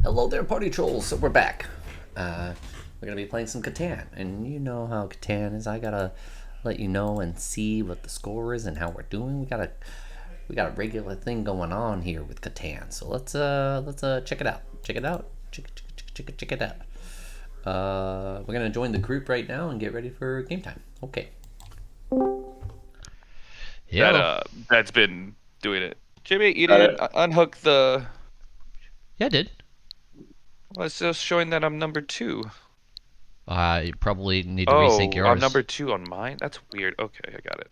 Hello there, party trolls. So we're back. We're gonna be playing some Catan, and you know how Catan is. I gotta let you know and see what the score is and how we're doing. We got a regular thing going on here with Catan. So let's check it out. Check it out. Check it out. We're gonna join the group right now and get ready for game time. Okay. Yeah. That's been doing it. Jimmy, you didn't unhook the. Yeah, I did. Well, it's just showing that I'm number 2. You probably need to resync yours. I'm number 2 on mine? That's weird. Okay, I got it.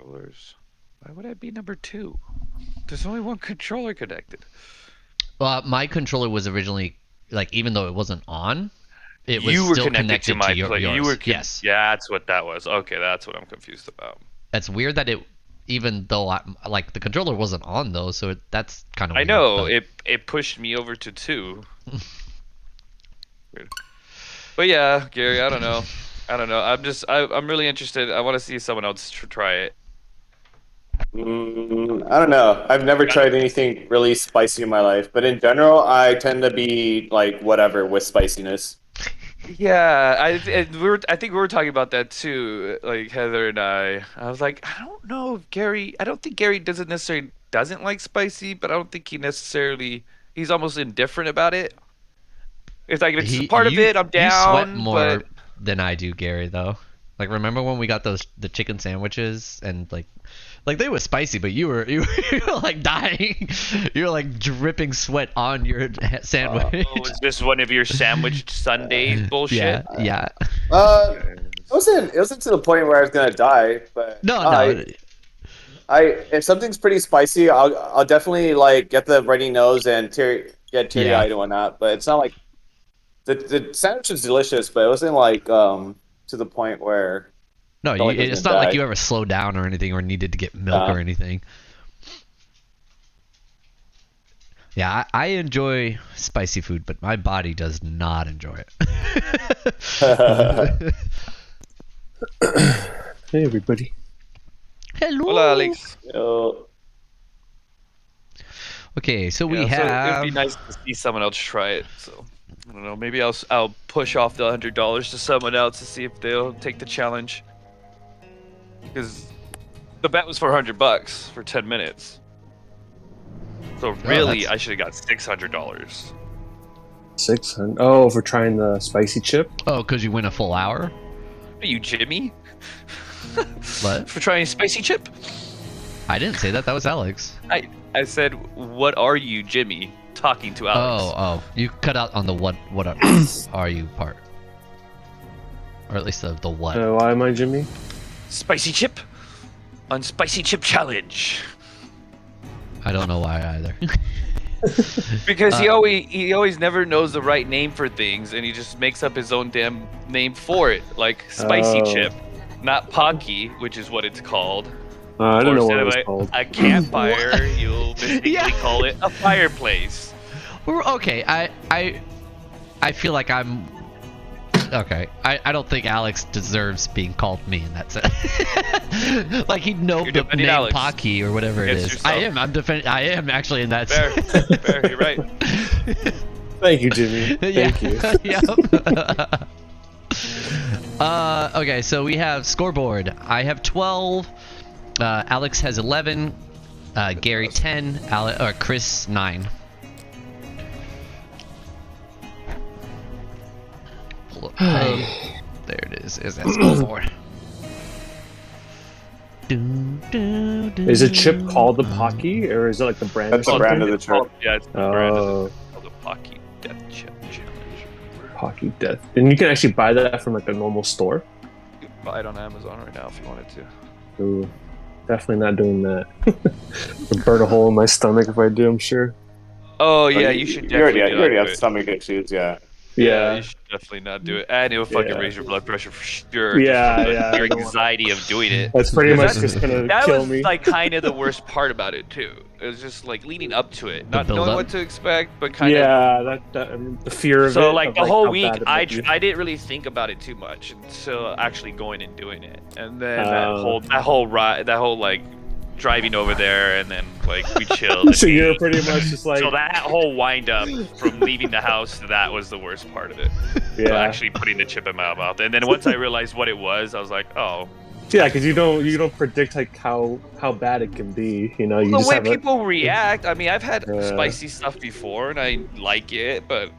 controllers. Why would I be number 2? There's only one controller connected. Well, my controller was originally like, even though it wasn't on, it was You were still connected to my yours. play. You were Yes. Yeah, that's what that was. Okay, that's what I'm confused about. That's weird that it, even though like the controller wasn't on though, so that's kind of. I weird, know but- it pushed me over to 2. Weird. But yeah, Gary, I don't know. I'm really interested. I want to see someone else try it. I don't know. I've never tried anything really spicy in my life, but in general, I tend to be like whatever with spiciness. Yeah, I think we were talking about that too, like Heather and I. I was like, I don't know if Gary. I don't think Gary doesn't like spicy, but I don't think he's almost indifferent about it. It's like if it's part of it, I'm down. You sweat more but than I do, Gary. Though, like remember when we got the chicken sandwiches and like they were spicy, but you were like dying. You were like dripping sweat on your sandwich. was this one of your sandwich Sundays bullshit? Yeah. It wasn't to the point where I was gonna die, but No. if something's pretty spicy, I'll definitely like get the runny nose and get teary eyed and whatnot. But it's not like the sandwich was delicious, but it wasn't like to the point where. No, like I was it's gonna not like die. you ever slowed down or anything or needed to get milk or anything. Yeah, I enjoy spicy food, but my body does not enjoy it. Hey, everybody. Hello. Hola, Alex. Okay, so we Yeah, so have. it'd be nice to see someone else try it. So I don't know. Maybe I'll push off the $100 to someone else to see if they'll take the challenge. Because the bet was for $100 for 10 minutes. So really, I should have got $600. 600. Oh, for trying the spicy chip. Oh, because you win a full hour? Are you Jimmy? What? For trying spicy chip? I didn't say that. That was Alex. I said, what are you, Jimmy? Talking to Alex. Oh. You cut out on the what are you part. Or at least the what. Why am I Jimmy? Spicy chip? On spicy chip challenge. I don't know why either. Because he always never knows the right name for things, and he just makes up his own damn name for it, like spicy chip, not Pocky, which is what it's called. I don't know what Or it was instead of called. a campfire, you'll mistakenly Yeah. call it a fireplace. Okay, I feel like I'm. Okay, I don't think Alex deserves being called me in that sense. Like he'd know You're the defending name Alex Pocky or whatever it against is. I yourself. am. I am actually in that Fair, sense. fair, you're right. Thank you, Jimmy. Thank you. Yep. Okay, so we have scoreboard. I have 12. Alex has 11. Gary 10. Chris 9. Hey, there it is. Is that scoreboard? Is a chip called the Pocky, or is it like the brand? That's or the something? brand of the chip. Yeah, it's the brand of Oh, the Pocky Death Chip Challenge. Pocky Death. And you can actually buy that from like a normal store. You can buy it on Amazon right now if you wanted to. Ooh, definitely not doing that. It'll burn a hole in my stomach if I do, I'm sure. Oh yeah, you should definitely You already do have it. stomach issues, yeah. Yeah. You should definitely not do it, and it'll fucking Yeah. raise your blood pressure for sure. Yeah, just from yeah, your I don't wanna- anxiety of doing it. That's pretty much That's- just gonna That kill was me. like kind of the worst part about it too. It was just like leading up to it, not build knowing up? what to expect, but kind of. Yeah, I mean, the fear of it. So like of, the whole how week, bad it I might be. didn't really think about it too much until actually going and doing it, and then Oh. that whole ride, that whole like driving over there, and then like we chilled. and So you're ate. pretty much just like, So that whole wind up from leaving the house, that was the worst part of it. So yeah, actually putting the chip in my mouth, and then once I realized what it was, I was like, oh. yeah, because you don't predict like how bad it can be. You know, you The just way have people react. I mean, I've had Yeah. spicy stuff before, and I like it, but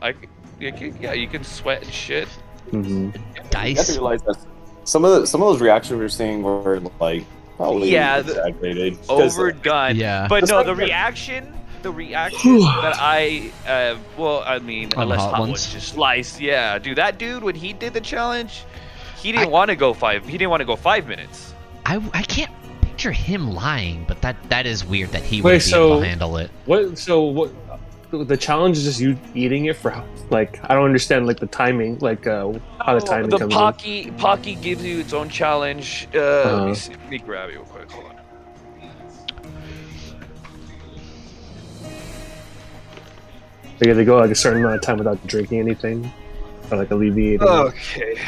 you can sweat and shit. hmm You have to Dice. realize that some of those reactions we were seeing were like probably exaggerated. 'Cause, Overdone. Yeah. But no, That's the not good. reaction that I, I mean, On unless Hot Hot Ones? Ones just sliced. Yeah, dude, that dude when he did the challenge, he didn't want to go 5. He didn't want to go 5 minutes. I can't picture him lying, but that is weird that he Wait, would be able so- to handle it. What? So what? The challenge is just you eating it for like I don't understand like the timing, like how the timing the comes Pocky gives you its own challenge. Let me see. Let me grab it real quick. Hold on. in. Like, they go like a certain amount of time without drinking anything, or like alleviating. Okay.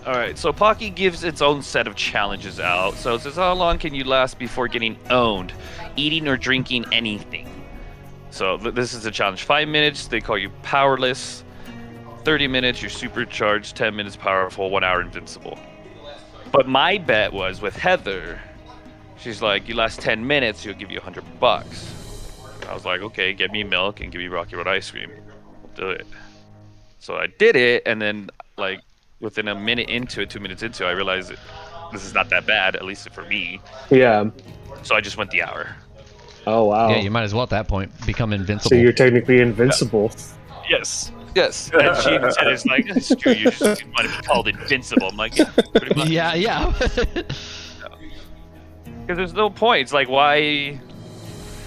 All right. So Pocky gives its own set of challenges out. So it says, how long can you last before getting owned, eating or drinking anything? So this is a challenge. 5 minutes, they call you powerless. 30 minutes, you're supercharged. 10 minutes, powerful. 1 hour, invincible. But my bet was with Heather. She's like, you last 10 minutes, she'll give you $100. I was like, okay, get me milk and give me Rocky Road ice cream. We'll do it. So I did it, and then like within a minute into it, 2 minutes into it, I realized this is not that bad, at least for me. Yeah. So I just went the hour. Oh wow. Yeah, you might as well at that point become invincible. So you're technically invincible. Yes. Yes. And she even said, it's like, screw you, just want to be called invincible. I'm like, yeah, pretty much. yeah. Because there's no point. It's like, why?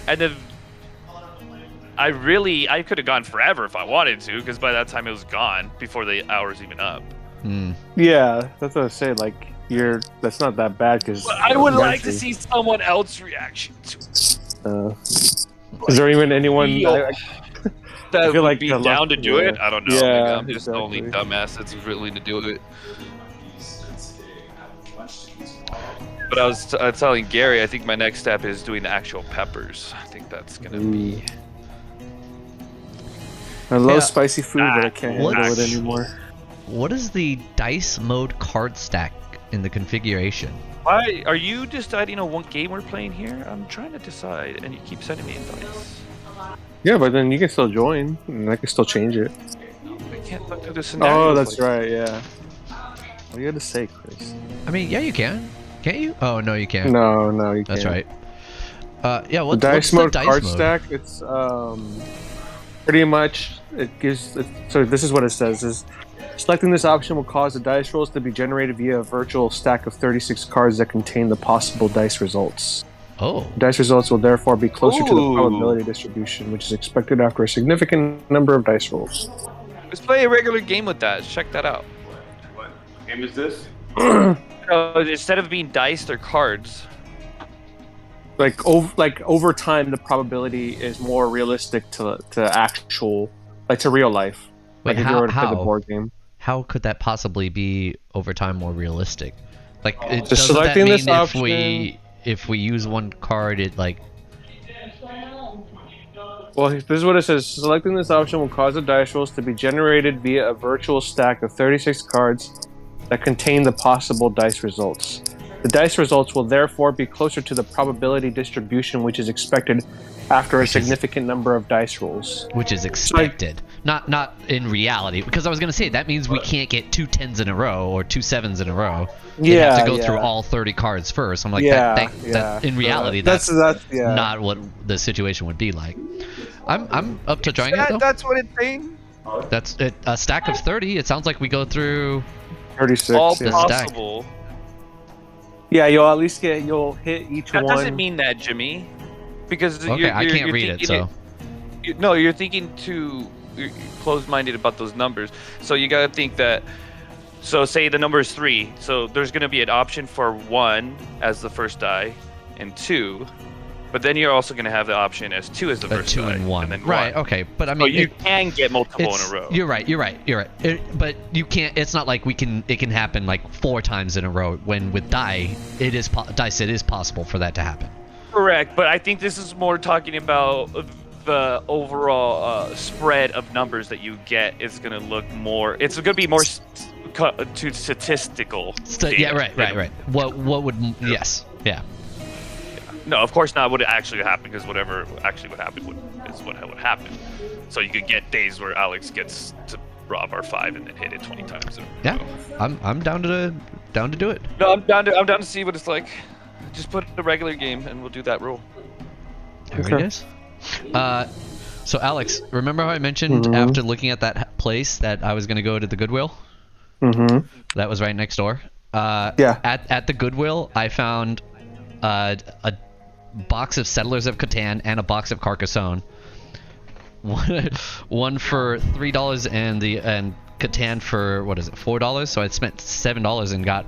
And then I could have gone forever if I wanted to, because by that time it was gone before the hour's even up. Hmm. Yeah, that's what I say. Like that's not that bad because. But I would like to see someone else's reaction to it. Is there even anyone? That I feel would like be the down to do yeah. it. I don't know. Yeah, Maybe I'm just the exactly. only dumbass that's willing to do it. But I was telling Gary, I think my next step is doing the actual peppers. I think that's gonna be. I love Yeah. spicy food, but I can't What? handle it anymore. What is the dice mode card stack in the configuration? Why are you deciding on what game we're playing here? I'm trying to decide, and you keep sending me invites. Yeah, but then you can still join, and I can still change it. I can't look through the scenario. Oh, that's right. Yeah. What do you got to say, Chris? I mean, yeah, you can. Can't you? Oh no, you can't. No, you That's can't. right. Yeah. The What's dice the mode dice card mode? stack. It's pretty much so this is what it says: is selecting this option will cause the dice rolls to be generated via a virtual stack of 36 cards that contain the possible dice results. Oh. Dice results will therefore be closer to the Ooh. probability distribution, which is expected after a significant number of dice rolls. Let's play a regular game with that. Check that out. What game is this? Instead of being dice, they're cards. Like over time, the probability is more realistic to actual, like to real life. Wait, Like if you were to play the how? board game. How could that possibly be over time more realistic? Like, it, Just doesn't that selecting mean this option- if we use one card, it like Well, this is what it says. Selecting this option will cause the dice rolls to be generated via a virtual stack of 36 cards that contain the possible dice results. The dice results will therefore be closer to the probability distribution which is expected after a significant number of dice rolls. which is expected, not in reality. Because I was gonna say that means we can't get 2 10s in a row or 2 7s in a row. They have to go through all 30 cards first. I'm like, that in reality, that's yeah. not what the situation would be like. I'm up to trying it though. That's what it's saying. That's it, a stack of 30. It sounds like we go through. 36. All yeah. possible. Yeah, you'll hit each That one. doesn't mean that, Jimmy. Because Okay, I can't read it, so No, you're thinking too you're closed-minded about those numbers. So you gotta think that. So say the number is 3. So there's gonna be an option for 1 as the first die, and 2. But then you're also gonna have the option as 2 as the a first 2 die, and 1. then Right. 1. Okay. But I So mean, you can get multiple in it's- a row. You're right. But you can't. It's not like it can happen like 4 times in a row. When with dice, it is possible for that to happen. Correct, but I think this is more talking about the overall spread of numbers that you get is going to look more. It's going to be more to statistical. Yeah, data. right. What would? Yes. Yeah. No, of course not. What actually happened, because whatever actually would happen is what would happen. So you could get days where Alex gets to rob R5 and then hit it 20 times. Yeah. I'm down to do it. No, I'm down to see what it's like. Just put a regular game and we'll do that rule. There it is. So Alex, remember how I mentioned after looking at that place that I was gonna go to the Goodwill? Mm-hmm. That was right next door. Yeah. At the Goodwill, I found a box of Settlers of Catan and a box of Carcassonne. One for $3 and Catan for what is it, $4? So I spent $7 and got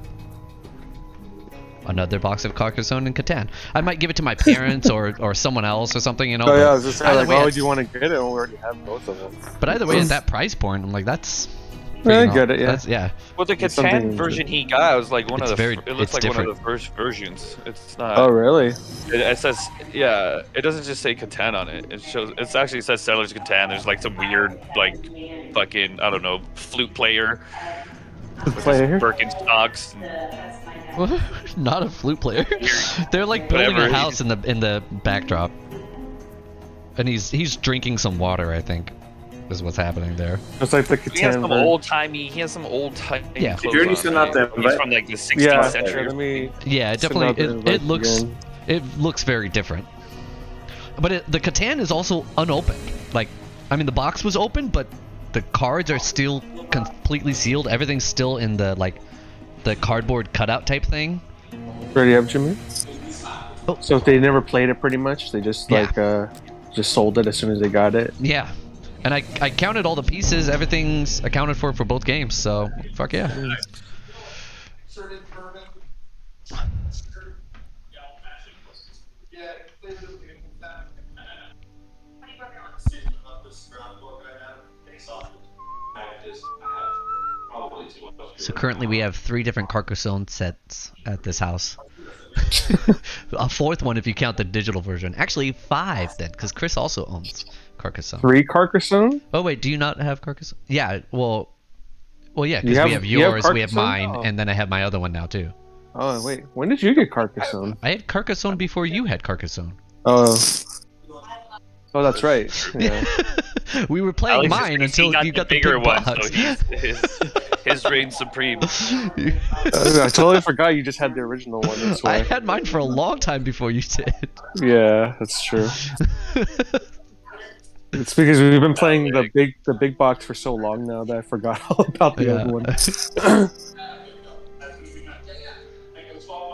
another box of Carcassonne and Catan. I might give it to my parents or someone else or something, you know. Oh yeah, but I was just saying, either like, way, why at- would you want to get it when we already have both of them? But either way, at that price point, I'm like, that's. Yeah, I you know, get it, yeah. That's, yeah. Well, the It's something Catan version he got was like one It's of the. very- It looks it's like one of different. the first versions. It's not. Oh really? It says, yeah. It doesn't just say Catan on it. It shows. It actually says Settlers of Catan. There's like some weird, like, fucking, I don't know, flute player. Player. Birkenstocks. Not a flute player. They're like building Whatever, a house in the backdrop, and he's drinking some water. I think is what's happening there. It's like the He has Catan. some old timey. He has some old timey. Yeah. clothes Did you already on, send out right? the He's invite? from like the 16th Yeah, century. let me. Yeah, it send out the definitely invite it looks again. it looks very different. But the Catan is also unopened. Like, I mean, the box was open, but the cards are still completely sealed. Everything's still in the the cardboard cutout type thing. Ready up, Jimmy? Oh. So if they never played it, pretty much, they just Yeah. just sold it as soon as they got it. Yeah. And I counted all the pieces. Everything's accounted for both games. So fuck yeah. So currently we have 3 different Carcassonne sets at this house. A 4th one if you count the digital version. Actually 5 then, because Chris also owns Carcassonne. 3 Carcassonne? Oh wait, do you not have Carcassonne? Yeah, well yeah, You because we have- have you have yours, we have Carcassonne? mine, Oh. and then I have my other one now too. Oh wait, when did you get Carcassonne? I had Carcassonne before you had Carcassonne. Oh. Oh, that's right. Yeah. We were playing Alex mine just thinks until he you got the bigger big one, box. so his reign supreme. I totally forgot you just had the original one. That's I why. had mine for a long time before you did. Yeah, that's true. It's because we've been playing the big box for so long now that I forgot all about the other one.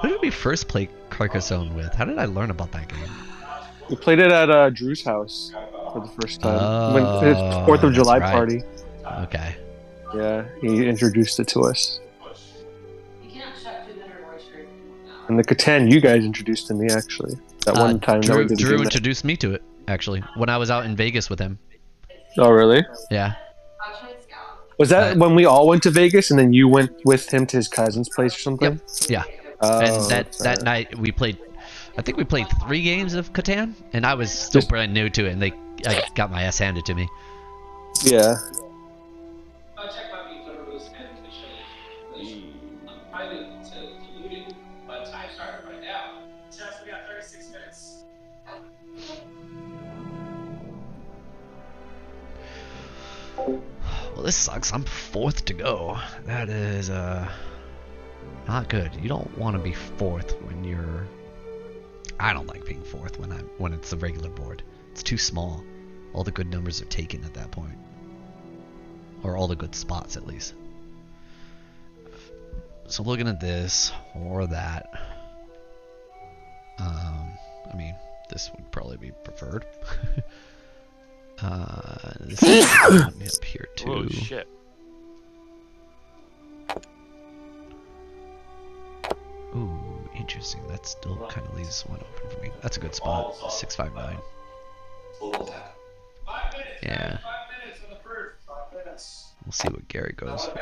Who did we first play Carcassonne with? How did I learn about that game? We played it at Drew's house for the first time. When his 4th of that's July right. party. Okay. Yeah, he introduced it to us. And the Catan you guys introduced to me actually. That one time that we did the Drew game night. introduced me to it, actually, when I was out in Vegas with him. Oh really? Yeah. Was that when we all went to Vegas and then you went with him to his cousin's place or something? Yeah. Oh, And that that's right. night we played, I think we played 3 games of Catan, and I was still Just- brand new to it, and I got my ass handed to me. Yeah. Well, this sucks. I'm 4th to go. That is not good. You don't want to be 4th when you're. I don't like being 4th when it's a regular board. It's too small. All the good numbers are taken at that point, or all the good spots at least. So looking at this or that, I mean, this would probably be preferred. This is up here too. Oh shit. Ooh, interesting. That still kind of leaves one open for me. That's a good spot. 659. Yeah. We'll see what Gary goes for.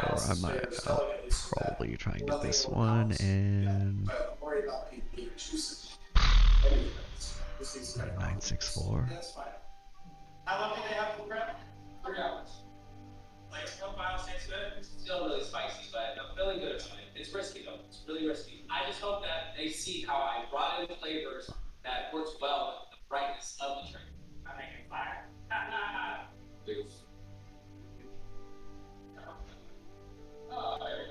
I'll probably try and get this one and 964. How long do they have to prep? 3 hours. Like, no bio takes it. It's still really spicy, but I'm feeling good about it. It's risky though. It's really risky. I just hope that they see how I brought in flavors that works well with the brightness of the drink. I'm making fire. Oof. Oh, there we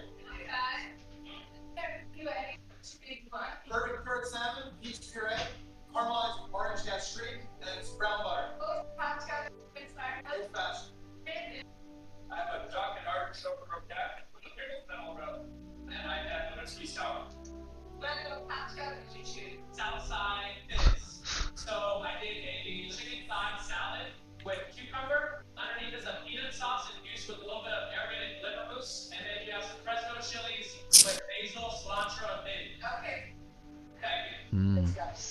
go. Perfect curd salmon, peach puree, caramelized orange gastrique, and it's brown butter. Old fashioned. I have a duck and artichoke croquette with a pickled fennel roe, and I have a whiskey sour. Sour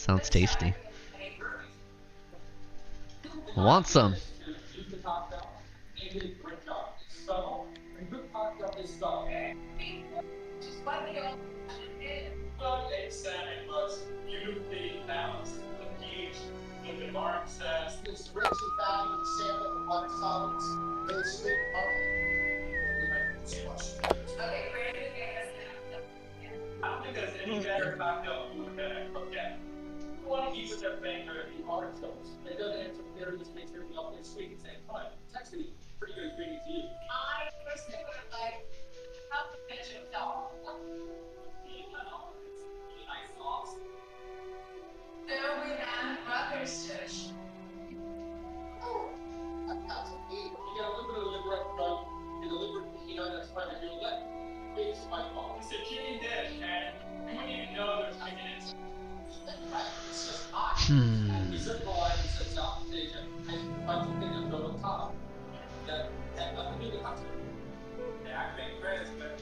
Sounds tasty. Want some? I don't think there's any better cocktail food that I cooked at. You want to eat with their finger and the hard toast. It doesn't answer very just makes everything else sweet at the same time. It's actually pretty good ingredient to use. I personally would like half the fish of dog. Really nice sauce. There we have brother's dish. Oh, that's okay. You got a little bit of liver up front. And the liver, that's part of your leg. It's my fault. It's a chicken dish, and you wouldn't even know there's chicken inside. It's just hot. You said boy, you said South Asia, and bunch of things that go on top. That have nothing to do with hunting. They activate credits, but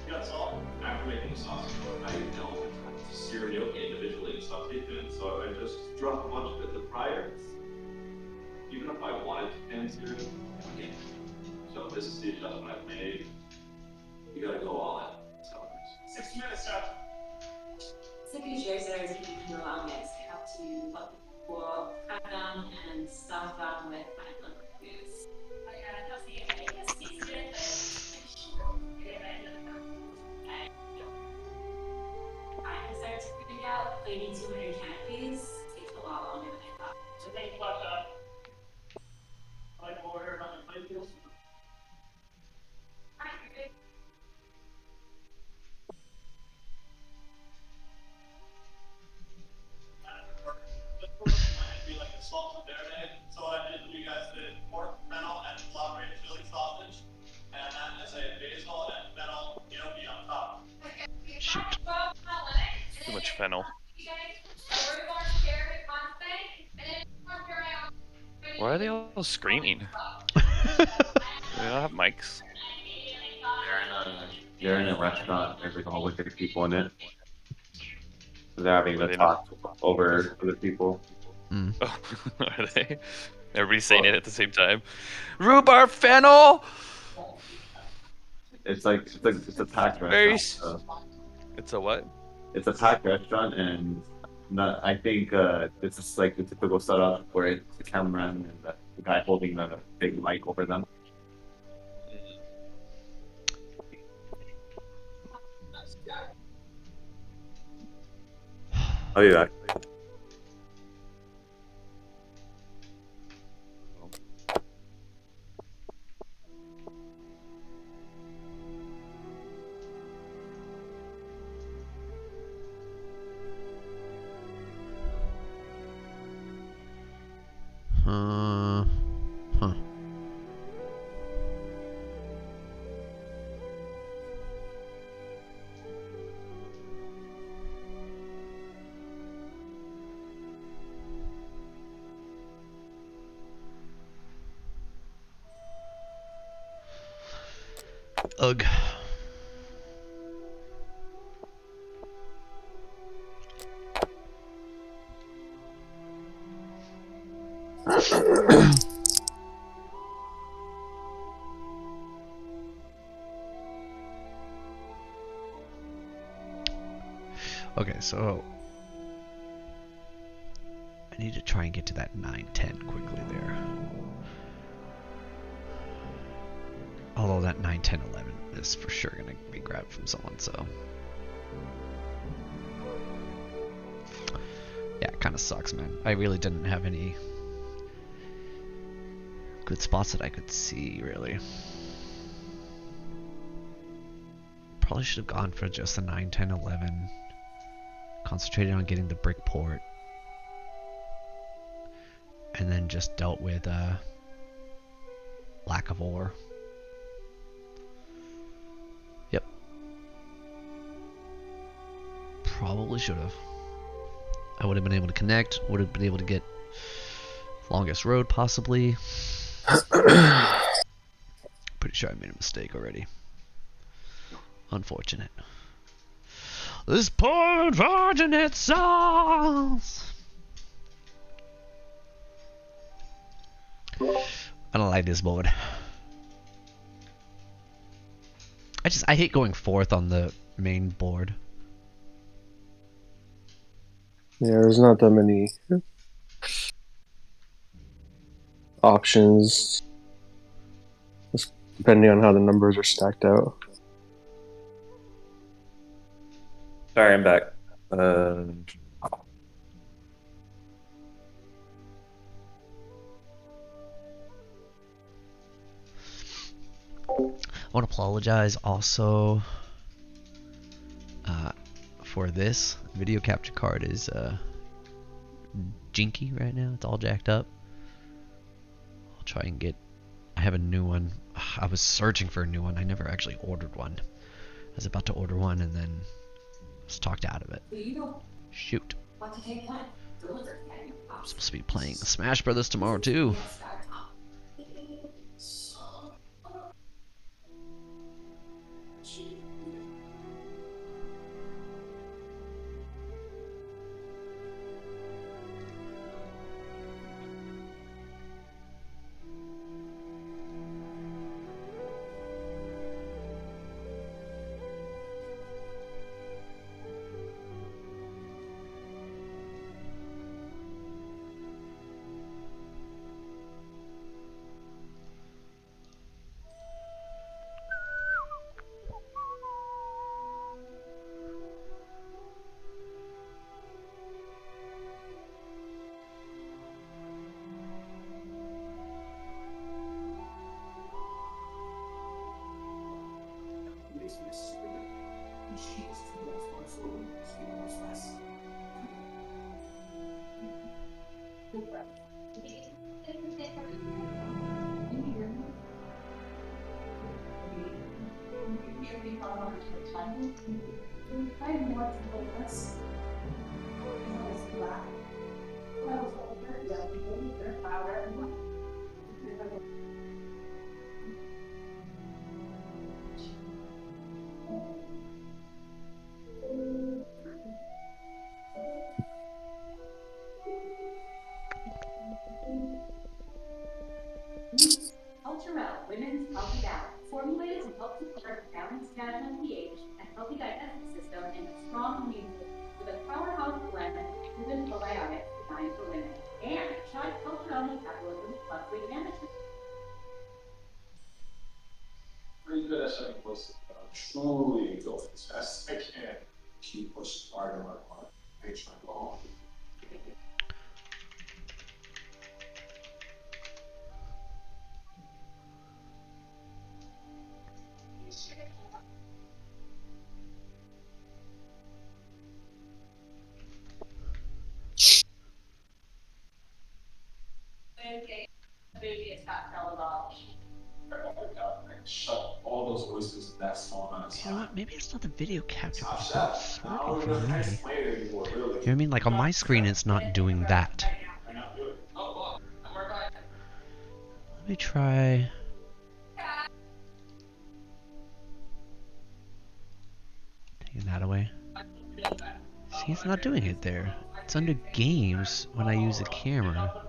you got salt? Activating the sauce. I don't sear the oak individually and stuff it, so I just drop a bunch of it in the fryer. Even if I wanted to pan sear it, I can't. So this is the adjustment I've made. You gotta go all in. So 60 minutes up. Secretaries are taking the longest. They have to let people cut them and stuff them with pineapple foods. I started to figure out cleaning 200 canopies takes a lot longer than I thought. So thank you about that. Like order on the plate deals. Be like a salt and verde. So what I did, you guys did pork, fennel, and flavored chili sausage, and then as a basil and fennel gnocchi on top. Shoot. Too much fennel. Why are they all screaming? They don't have mics. They're in a restaurant. There's like all wicked people in it. They're having Are to they talk over other people. Oh, are they? Everybody's saying it at the same time. Rhubarb fennel! It's a packed Very restaurant. It's a what? It's a packed restaurant, and I think this is like the typical setup where it's the cameraman and the guy holding the big mic over them. Oh yeah. Huh. Ugh. Okay, so I need to try and get to that 910 quickly there. Although that 9, 10, 11 is for sure going to be grabbed from someone, so. Yeah, it kind of sucks, man. I really didn't have any good spots that I could see, really. Probably should have gone for just the 9, 10, 11. Concentrated on getting the brick port. And then just dealt with lack of ore. Yep. Probably should have. I would have been able to connect, would have been able to get longest road possibly. Pretty sure I made a mistake already. Unfortunate. This poor unfortunate souls. I don't like this board. I hate going fourth on the main board. Yeah, there's not that many options. Just depending on how the numbers are stacked out. Sorry, I'm back. I want to apologize also for this. Video capture card is jinky right now. It's all jacked up. I'll try and get... I have a new one. I was searching for a new one. I never actually ordered one. I was about to order one and then was talked out of it. Shoot. What to take one? Deliver again. I'm supposed to be playing Smash Brothers tomorrow too. Ultra Women's Healthy Balance, formulated to help support balanced vaginal pH and healthy digestive system and a strong immune system with a powerhouse blend of proven probiotics designed for women and Shot Ultra Metabolism plus weight management. Pretty good at setting close. Truly go as fast as I can. Keep pushing harder and harder. Make sure I go on. Okay, baby, it's not televised. Shut all those voices in that song on You know what? Maybe it's not the video capture, but it's Top not shot. working for me. You know Anymore, really. what I mean? Like on my screen, it's not doing that. Let me try. Taking that away. See, it's not doing it there. It's under games when I use the camera.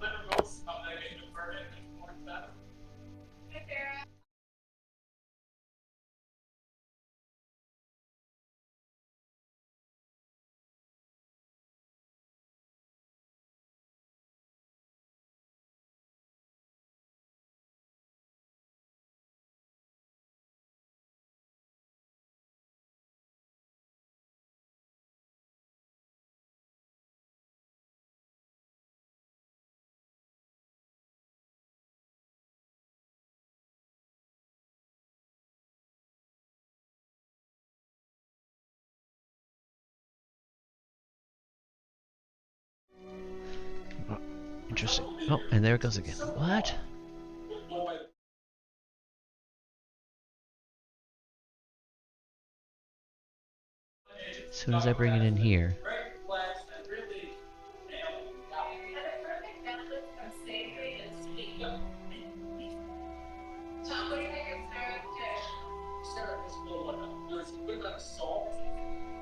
Oh, interesting. Oh, and there it goes again. What? As soon as I bring it in here.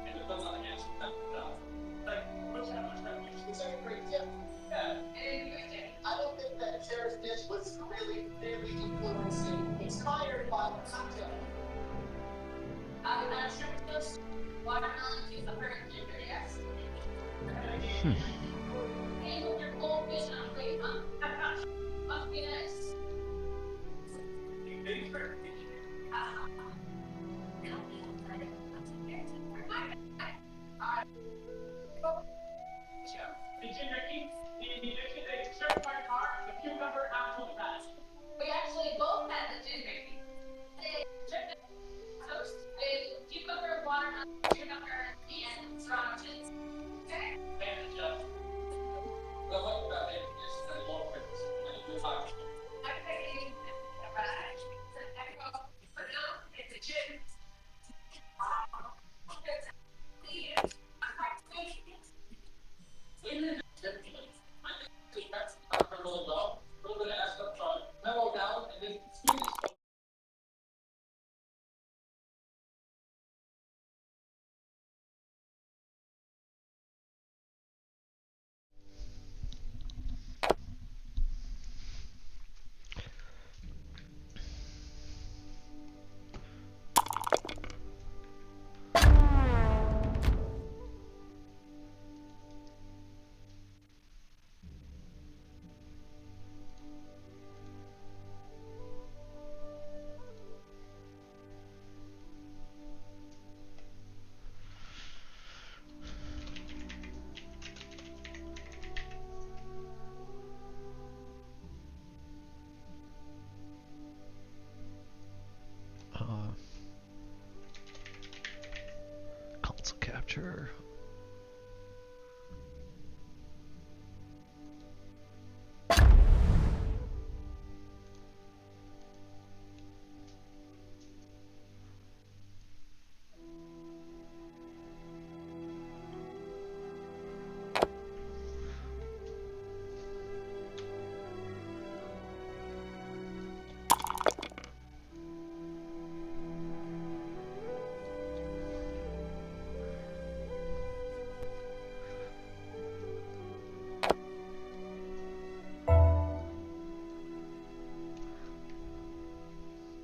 And it doesn't Watermelon, cucumber, and ginger, yes. Hmm. And with your goldfish on a plate, huh? Must be nice. The ginger eats the certified car, the cucumber absolutely fast. We actually both had the ginger cake. Toast with cucumber, watermelon, cucumber, and serrano cheese. Okay. And the hope about it is the low prince. We'll talk. Okay. Alright. So echo. But no, it's a gin. Really well. A little bit of acid up front, mellow down, and then squeeze. Console capture.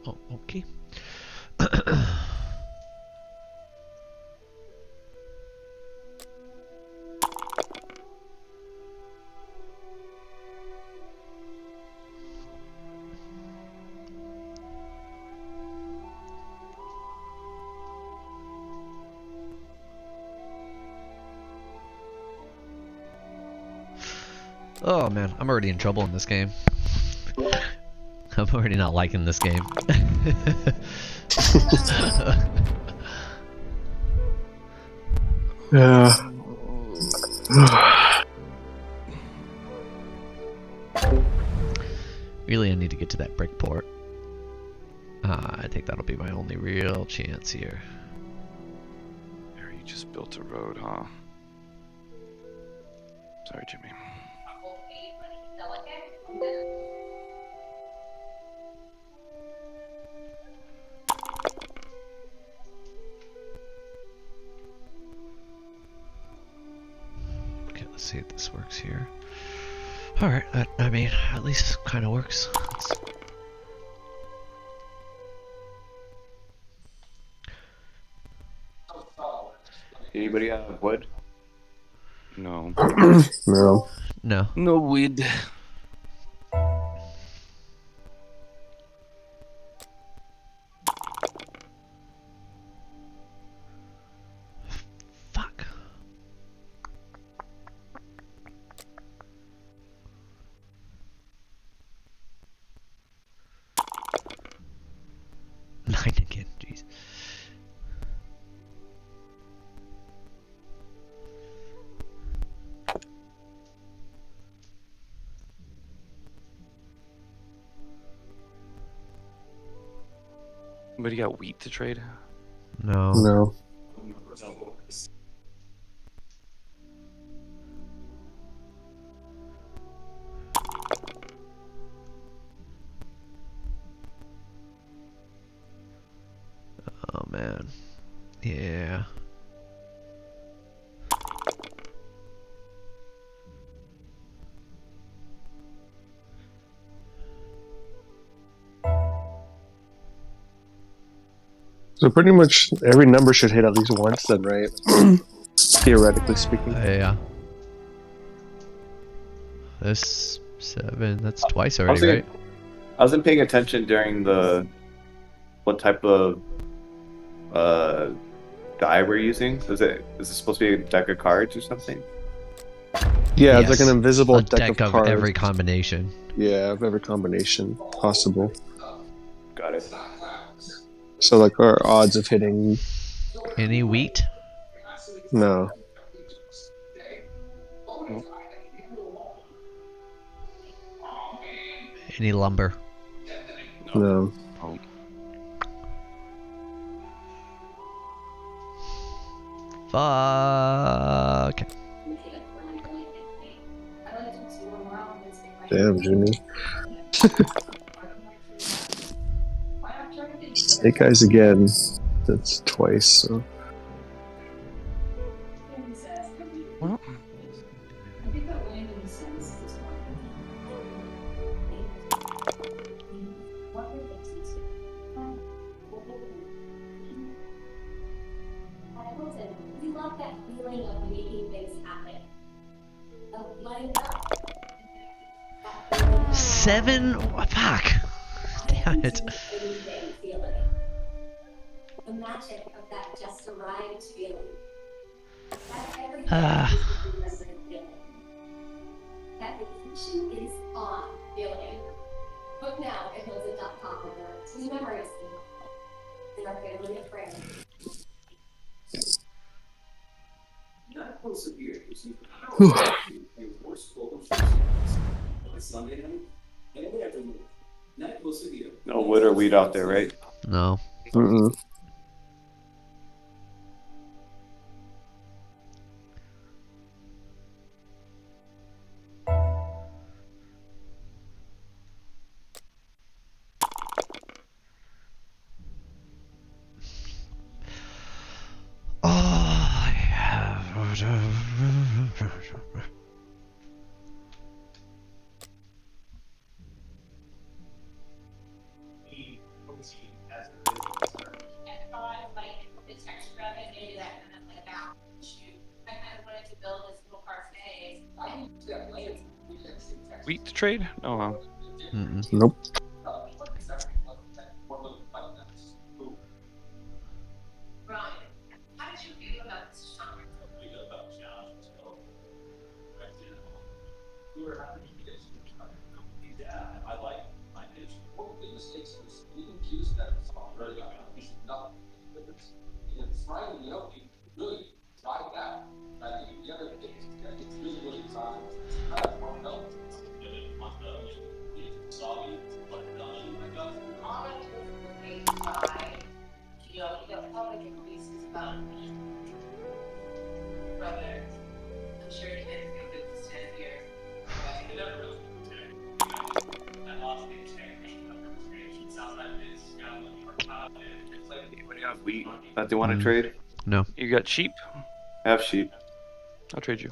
Oh, okay. Oh man, I'm already in trouble in this game. I'm already not liking this game. Yeah. Really, I need to get to that brick port. I think that'll be my only real chance here. There, you just built a road, huh? Sorry, Jimmy. Okay, let's see if this works here. Alright, I mean, at least kind of works. Anybody have wood? No. No. No. No weed. Fuck. Nine again, jeez. Anybody got wheat to trade? No. No. Oh man. Yeah. So pretty much every number should hit at least once, then, right? Theoretically speaking. Yeah. This 7. That's twice I already, right? wasn't paying attention during the what type of die we're using. Is it supposed to be a deck of cards or something? Yeah, it's Yes. like an invisible A deck, of cards. every combination. Yeah, of every combination possible. Got it. So like our odds of hitting Any wheat? no. Any lumber? No. Fuck. Damn, Jimmy. Snake eyes again. That's twice, so Well, You love that feeling of making things happen. Of letting go. That feeling of 7? Fuck. Damn it. anything feeling. The magic of that just arrived feeling. That everything Ah. is remembered feeling. That vacation is on feeling. Book now at Hilton.com or to memories in our family and friends. Not close to here. Sunday night, and every afternoon. Not close to here. No wood or weed out there, right? No. mm-mm. Oh, I have. Like the texture of it, maybe that kind of like that shoot. I kind of wanted to build this little parfait. wheat trade? No. Mm-mm. Nope. Ryan, how did you feel about this genre? I like my niche. One of the mistakes was even cues that it's already got nothing. It's right in the opening, really try that. I think the other thing is that it's really exciting. I have more help. Soggy, but I got Comment was made by, the public increases about me. Brother, I'm sure you didn't feel good to stand here. it never really that lost the integrity of the creation. Sounds like this, it's like Anybody have wheat that they want to trade? No. You got sheep? I have sheep. I'll trade you.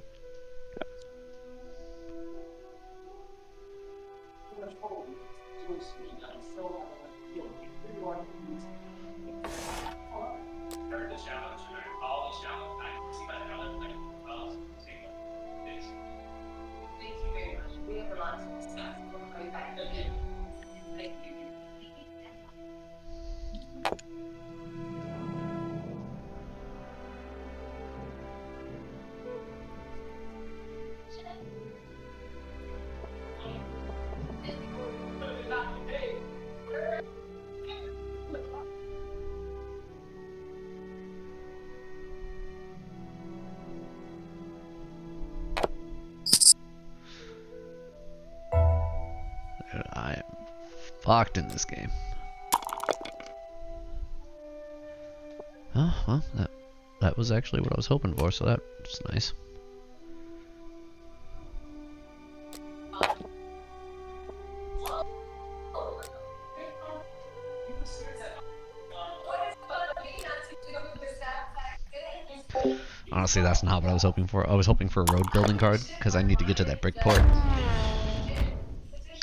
the challenge, all the challenge. I can see that challenge, like, take it. Thank you very much. We have a lot to discuss. We'll be right back. Thank you. Dude, I am fucked in this game. Oh, well, that was actually what I was hoping for, so that's nice. Honestly, that's not what I was hoping for. I was hoping for a road building card, because I need to get to that brick port.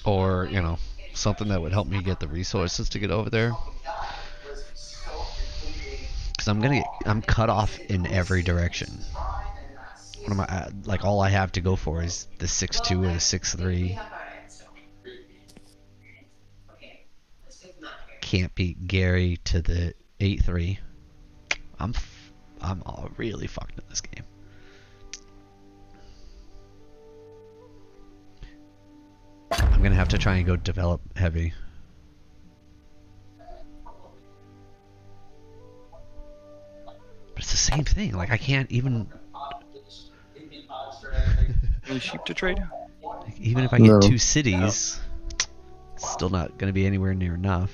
Or, something that would help me get the resources to get over there. Because I'm cut off in every direction. What am I like? All I have to go for is the 6-2 or the 6-3. Can't beat Gary to the 8-3. I'm all really fucked in this game. I'm gonna have to try and go develop heavy. But it's the same thing. Like I can't even. Really cheap to trade? Like, even if I get 2 cities, it's still not gonna be anywhere near enough.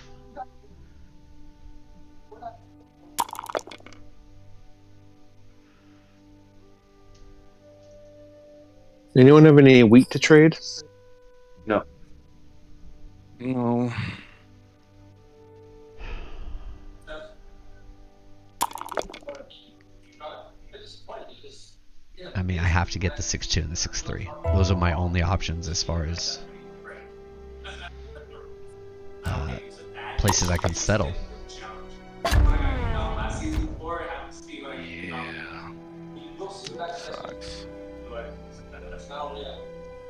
Anyone have any wheat to trade? No. No. I mean, I have to get the 6-2 and the 6-3. Those are my only options as far as places I can settle. Yeah. Sucks.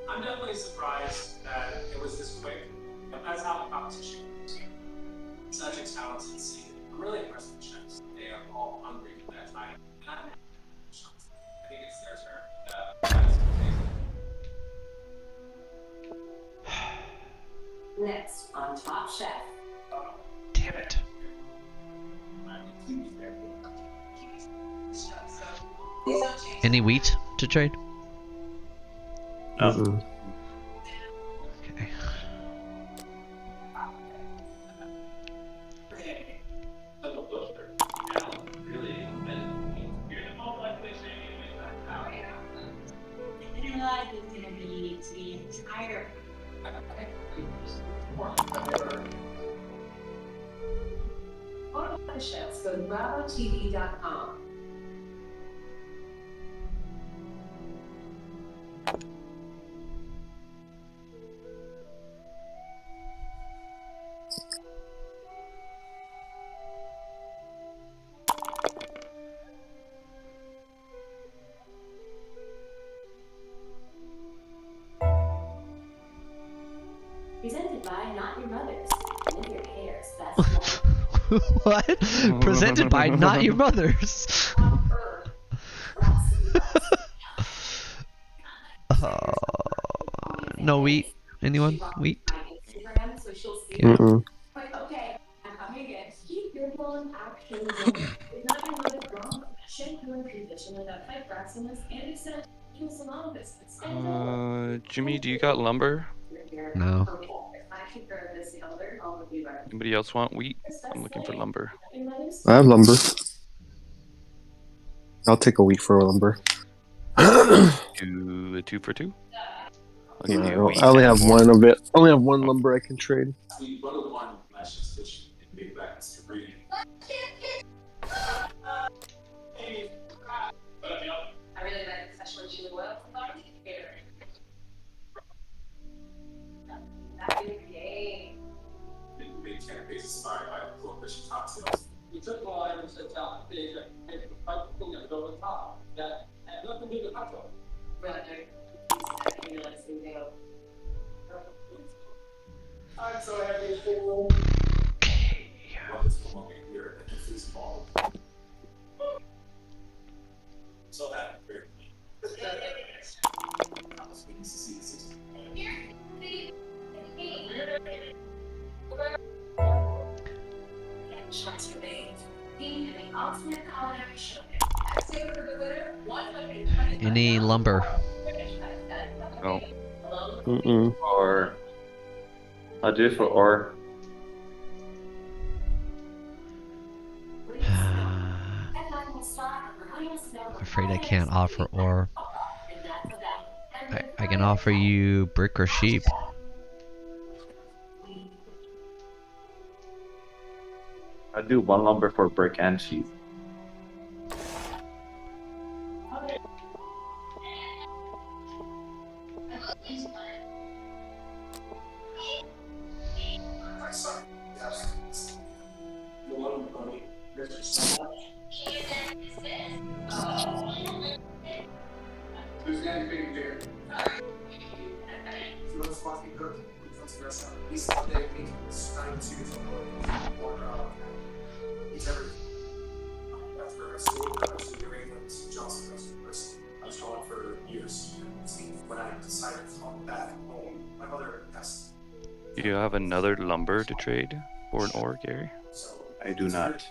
I'm definitely surprised that it was this quick. That's how the competition goes. Such a talented season. I'm really impressed with the Chiefs. They are all hungry for that time. And I think it's their turn. Next on Top Chef. Damn it. Any wheat to trade? No. Okay. Photo of the chefs, go to BravoTV.com. Presented by Not Your Mother's. Live your hair's best life. What? Presented by Not Your Mother's. No wheat. Anyone? Wheat? Instagram, so she'll see Okay. it. Like, okay, I'm coming again. Keep your bone action going. It's not your mother's wrong. Shampoo and condition without fight braxiness and extend to salon business. Jimmy, do you got lumber? No. Anybody else want wheat? I'm looking for lumber. I have lumber. I'll take a wheat for lumber. Do a 2 for 2? I'll Yeah, give you a wheat I only and have more. one of it. I only have one lumber I can trade. We go to one last year's fish in Big Bags to breed. I really like especially chili oil. That is gay. Big canapes inspired by the cool fish cocktails. We took all items that tell fish and fight the thing that go on top. That had nothing to do with cocktail. I'm so happy for Okay. what's going on here at the food ball. So happy for me. I was waiting to see the 60. Shots remain. Being the ultimate culinary show. Any lumber? No. Mm-mm. Or I'll do it for or. I'm afraid I can't offer ore. I can offer you brick or sheep. I'll do one lumber for brick and sheep. guys being fair. If you want to spot me good, come to the restaurant. At least one day a week, it's 92 or it's every. After I school, I went to New England, Johnson University. I was gone for years. See, when I decided to come back home, my mother asked. Do you have another lumber to trade for an ore, Gary? So I do not.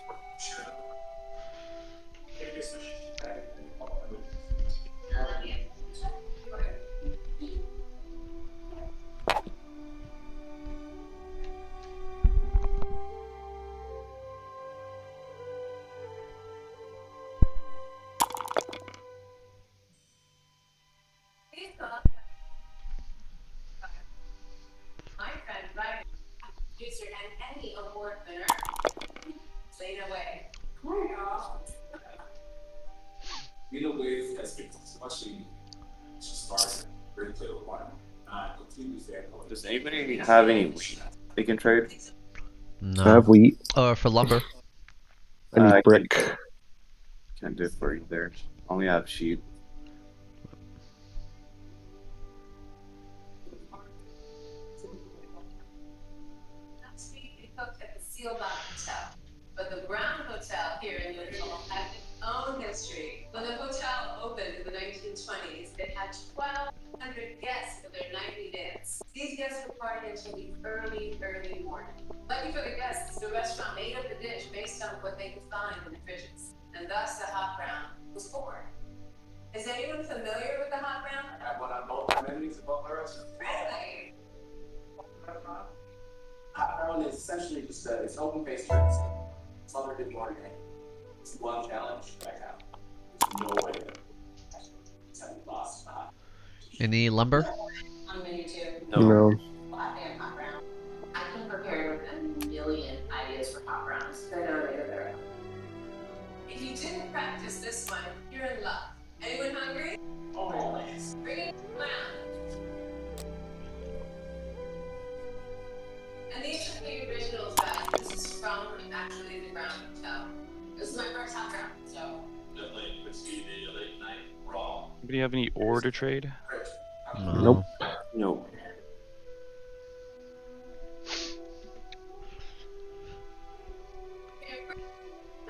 My friend, writer, producer, and Emmy Award winner, Fade Away. Middle wave has been especially started very clear one. Continues there. Does anybody have any wheat they can trade? I No. have wheat. For lumber. I need I brick. Can't do it for you there. Only have sheep. Last week we cooked at the Seal Box Hotel, but the Brown Hotel here in Liverpool had its own history. When the hotel opened in the 1920s, it had 1,200 guests for their nightly dance. These guests would party until the early morning. Lucky for the guests, the restaurant made up a dish based on what they could find in the fridges, and thus the hot brown was born. Is anyone familiar with the hot brown? I have one on both my menus above my restaurant. Really? Hot brown is essentially just it's open faced drinks. It's all good morning. It's one challenge right now. There's no way to have lost hot. Any lumber? On the menu too. No. Hot damn hot brown. I can prepare with a million ideas for hot browns. I know they are their own. If you didn't practice this one, you're in luck. Anyone hungry? Always. Bring it around. And these are the originals, guys. This is from actually the Brown Hotel. This is my first hot brown, so. Definitely crispy the late night raw. Anybody have any ore to trade? No. Nope. No.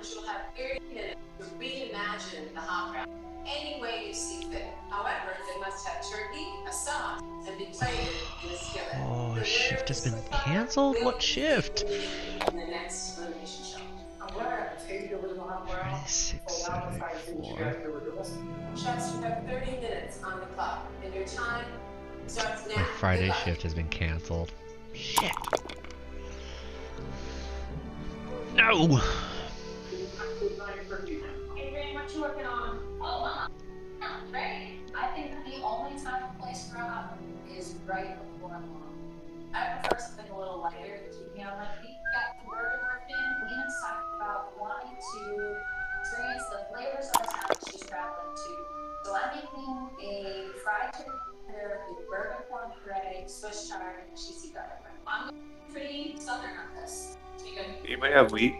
You'll have 30 minutes to reimagine the hot brown any way you see fit. However, they must have turkey, a sauce, and be plated in a skillet. Oh, The shift has been winners canceled? will What be shift? In the next elimination show. Chefs, you have 30 minutes on the clock, and your time starts now. Friday Good luck. shift has been canceled. Shit. No. Hey, Ray, what you working on? Oh, great. I think the only time and place for a hot one is right before I'm on. I prefer something a little lighter to keep me on my feet. Got the burger worked in. Lena's talking about wanting to experience the flavors of the town she's traveling to. So I'm making a fried chicken tender with burger corn puree, Swiss chard, and cheesy garlic bread. I'm going pretty southern on this. So you can Anybody have wheat?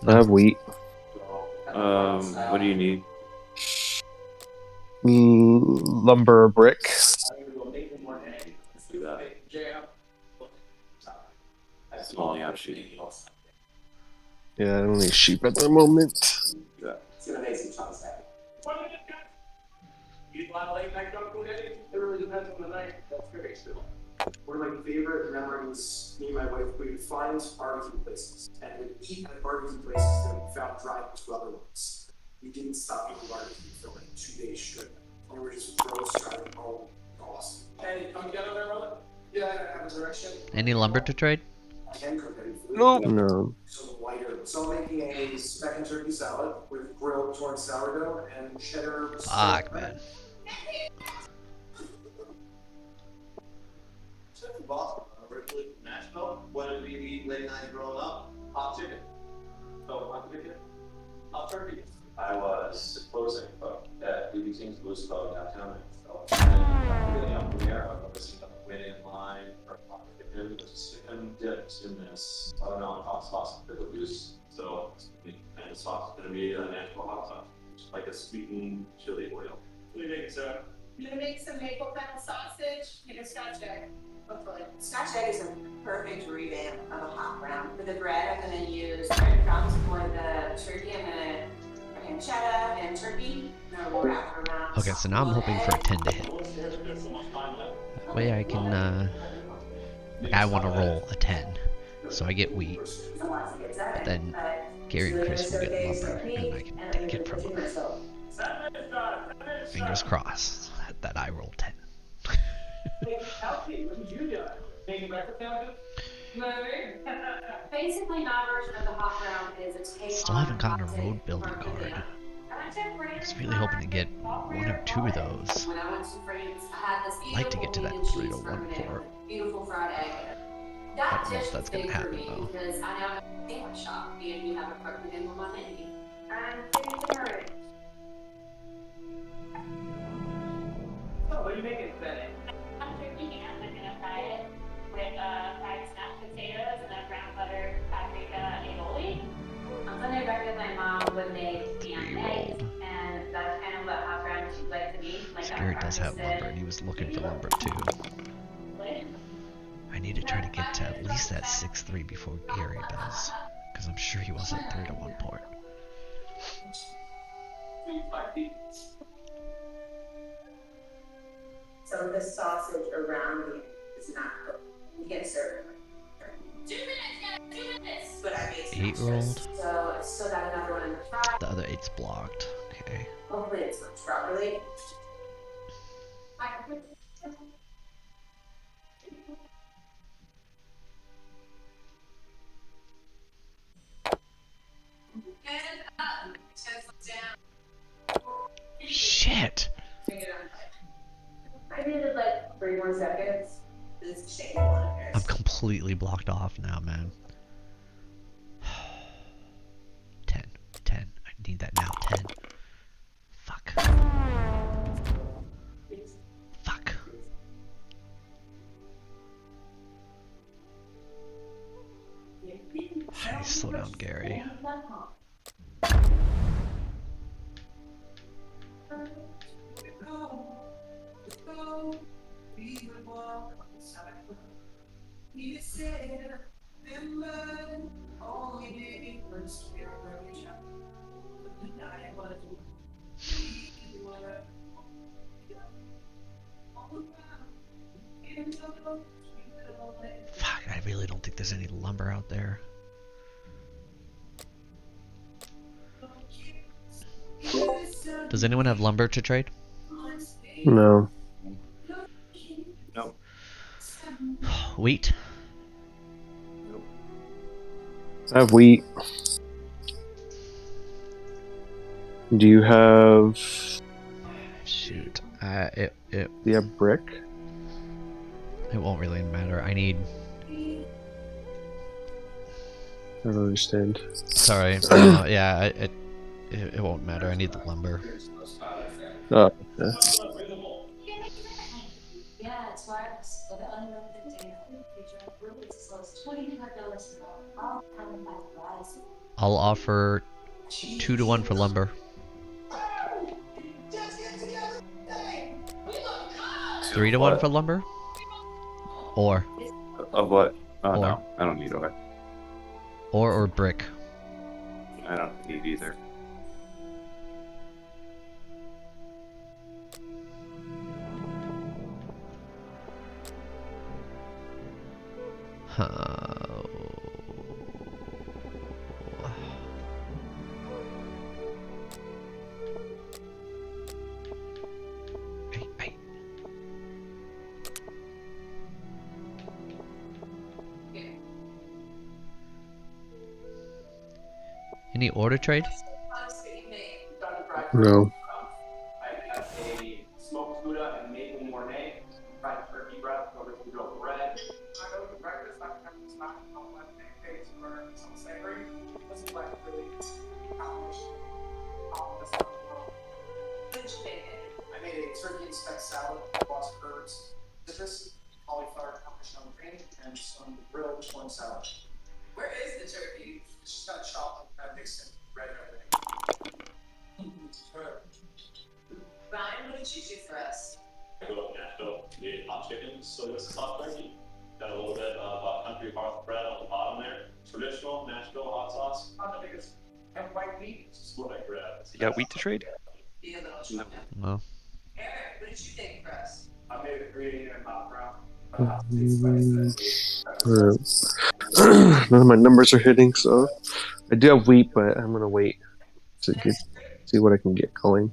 I have wheat. What do you need? Lumber, brick. Let's do that. That's only have sheep. Yeah, I don't need sheep at the moment. Do that. It's gonna make some chunks happy. You want a late night Uncle Eddie? It really depends on the night. That's very still. One of my favorite memories, me and my wife, we would find barbecue places and we'd eat at barbecue places that we found driving to other ones. We didn't stop eating barbecue for like 2 days straight. We were just gross driving home. Awesome. Hey, come together there, brother? Yeah, I have a direction. Any lumber to trade? I can cook any food. No. So lighter. So I'm making a speck and turkey salad with grilled torn sourdough and cheddar. Fuck, man. Boston, originally from Nashville. What did we eat late night growing up? Hot chicken. So, hot chicken? Hot turkey. I was closing at BB King's Blues Club downtown. So, really up in the air. I was waiting in line for hot chicken. It was chicken dipped in this watermelon hot sauce with pickle juice. So, the kind of sauce is going to be a natural hot sauce, just like a sweetened chili oil. What do you think, sir? I'm gonna make some maple fennel sausage and a scotch egg. Hopefully. Scotch egg is a perfect revamp of a hot brown. For the bread, I'm going to use breadcrumbs. For the turkey, I'm going to put pancetta and turkey. I'm going to wrap it around. Okay, so now I'm hoping for a 10 to hit. That way I can, I want to roll a 10. So I get wheat. But then Gary and Chris will get lumber, and I can take it from them. Fingers crossed that I roll 10. Basically, my version of the hot ground is a take Still haven't gotten a road builder card. I was really hoping to get 1 or 2 of those. When I went to France, I had this I'd like to get to that beautiful 3 to cheese 1 burger port. beautiful fried egg. I That don't know if dish that's is gonna big happen, for me though. because I now have a sandwich shop and we have a protein in on my menu. I'm pretty tired. So, what are you making today? I'm turkey ham. I'm gonna fry it with fried snap potatoes and a brown butter paprika aioli. On Sunday breakfast, my mom would make ham and eggs, and that's kind of what hot brown she'd like to be. Like Gary does have lumber, and he was looking for lumber too. I need to try to get to at least that 6-3 before Gary does, because I'm sure he was at 3 to 1 port. So the sausage around it is not cooked. You can serve it. 2 minutes, guys, 2 minutes. But I made some 8 rolled. So I still got another one in the fry. The other 8's blocked. Okay. Hopefully it's cooked properly. Hands up, chest down. Shit! I needed like 3 more seconds. This is shameful and I'm embarrassing. completely blocked off now, man. 10. 10. I need that now. 10. Fuck. Fuck. Hey, slow down, Gary. Fuck, I really don't think there's any lumber out there. Does anyone have lumber to trade? No. No. Wheat? I have wheat. Do you have? Shoot. Do you have brick? It won't really matter. I need. I don't understand. Sorry. Yeah, it won't matter. I need the lumber. Oh. Yeah. Yeah, it's wireless. So the unlimited data feature really is as low as $25 per month. All powered by Verizon. I'll offer 2 to 1 for lumber. 3 to 1 for lumber? Or Of what? Oh, Or. no. I don't need oil. or brick. I don't need either. Hey. Any order trade? No. I have a smoked Gouda and maple Mornay, fried turkey breast over Gouda bread. I go to breakfast, I have to smack it on my pancakes for some savory. This is like really accomplished. I made a turkey and speck salad, lots of herbs, citrus, cauliflower, Parmesan cream, and some grilled corn salad. Where is the turkey? It's just got chopped and mixed in red everything. Ryan, what did you do for us? I grew up in Nashville, we ate hot chickens, so this is hot turkey. Got a little bit of country hearth bread on the bottom there. Traditional Nashville hot sauce. I don't think it's white meat. This is what I grabbed. You got wheat to trade? No. No. Eric, what did you think for us? I made a green and hot brown. None of my numbers are hitting, so I do have wheat, but I'm gonna wait to see what I can get going.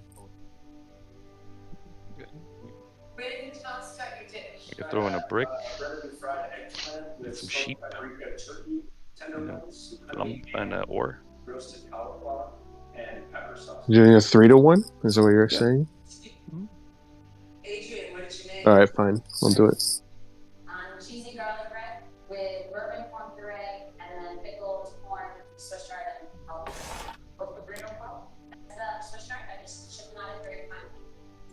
Where did you tell us about your dish? You throw in a brick, Fried eggplant with some sheep, paprika turkey, tenderloins, and ore. roasted cauliflower, and pepper sauce. You're doing a 3-to-1? Is that what you're saying? Adrian, what did you make? Alright, fine. I'll do it. Cheesy garlic bread with bourbon corn puree and then pickled corn, Swiss chard, and what's the burrito called? That's the Swiss chard. I just chipped it out of very fine.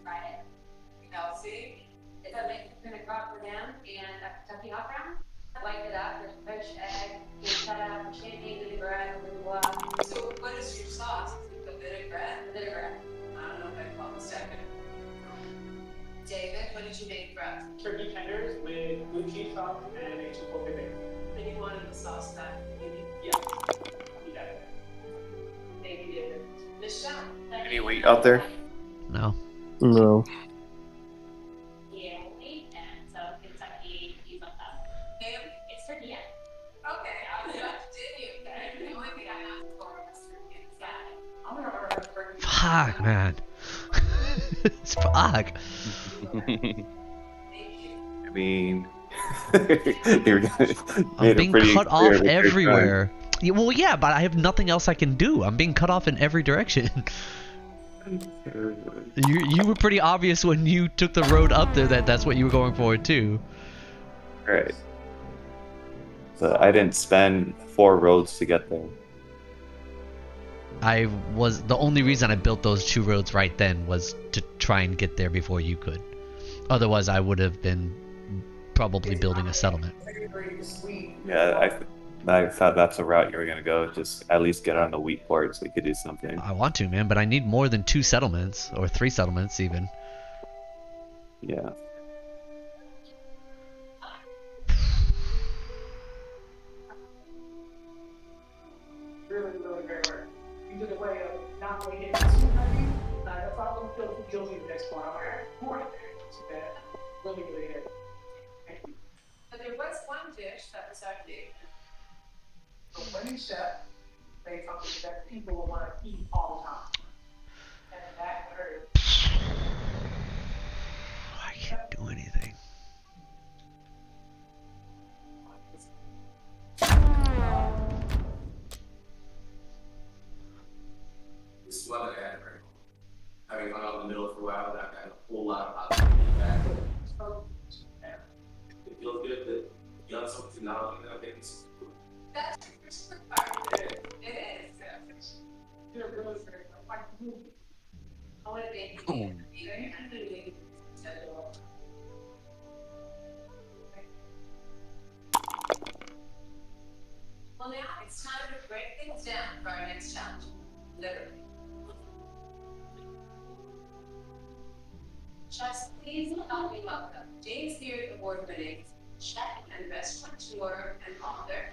Fried it. Kelsey? It's a mix between a croque madame and a Kentucky hot brown. Light it up with poached egg, pancetta, champagne vinaigrette, blah, blah, blah. So what is your sauce? Is it the vinaigrette? Vinaigrette. I don't know if I call it second. David, what did you make for us? Turkey tenders with blue cheese sauce and a chipotle bacon. And you wanted the sauce back, maybe? Yeah. Thank you, David. Michelle? Any wheat out there? No. No. Yeah, wheat and so Kentucky cheese on top. Ma'am? It's turkey, yeah. Okay, I was about to do you. The only thing I asked for was turkey. Got it. I'm gonna order a turkey. Fuck, man. Fuck. Thank you. I mean, you're I'm being cut off everywhere. Yeah, well, yeah, but I have nothing else I can do. I'm being cut off in every direction. You were pretty obvious when you took the road up there that that's what you were going for too. Right. So I didn't spend 4 roads to get there. The only reason I built those 2 roads right then was to try and get there before you could. Otherwise, I would have been probably building a settlement. Yeah, I thought that's the route you were gonna go. Just at least get on the wheat port so we could do something. I want to, man, but I need more than 2 settlements or 3 settlements even. Yeah. Really, really great work. You did a way of not waiting too heavy. The problem feels guilty the next 1 hour. More than that. Really, really good. Thank you. But there was one dish that was actually So when you set, say something that people will want to eat all the time. And that hurts. I can't do anything. This is what I had right now. Having gone out in the middle for a while, I've got a whole lot of hot feedback. It feels good that you have some technology that I think is that's the first part. It is. You're really great. I want to thank you. Well, now it's time to break things down for our next challenge. Literally. Chefs, please help me welcome James Beard Award-winning chef and restaurateur and author.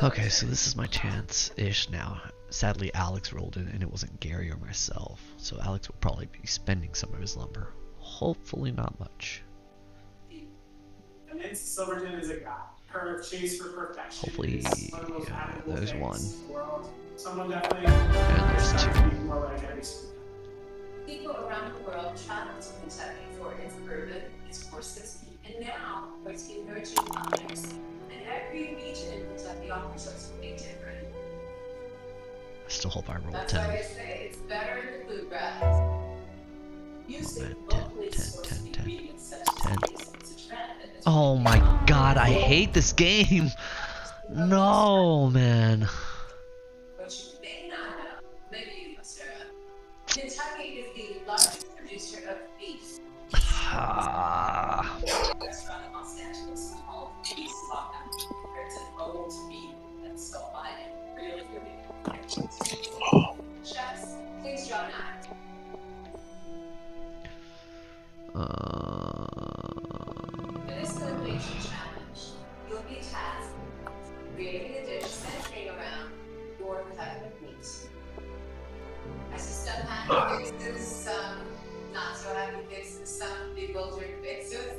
Okay, so this is my chance-ish now. Sadly, Alex rolled in and it wasn't Gary or myself, so Alex will probably be spending some of his lumber. Hopefully not much. And Silverton is a guy. Her chase for perfection. Hopefully, is one of the most yeah, admirable there's things one. in the world. Someone definitely. And there's 2. More like every single People around the world travel to Kentucky for its bourbon, its horses, and now for its emerging climbers. And every region in Kentucky offers us something different. I still hope I roll That's why 10. I say it's better in the bluegrass. Using locally 10, sourced 10, 10, ingredients such 10. as these, it's a trend that has Oh my god, I hate this game! No, man. But you may not know, maybe you must have. Kentucky is the largest producer of beef. Ah. Restaurant in Los Angeles called Beef Slaughter. It's an old beef that's so high and really, really. Chefs, please draw 9. For this elimination challenge, you'll be tasked creating a dish centering around your protective needs. I see some happy fixes, some not so happy fixes, some bewildering fixes.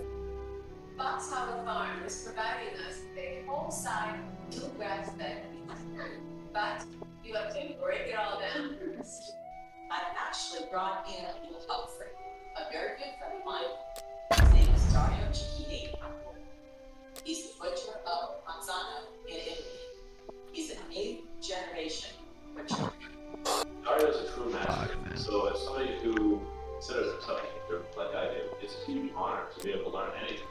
Foxhollow Farm is providing us with a whole side new grass-fed beef. But you have to break it all down first. I've actually brought in a new help friend, a very good friend of mine. His name is Dario Cicchini. He's the butcher of Manzano in Italy. He's an 8th generation butcher. Dario's a true master. So as somebody who considers himself a teacher like I do, it's a huge honor to be able to learn anything.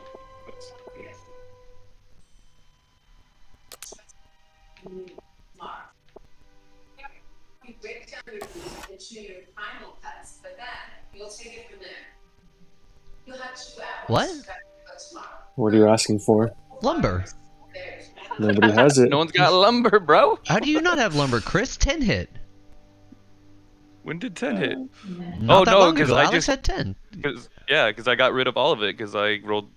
Mark. You break down your beef into your final cuts, but then you'll take it from there. You'll have 2 hours. What? to cut the tomorrow. What are you asking for? Lumber. There's Nobody has it. No one's got lumber, bro. How do you not have lumber, Chris? 10 hit. When did 10 hit? Not that no, long 'cause ago. I Alex just- had 10. Because I got rid of all of it because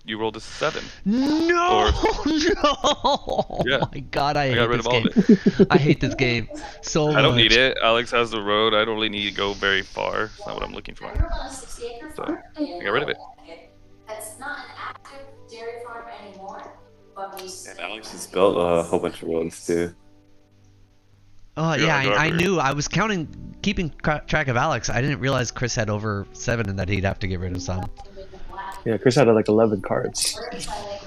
you rolled a 7. No! Or- No! Yeah. Oh my god, I I hate got rid this of all game. of it. I hate this game so much. I don't need it. Alex has the road. I don't really need to go very far. It's not what I'm looking for. I grew up on a 60-acre farm. I got rid of it. It's not an active dairy farm anymore, but we And Alex has built a whole bunch of roads too. Oh Yeah, yeah, I Garber. knew. I was keeping track of Alex. I didn't realize Chris had over 7 and that he'd have to get rid of some. Yeah, Chris had like 11 cards.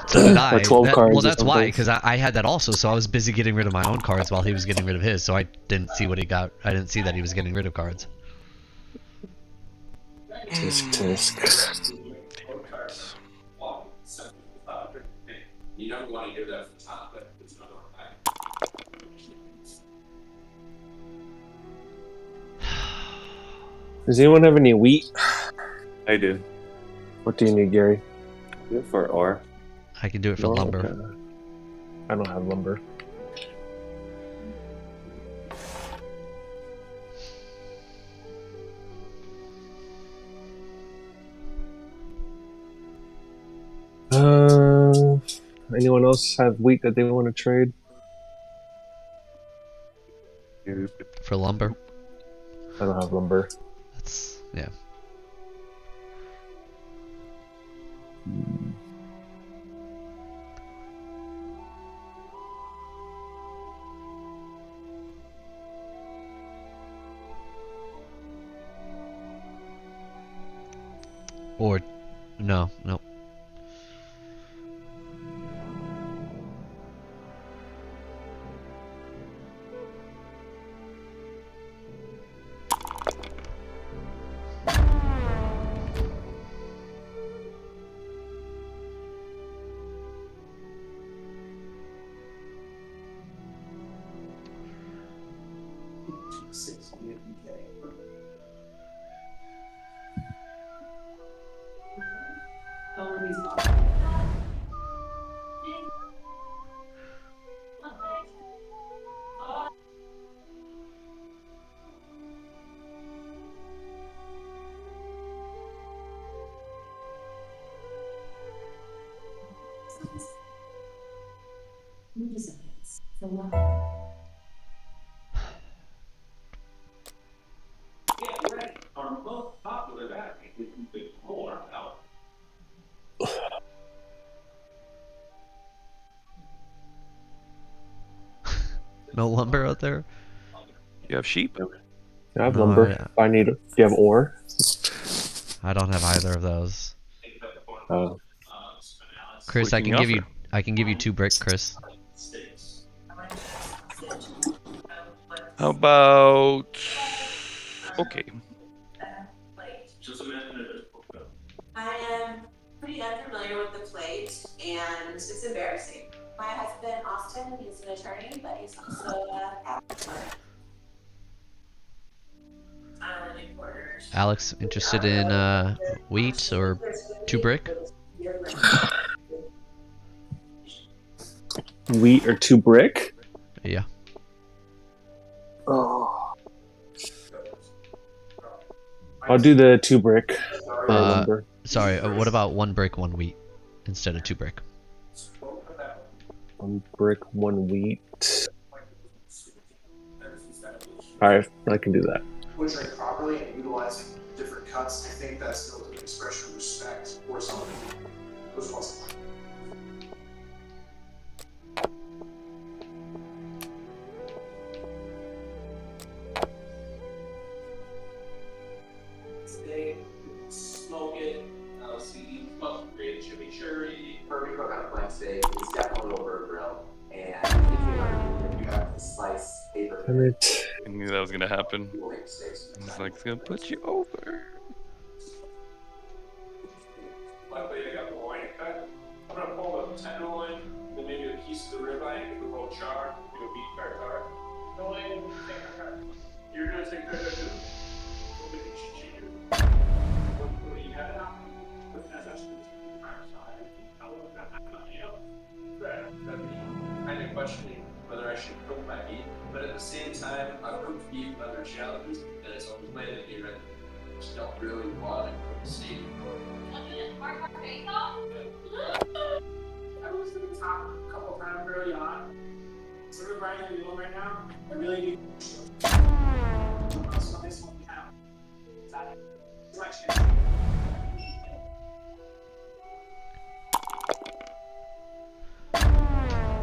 So did I. Or 12 cards Well, or that's why, something. because I had that also. So I was busy getting rid of my own cards while he was getting rid of his. So I didn't see what he got. I didn't see that he was getting rid of cards. Tisk tisk. You don't want to give that from the top, but it's not all right. Does anyone have any wheat? I do. What do you need, Gary? Good for ore. I can do it for Oh, lumber. okay. I don't have lumber. Anyone else have wheat that they want to trade? For lumber. I don't have lumber. That's yeah. Or no. Yeah, right. Our most popular battery is even more powerful. No lumber out there. You have sheep? I have No, lumber. yeah. I need. Do you have ore? I don't have either of those. Oh. Chris, What I can can you give you. offer? I can give you 2 brick, Chris. How about... Okay. Just imagine it. I am pretty unfamiliar with the plate, and it's embarrassing. My husband, Austin, he's an attorney, but he's also a island importer. Alex, interested in wheat or 2 brick? Wheat or 2 brick? Yeah. Oh. I'll do the 2 brick. remember. Sorry, what about 1 brick, 1 wheat instead of 2 brick? 1 brick, 1 wheat. Alright, I can do that. Butchering properly and utilizing different cuts, I think that's still an expression of respect or something. Those ones. Steak, smoke it, see, smoke, create chimichurri. Perfect cook on a plain steak. It's definitely over a grill. And if you have to slice paper, Damn it. I knew that was gonna happen. you will make mistakes. It's like it's gonna put you over. Luckily, I got the loin cut. I'm gonna pull the tenderloin, then maybe a piece of the ribeye, give it a little char, do a beef tartare. Loin, take a cut. You're gonna take that too. What do you have now? Kind of questioning whether I should cook my meat, but at the same time, I cook beef under challenges, and it's always way to be ready. Just don't really want to cook steak. I was in the top a couple times early on. So everybody in the room right now, I really need so this one count. Selection.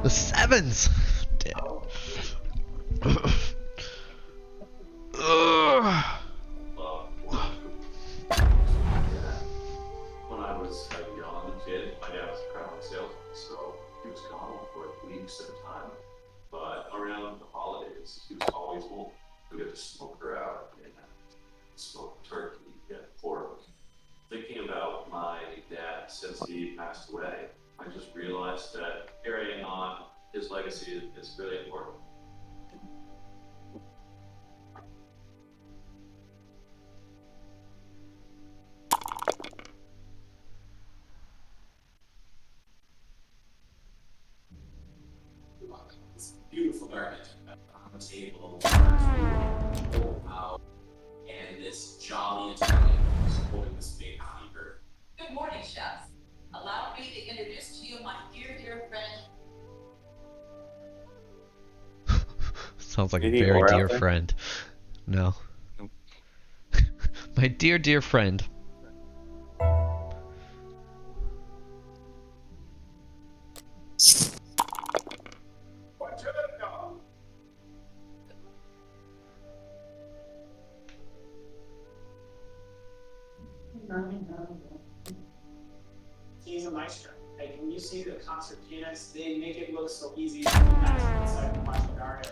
The 7s! Damn. When I was a young kid, my dad was a traveling salesman, so he was gone for weeks at a time. But around the holidays, he was always home. We get to smoke her out and smoke turkey and pork. Thinking about my dad since he passed away, I just realized that carrying on his legacy is really important. This beautiful garment on the table, and this jolly Italian who's holding this big beaver. Good morning, chefs. Allow me to introduce to you my dear friend. Sounds like a Any very more out dear there? friend. No. My dear friend. He's a maestro. Like when you see the concert pianists, they make it look so easy. It's like watching art.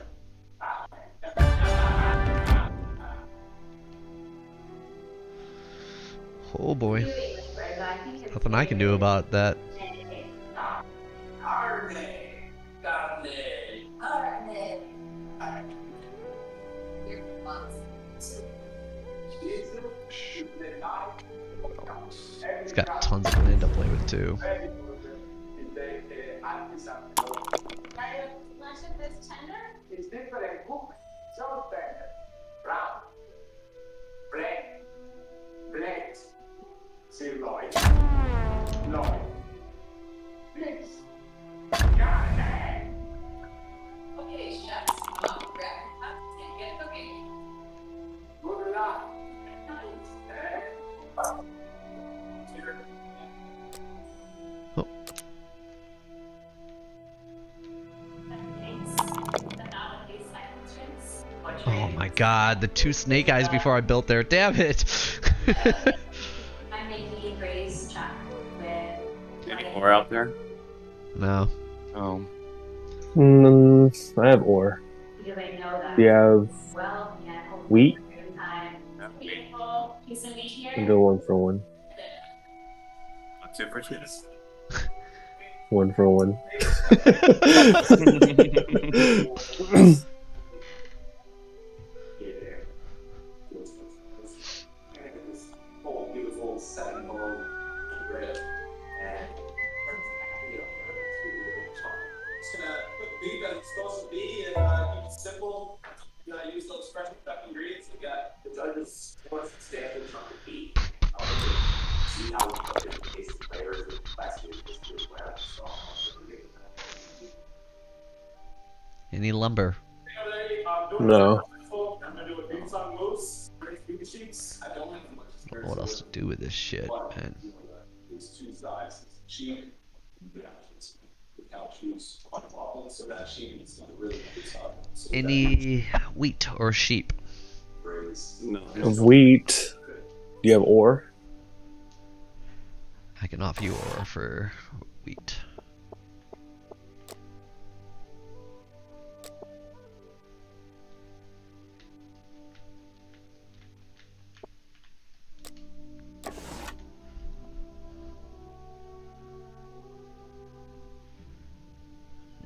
Oh boy. Nothing I can do about that. Carne. Your response. He's got tons of land to play with too. Lunch of this tender? It's different cook, so tender. Brown. Bread. Sirloin. Loin. Mix. Carne. Okay, chefs. Grab your cups and get cooking. Good luck. Oh my god, the 2 snake eyes before I built there. Damn it! I'm making braised chocolate with. Any more out there? No. Oh. I have ore. Because I know that. Do you have Well, yeah. wheat? Time. Beautiful piece of meat here. I'll go 1 for 1. What's it for cheese? 1 for 1. Whole beautiful 7-bone rib and Just gonna cook beef as it's supposed to be and keep it simple. Use those fresh ingredients. We got the judges want standard chunk of beef. Any lumber? No. What else to do with this shit, man? Any wheat or sheep? Of wheat. Do you have ore? I can offer you ore for wheat.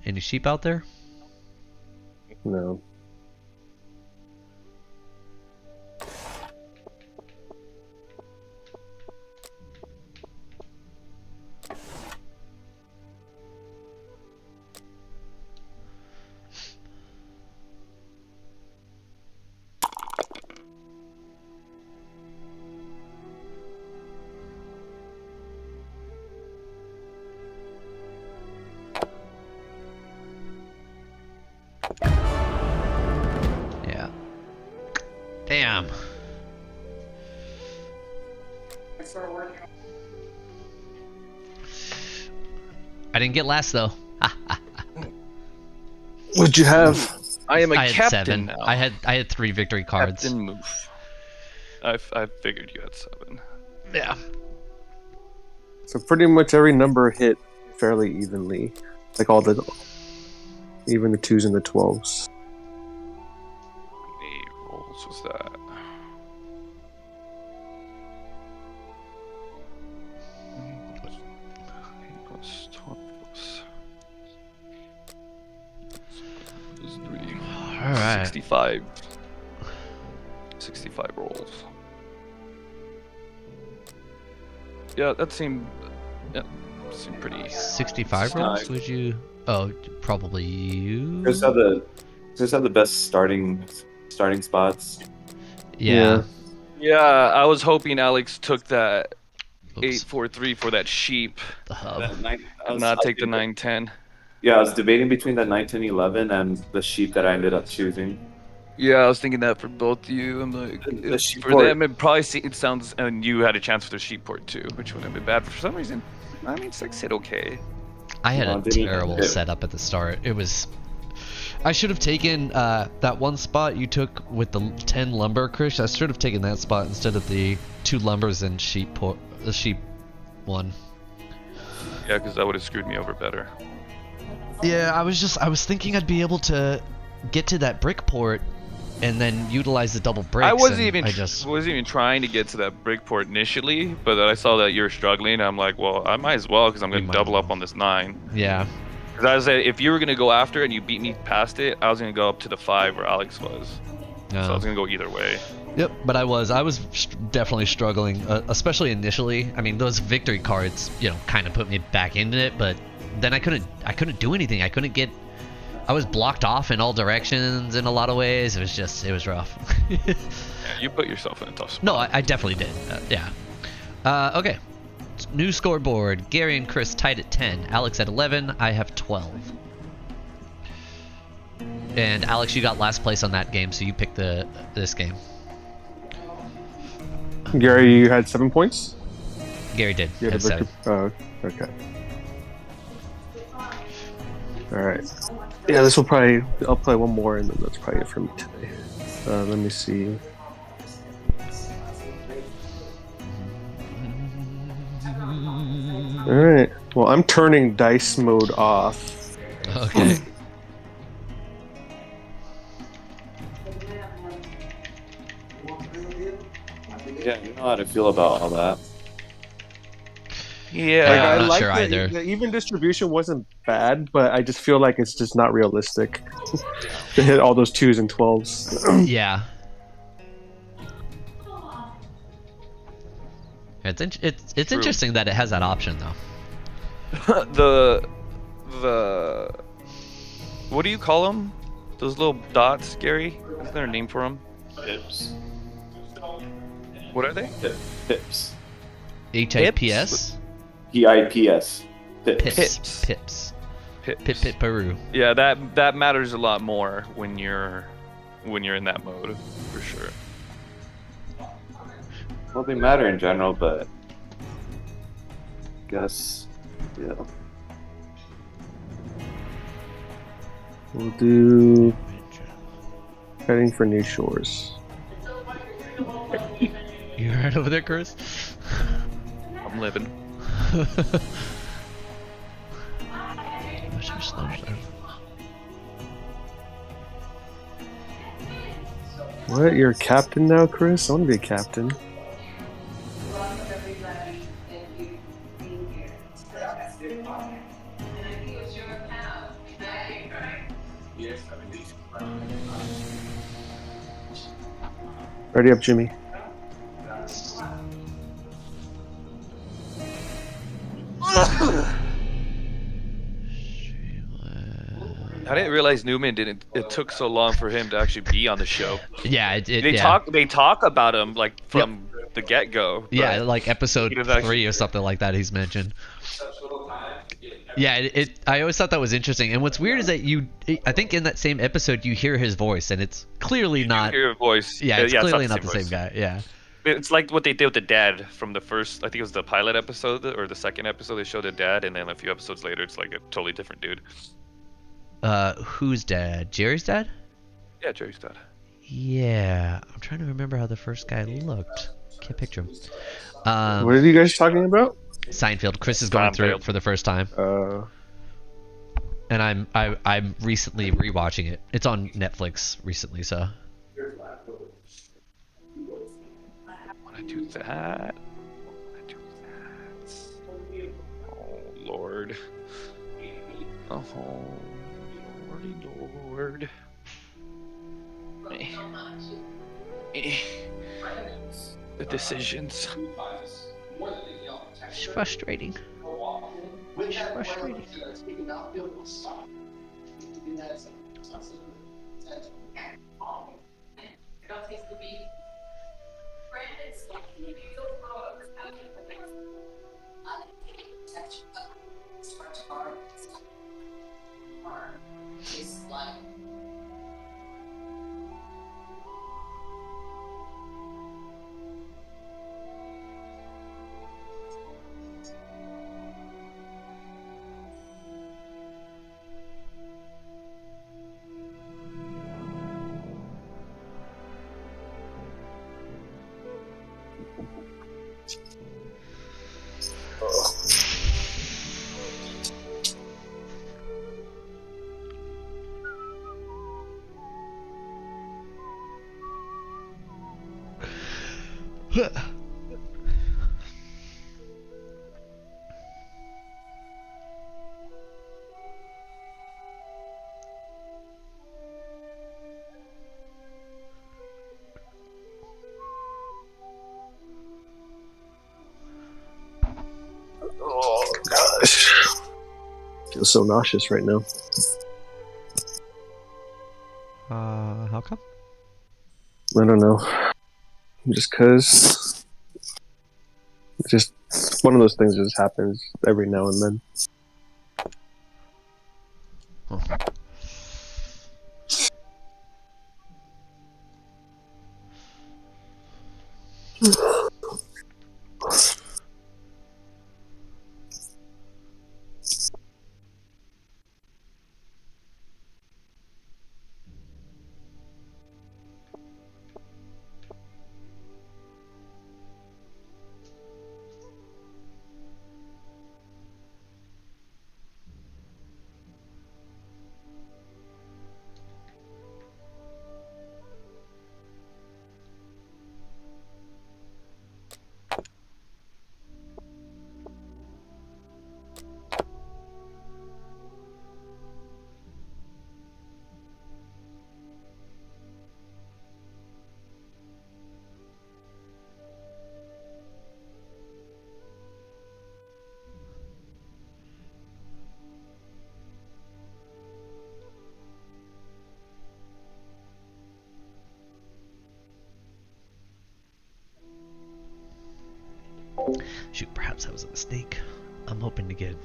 Any sheep out there? No. Yeah. Damn. I didn't get last though. What'd you have? I am a I had captain 7. now. I had 3 victory cards. Captain move. I figured you had 7. Yeah. So pretty much every number hit fairly evenly. Like all the... Even the 2s and the 12s. How many rolls was that? Plus 12 plus 3. Alright. 65. 65 rolls. Yeah, that seemed pretty. 65 rolls? Would you? Oh, probably you. Chris have the best starting spots. Yeah. Yeah, I was hoping Alex took that Oops. 8-4-3 for that sheep, The hub. and not take the 9-10. Yeah, I was debating between the 9-10-11 and the sheep that I ended up choosing. Yeah, I was thinking that for both of you. I'm like, The sheep for port. them, it sounds, and you had a chance for the sheep port too, which wouldn't have been bad. For some reason, I mean, 6 hit okay. I had Well, a didn't you- terrible yeah. setup at the start. It was. I should have taken that one spot you took with the 10 lumber, Chris. I should have taken that spot instead of the 2 lumbers and the sheep one. Yeah, because that would have screwed me over better. Yeah, I was thinking I'd be able to get to that brick port and then utilize the double bricks. I wasn't and even I just wasn't even trying to get to that brick port initially, but then I saw that you're struggling. I'm like, well, I might as well because I'm You going to might double as up on this 9. yeah. Because I said if you were going to go after it and you beat me past it, I was going to go up to the 5 where Alex was. So I was going to go either way. Yep, but I was definitely struggling, especially initially. I mean, those victory cards, kind of put me back into it, but then I couldn't do anything. I was blocked off in all directions in a lot of ways. It was rough. Yeah, you put yourself in a tough spot. No, I definitely did. Yeah. Okay. New scoreboard. Gary and Chris tied at 10. Alex at 11. I have 12. And Alex, you got last place on that game, so you picked this game. Gary, you had 7 points? Gary did. You had Had a victory. 7. Oh, okay. Alright. Yeah, this will probably... I'll play one more and then that's probably it for me today. Let me see. Alright. Well, I'm turning dice mode off. Okay. Yeah, you know how to feel about all that. Yeah. Yeah, I'm not like sure the, either. the even distribution wasn't bad, but I just feel like it's just not realistic to hit all those 2s and 12s. Yeah. It's True. interesting that it has that option though. the what do you call them? Those little dots, Gary? Is there a name for them? Pips. What are they? Pips. HIPS? PIPS. Pips. Pips. Pip Pip Peru. Yeah, that matters a lot more when you're in that mode, for sure. Well, they matter in general, but guess yeah. We'll do heading for new shores. You right over there, Chris? I'm living. What's your slow start? What? You're a captain now, Chris? I want to be a captain. Welcome everybody, and you being here. And I think it's your account. Yes, I mean, Ready up, Jimmy. I didn't realize Newman didn't. It took so long for him to actually be on the show. Yeah, They yeah. talk about him like from the get go. Yeah, like episode he doesn't 3 or something like that. He's mentioned. Yeah, I always thought that was interesting. And what's weird is that I think in that same episode you hear his voice, and it's clearly not. Hear a voice. Yeah, it's clearly not the same voice. guy. Yeah. It's like what they did with the dad from the first. I think it was the pilot episode or the second episode. They showed the dad, and then a few episodes later, it's like a totally different dude. Whose dad? Jerry's dad? Yeah, Jerry's dad. Yeah, I'm trying to remember how the first guy looked. Can't picture him. What are you guys talking about? Seinfeld. Chris is going through it Seinfeld. for the first time, and I'm recently rewatching it. It's on Netflix recently, so. Wanna do that? Wanna do that? Oh Lord. Oh Lordy Lord. The decisions. It's frustrating. It's frustrating. Don't taste the beef. Brandon's lucky if you don't know it was out of the next. Starts hard. Hard. Tastes like. Oh gosh. I feel so nauseous right now. How come? I don't know. Just cause. Just one of those things just happens every now and then. Huh. Shoot, perhaps that was a mistake. I'm hoping to get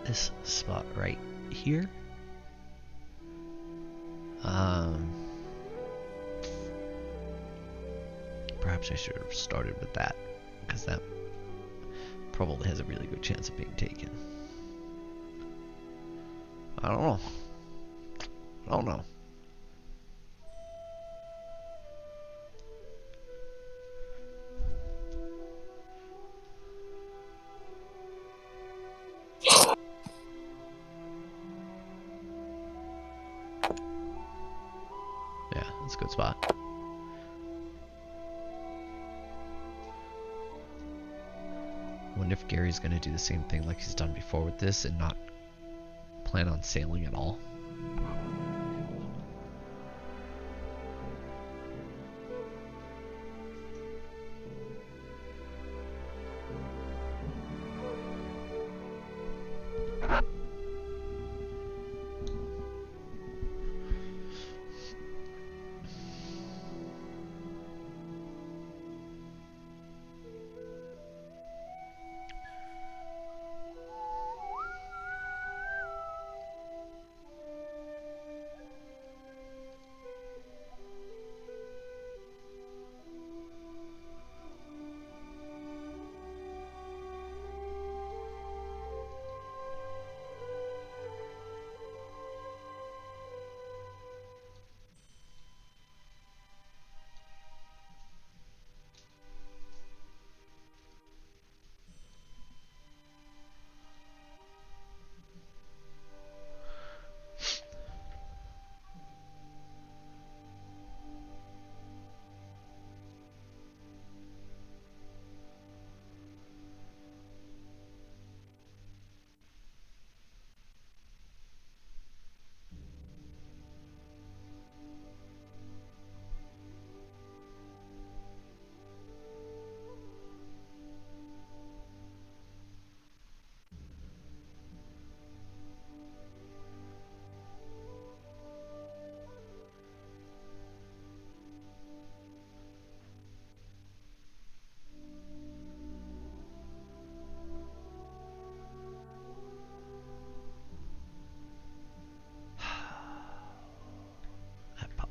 this spot right here. Perhaps I should have started with that, because that probably has a really good chance of being taken. I don't know. I don't know. Yeah, that's a good spot. Wonder if Gary's gonna do the same thing like he's done before with this and not plan on sailing at all.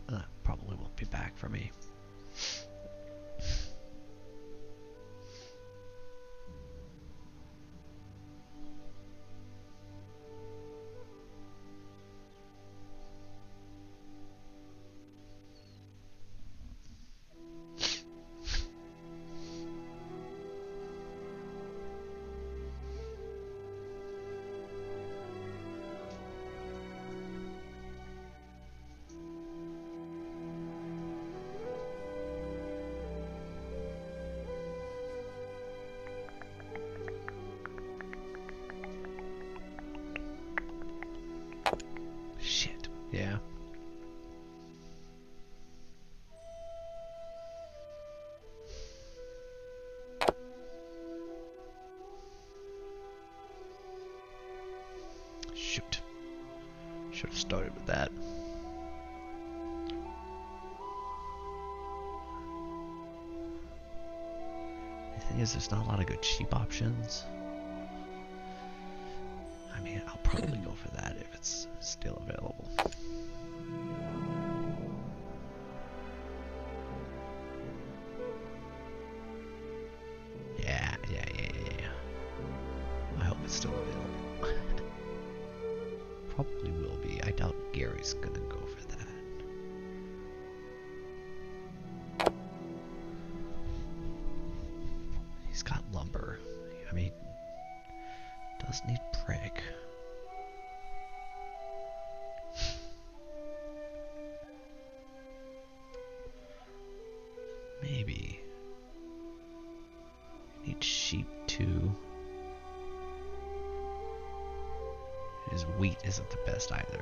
That probably won't be back for me. Yeah. Shoot. Should have started with that. The thing is, there's not a lot of good cheap options. I mean, I'll probably go for that if it's still available. Yeah. I hope it's still available. Probably will be. I doubt Gary's gonna go for that. He's got lumber. I mean, does need brick. Maybe. Need sheep too. His wheat isn't the best either,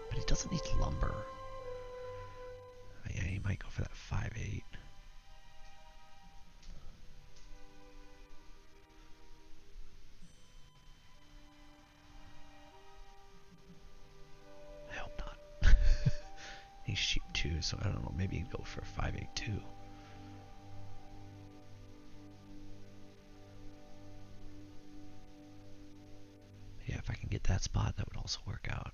but he doesn't need lumber. Yeah, he might go for that 5/8. I hope not. He's sheep too, so I don't know. Maybe he'd go for 5/8 too. spot, that would also work out.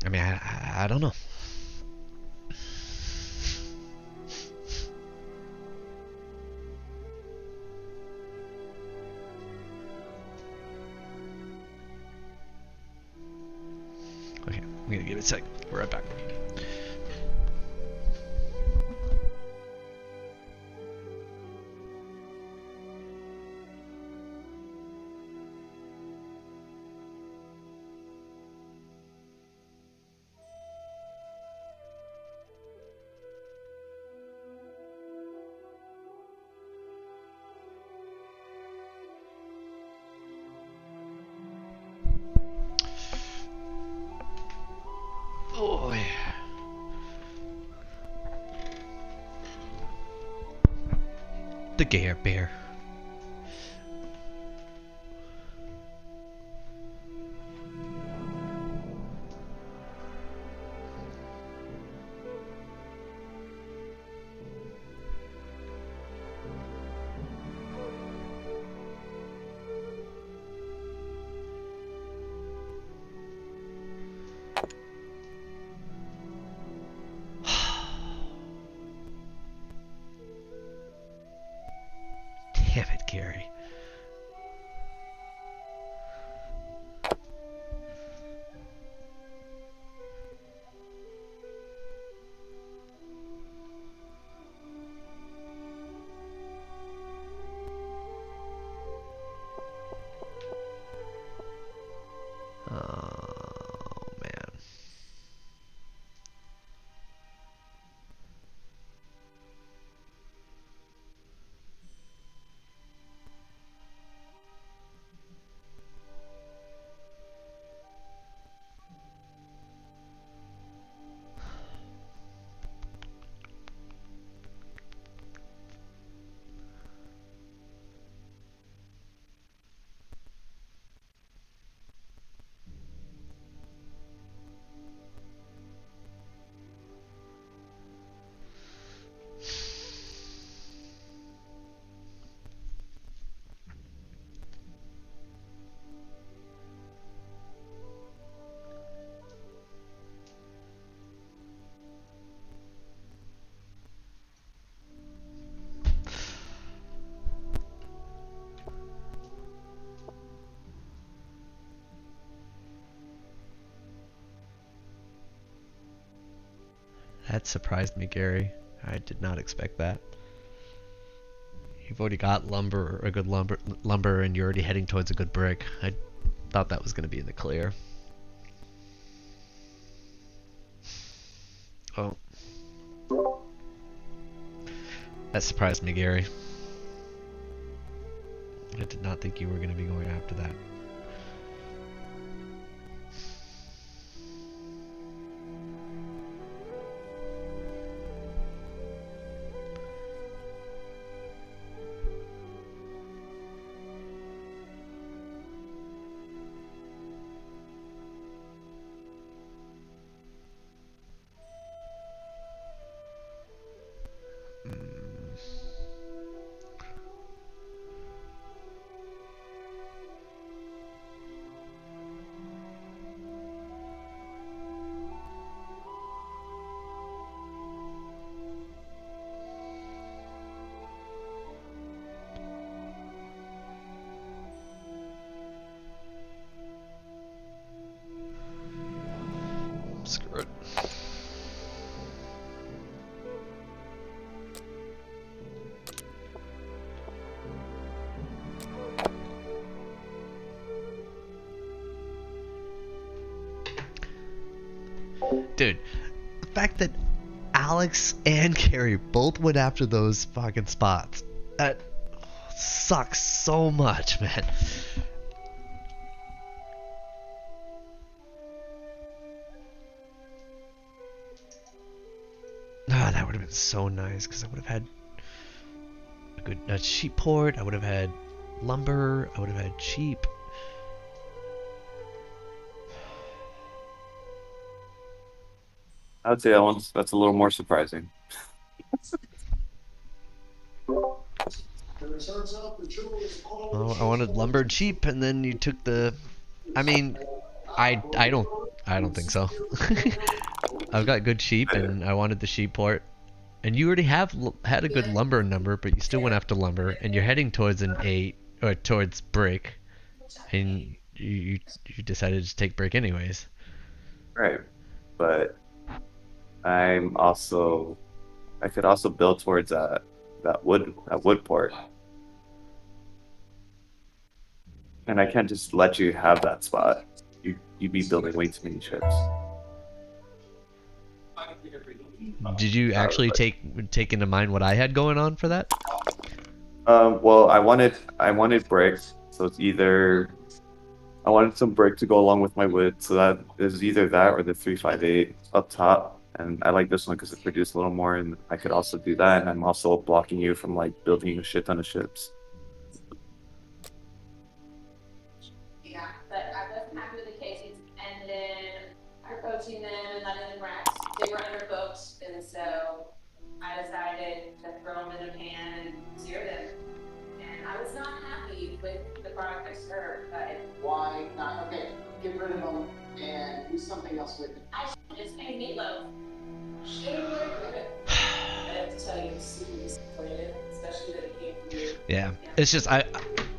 I mean, I don't know. Okay, I'm gonna give it a sec. We're right back. Oh yeah. The Gare Bear. Damn it, Gary. Oh, man. That surprised me, Gary. I did not expect that. You've already got lumber, a good lumber, and you're already heading towards a good brick. I thought that was going to be in the clear. Oh. That surprised me, Gary. I did not think you were going to be going after that. Dude, the fact that Alex and Carrie both went after those fucking spots, that sucks so much, man. Ah, that would have been so nice, because I would have had a good sheep port, I would have had lumber, I would have had sheep. I would say that's a little more surprising. Well, I wanted lumbered sheep, and then you took the. I mean, I don't think so. I've got good sheep, and I wanted the sheep port. And you already had a good lumber number, but you still went after lumber, and you're heading towards an 8 or towards brick, and you decided to take brick anyways. Right, but I could also build towards that wood port, and I can't just let you have that spot. You'd be building way too many ships. Did you actually take into mind what I had going on for that? Well, I wanted bricks, so it's either I wanted some brick to go along with my wood, so that is either that or the 358 up top. And I like this one because it produced a little more, and I could also do that. And I'm also blocking you from like building a shit ton of ships. Yeah, but I wasn't happy with the casings, and then approaching them and letting them rest. They were undercooked, and so I decided to throw them in a pan and sear them. And I was not happy with the product I served, but Why not? Okay, get rid of them and do something else with it. I should just made meatloaf. I have to tell you, super disappointed, especially that it came from you. Yeah, it's just I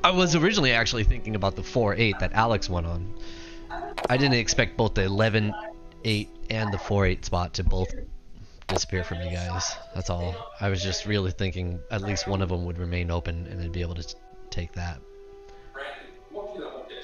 was originally actually thinking about the 4-8 that Alex went on. I didn't expect both the 11-8 and the 4-8 spot to both disappear from you guys. That's all. I was just really thinking at least one of them would remain open and I'd be able to take that. Brandon, walk through that whole dish.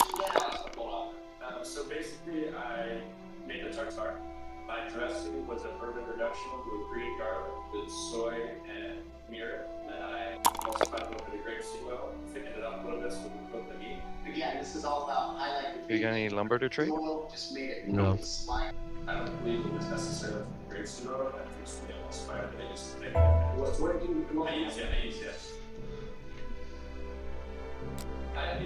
Hold on. So basically, I made the tartare. My dressing was a bourbon reduction with green garlic, with soy and mirror. And I also found a little bit of grapeseed oil, thickened it up a little bit so we can cook the meat. Again, this is all about highlighting. You got any lumber to trade? Oil just made it No. really slimy. I don't believe it was necessarily grapeseed oil. I think something else inspired it. They just think What do you I use it.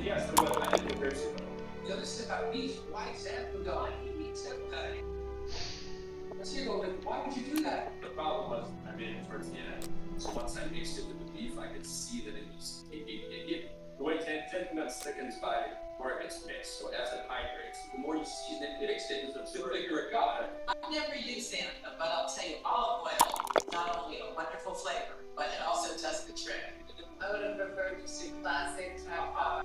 Yes, I did grapeseed oil. The other thing about beef, why exactly do I eat meat separately? So you go, why would you do that? The problem was I made it towards the end. So once I mixed it with the beef, I could see that it was the way ten nuts thickens by where it gets mixed. So as it hydrates, the more you season it, it extends the thicker it got. I've never used Santa, but I'll tell you, olive oil is not only a wonderful flavor, but it also does the trick. I would have preferred to see classic type.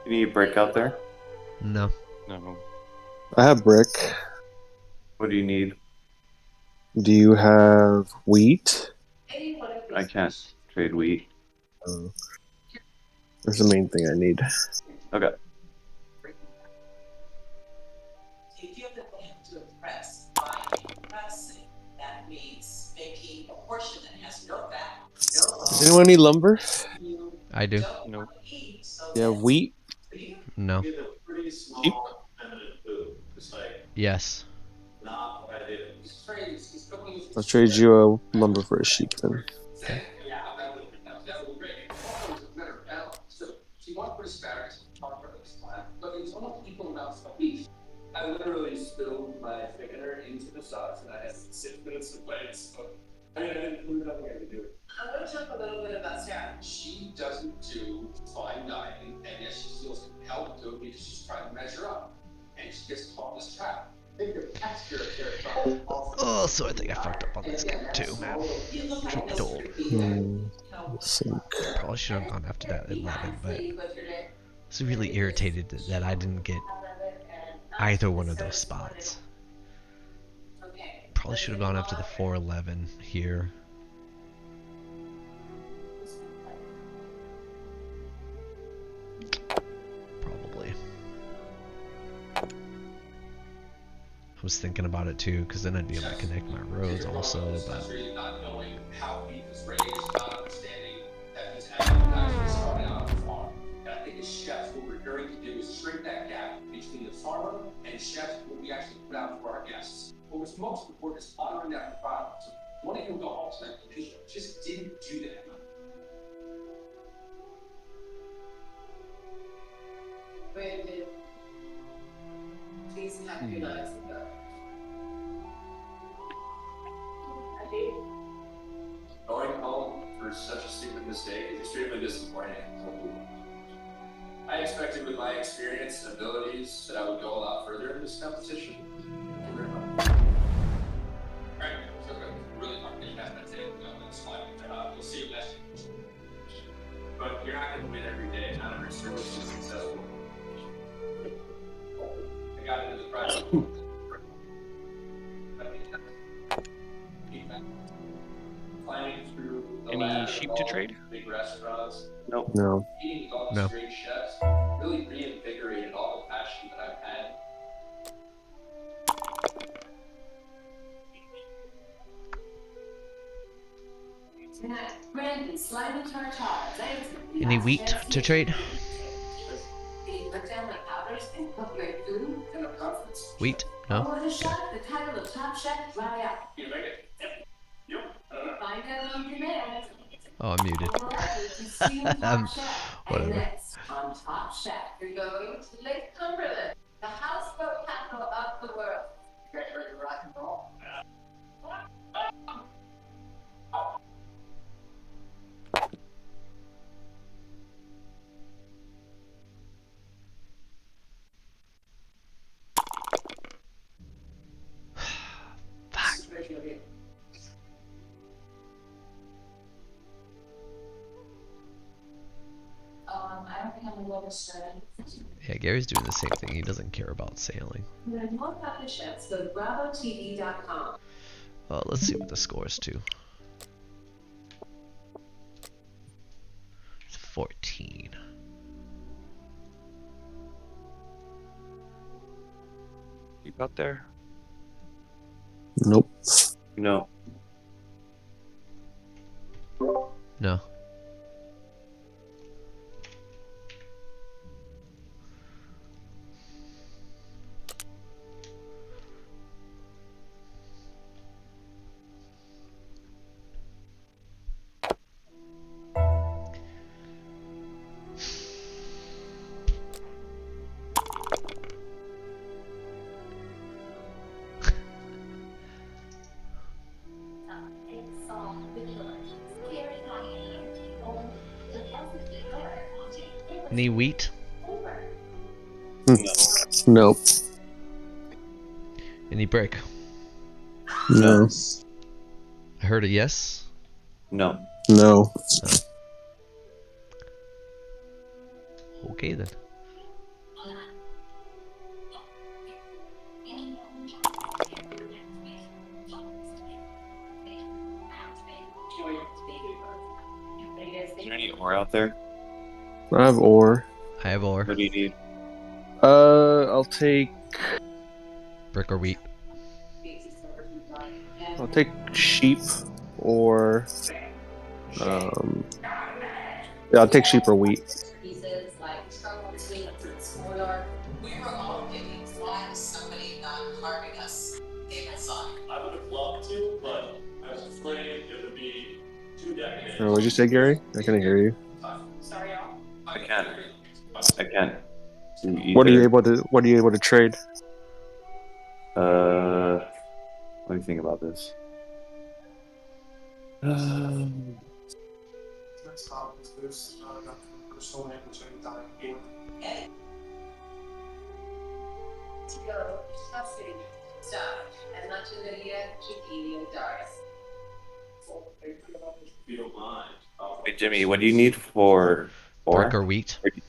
You need brick out there? No. No. I have brick. What do you need? Do you have wheat? I can't trade wheat. That's the main thing I need. Okay. If you have the plan to impress, by impressing, that means making a portion that has no fat, no Does anyone need lumber? I do. No. Yeah, wheat. No. It's a pretty small, feminine food. It's like Yes. not what I did. I'll trade you a lumber for a sheep then. Yeah, that would be great. It's a better balance. So you want to put asparagus on top of this plant, but it's almost equal amounts of beef. I literally spilled my thickener into the sauce, and I had 6 minutes to play it. So, I mean, I didn't do nothing I could do. I want to talk a little bit about Sarah. She doesn't do fine dining, and yet she feels compelled to do it because she's trying to measure up, and she gets caught in this trap. I think the texture of carrot Oh, so I think I fucked up on this game too, man. Truth told. Let's see. Probably should have gone after that 11, but I was really irritated that I didn't get either one of those spots. Probably should have gone after the 411 here. Probably. I was thinking about it too, because then I'd be able to connect my roads also. But Especially not knowing how beef is raised, not understanding that these animals actually started out on the farm. And I think as chefs, what we're going to do is shrink that gap between the farmer and chefs, what we actually put out for our guests. What was most important is honoring that product. So one of you go home to that condition just didn't do that. Brandon, please pack your knives and go. Going home for such a stupid mistake is extremely disappointing. I expected with my experience and abilities that I would go a lot further in this competition. Thank you very much. Right, so we're really not getting that tail, that's fine. We'll see you next year. But you're not going to win every day. Not every service is successful. I got into the prize. Climbing through the Any ladder sheep of to all trade? Big restaurants. Nope. No. Eating with all No. these great chefs really reinvigorated all the passion that I've had. Tonight, Brandon, slimy tartars. any wheat to trade? Can you put down the powders and cook your food? In a conference. Wheat? No. Oh, the chef, the title of Top Chef, dry up. You make it? Yep. Find out on command. Oh, I'm muted. Whatever. And next on Top Chef, you're going to Lake Cumberland, the houseboat capital of the world. Ready to rock and roll? I don't think I'm a little started. Yeah, Gary's doing the same thing. He doesn't care about sailing. Learn more about the chefs, go to bravotv.com. Let's see what the score is too. It's 14. You out there? Nope. No. No. Any wheat? Nope. Any brick? No. I heard a yes. No. No. Okay then. Is there any ore out there? I have ore. I have ore. What do you need? I'll take Brick or wheat? sheep or yeah, I'll take sheep or wheat. Pieces like trouble between the schoolyard. We were all thinking, why is somebody not harming us inside? I would have loved to, but I was afraid it would be 2 decades. Oh, what'd you say, Gary? I couldn't hear you. Sorry, y'all. I can't. I can't. What are you able to trade? What do you think about this? Let's stop this. Persona Hey. To go shopping stuff as much as a zucchini and Doris. If you don't mind. Wait, Jimmy, what do you need for ore? Brick or wheat? You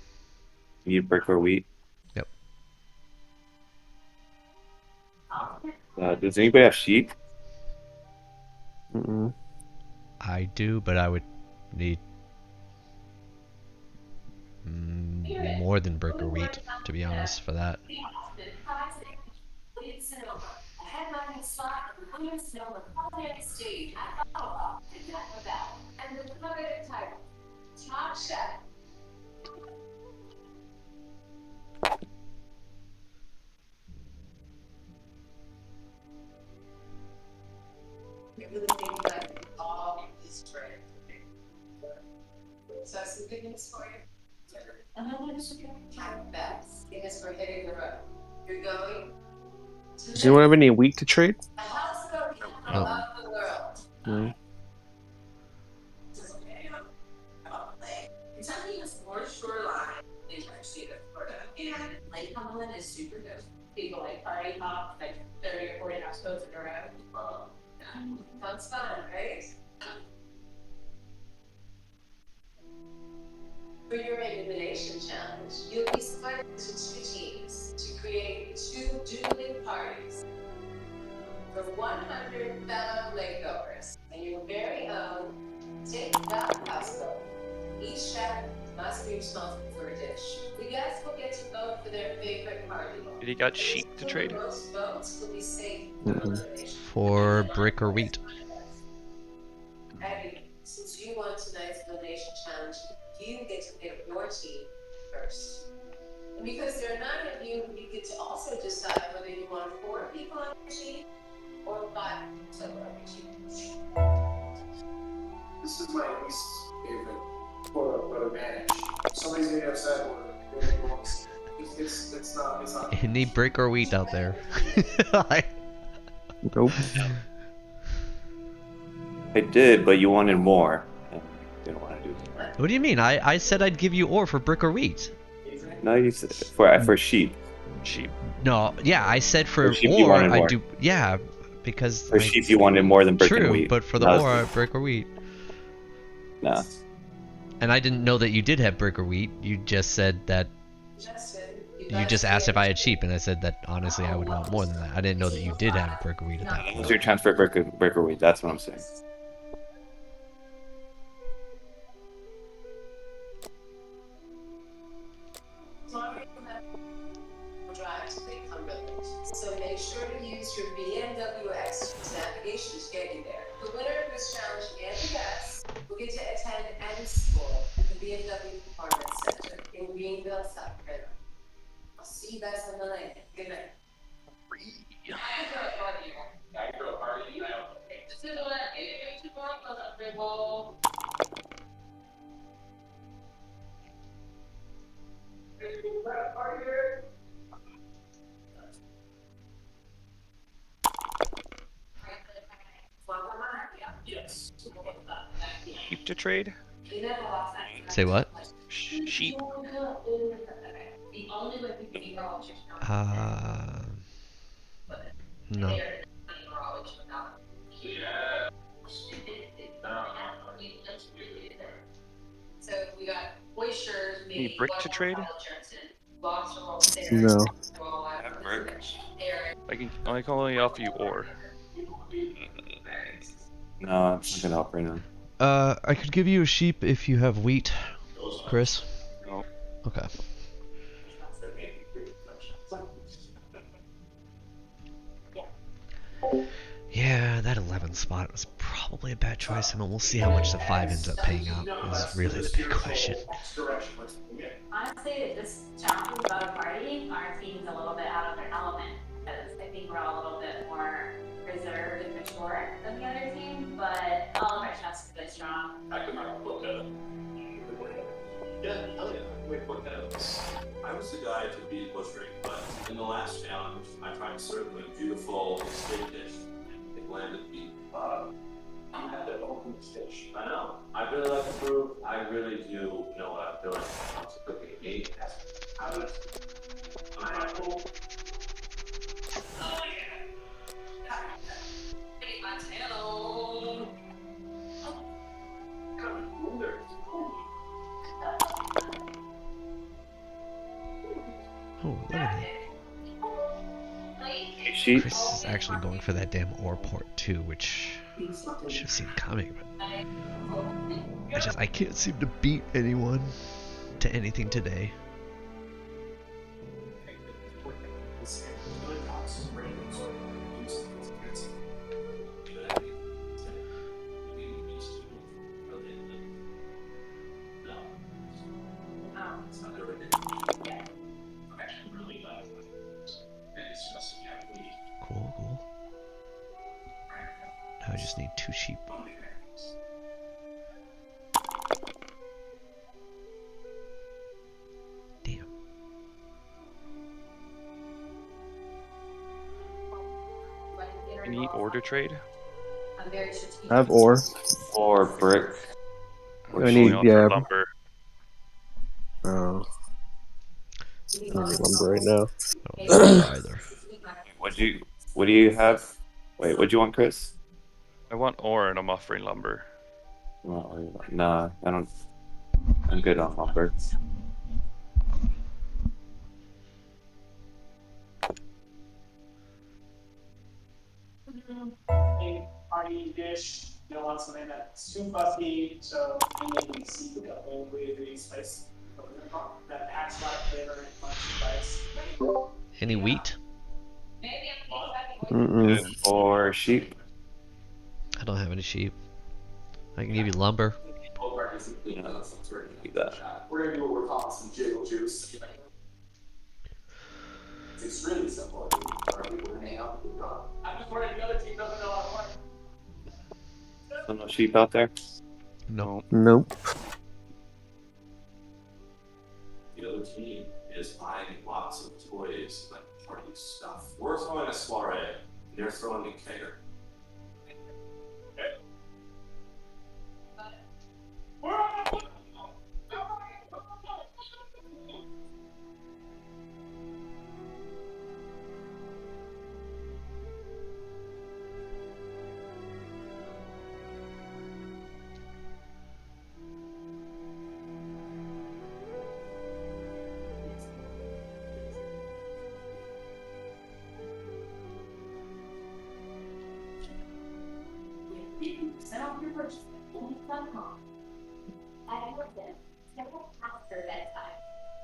need brick or wheat? Yep. Does anybody have sheep? Mm-mm. I do, but I would need more than brick or wheat, to be honest, for that. It's finding a spot on the Williams-Sonoma culinary stage at Bottle in Napa Valley. And the coveted title, Top Chef. I really think that all is great. So I have some good news for you. Time best. Because we're hitting the road. You're going to Does anyone have any wheat to trade? the houseboat capital No. of the world. No. Kentucky has more shoreline than Tuxedo, Florida, and Lake Cumberland is super good. People like party hop, like 30 or 40 houseboats in a row. Sounds fun, right? For your elimination challenge, you'll be split into 2 teams to create 2 dueling parties for 100 fellow lakegoers and your very own Take That Houseboat. Each chef must be responsible for a dish. The guests will get to vote for their favorite party. Did he got sheep to trade? Most votes will be saved for elimination. For brick or wheat. Abby, since you won tonight's elimination challenge, you get to pick your team first. And because there are 9 of you, you get to also decide whether you want 4 people on your team or 5 people on your team. This is my least favorite quote-unquote advantage. Somebody's gonna get upset or it's not. Any brick or wheat out there? Nope. I did, but you wanted more. And didn't want to do that. What do you mean? I said I'd give you ore for brick or wheat. No, you said for sheep. Sheep. No, yeah, I said for sheep you ore wanted I more. do. Yeah, because For sheep, you wanted more than brick true, and wheat. but for the That was- ore, brick or wheat. Nah. And I didn't know that you did have brick or wheat. You just said that. Justin, You just asked if I had sheep, and I said that honestly I would want more than that. I didn't know that you did have brick or wheat at that What's point. your transfer brick or wheat? That's what I'm saying. Drive to Lake Cumberland. So make sure to use your BMW X navigation to get you there. The winner of this challenge and the guests will get to attend N School at the BMW Performance Center in Greenville, South Carolina. I'll see you guys on the lane. Good night. I can throw a party. I can throw a party, you know. Just do that. If you want, cause I'm big old. Yes. Sheep to trade? Say what? Sheep. The only way we can eat raw chicken No. So we got oysters, Any brick to trade? No. I can only offer you ore. No, it's not gonna help right now. I could give you a sheep if you have wheat, Chris. No. Okay. Yeah, that 11 spot was probably a bad choice, and we'll see how much the 5 ends up paying out. Is really the big question. Honestly, this challenge is about a party. Our team's a little bit out of their element because I think we're all a little bit more reserved and mature than the other team, but all of our chefs are really strong. I could look at it. Yeah, hell yeah. Wait, what that is. I was the guy to beat Bush Ring, but in the last challenge, I tried to serve a beautiful steak dish, and it landed me. I had to open the dish. I know. I really like to prove I really do know what I'm doing. I was cooking meat. I was. Cool. Oh yeah. Hey, my tail. Kind of cool there. Oh, look at that. Sheep. Chris is actually going for that damn ore port too, which I should have seen coming, but I can't seem to beat anyone to anything today. just need 2 sheep. Damn. Any order trade? I'm very strategic. I have ore. Or brick. We're I only need, on yeah. for lumber. Oh. I need lumber right now. I don't know either. What do you have? Wait, what do you want, Chris? I want ore and I'm offering lumber. Oh, nah, I don't. I'm good on lumber. A party dish, you don't want something that's too fussy, so maybe seafood that will really spice. That packs a lot of flavor and fun spice. Any wheat? Mm-mm. Or sheep. I don't have any sheep. I can give you lumber. Yeah, do that. We're gonna do what we're calling some jiggle juice. It's extremely simple. Our people hang out with the dog. I'm just worried the other team doesn't know how to work. So no sheep out there. No. Nope. The other team is buying lots of toys, like party stuff. We're throwing a soiree, and they're throwing a kegger. Set off your purchase at Bullies.com. At Hilton, schedule after bedtime.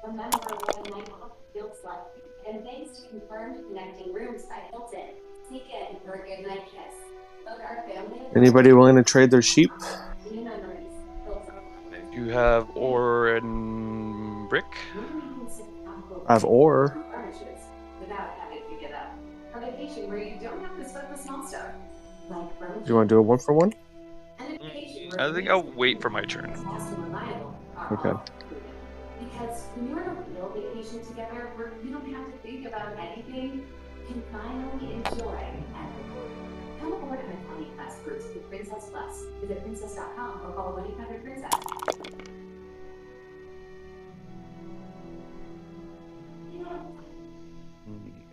Remember what a night off feels like. And thanks to confirmed connecting rooms by Hilton, sneak in for a good night kiss. Book our family. Anybody willing to trade their sheep? New memories. Hilton. You have ore and brick? I have ore. Furnitures without having to get up. A vacation where you don't have to sweat the small stuff. Like Do you want to do a 1-for-1? I think I'll wait for my turn. Okay. Because when you're on a real vacation together where you don't have to think about anything, you can finally enjoy everything. Come aboard an economy class cruise with Princess Plus. Visit princess.com or call 1-800-PRINCESS.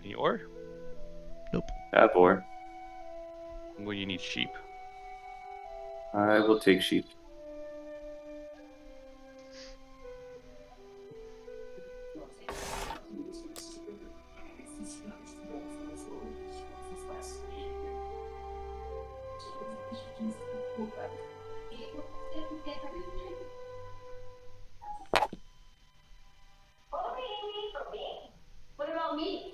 Any ore? Nope. I have ore. Well, you need sheep. I will take sheep. What about me?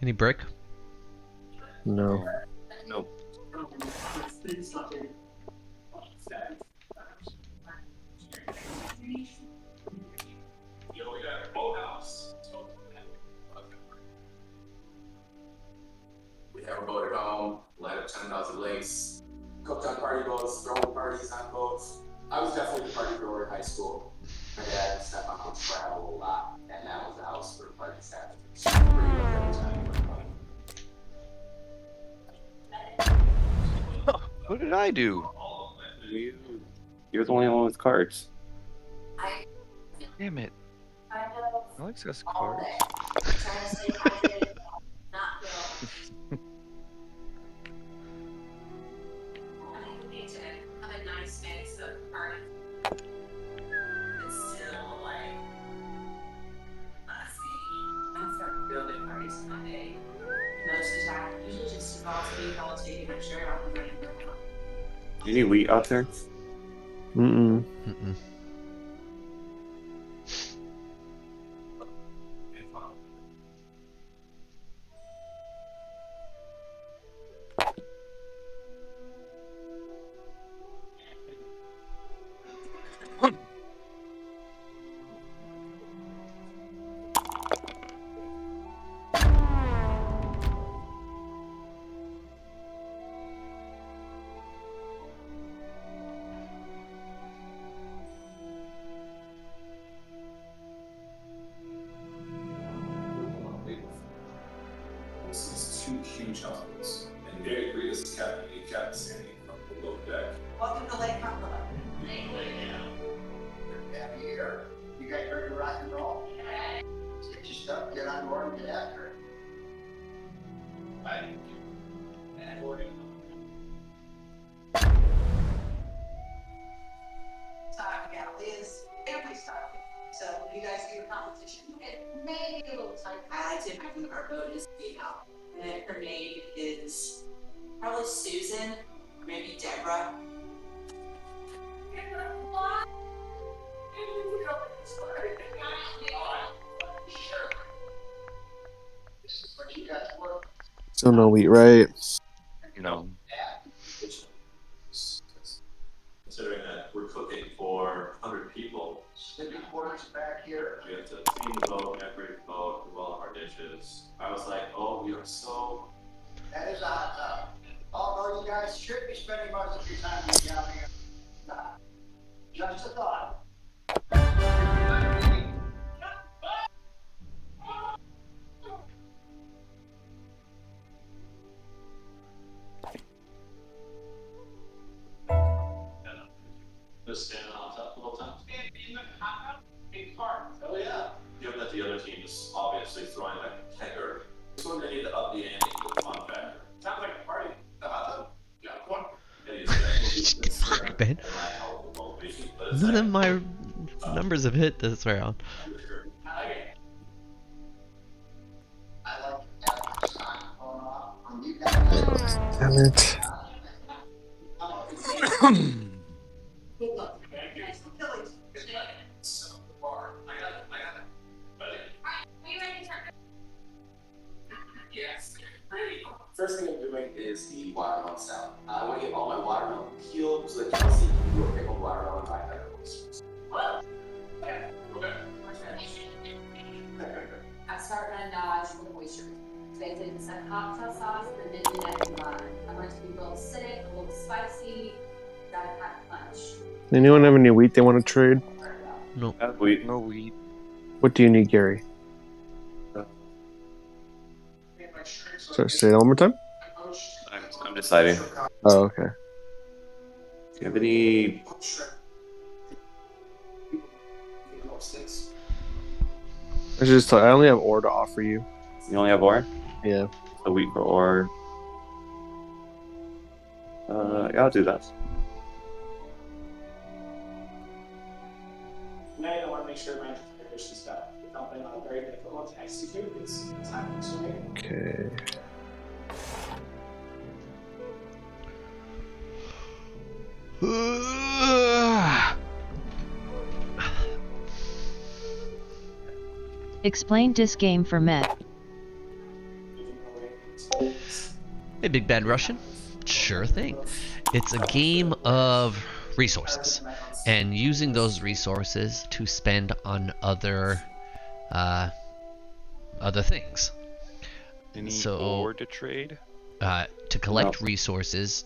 Any brick? No. Nope. Yo, we got a boathouse. We have a boat at home, light up 10,000 lakes, cooked on party boats, throwing parties on boats. I was definitely the party thrower in high school. My dad and stepmom would travel a lot, and that was the house where parties happened. So pretty much every time we went home. What did I do? You're the only one with cards. Damn it. I know Alex has all cards. day. Trying to stay hydrated, not feel. I think we need to have a nice mix of party. It's still like messy. I start building parties Monday. Most of the time, usually just involves me all taking my shirt off and running around. You need wheat out there? Mm-mm. Mm-mm. This is two huge elements. And Gary agreed this is Captain E. Captain Sandy from below deck. Welcome to Lake Humboldt. Happy here. You guys ready to rock and roll? Get your stuff, get on board, and get after it. Talking about Liz, everybody's talking. So you guys do your competition. It may be a little tight. I typically our boat is female. And her name is probably Susan, or maybe Deborah. This is what you guys work. Still no wheat, right? No. Considering that we're cooking for 100 people, Sleeping quarters back here. we have to clean the boat, decorate the boat, do all of our dishes. I was like, oh, we are so. That is a hot tub. Although you guys should be spending most of your time down here. Nah. Just a thought. Just standing on top the whole time. Big part. Oh yeah. Given that the other team is obviously throwing like a kegger, this one they need to up the ante with the fun factor. Sounds like a party. The hot tub. Yeah, one. Fuck, man. None of my numbers have hit this round. I like to have the sign going off on you guys. Damn it. Good luck. So the bar. I got it. But Are you ready to start? yes. First thing I'm doing is the watermelon salad. I want to get all my watermelon peeled so that you can see you do a pickled watermelon by vegetables. I start running dodge for the moisture. They did some cocktail sauce and then the next line. I want it to be a little acidic, a little spicy, got a pack punch. Anyone have any wheat they want to trade? No. No weed. What do you need, Gary? So say that one more time. I'm deciding. Do Oh, okay. you have any? I only have ore to offer you. You only have ore? Yeah. A wheat for ore. Yeah, I'll do that. Now I want to make sure my preparation stuff is something I'm very difficult to execute. It's time consuming. Okay. Explain this game for Met. Hey, Big Bad Russian. Sure thing. It's a game of resources, and using those resources to spend on other things. Any So- ore to trade? To collect resources,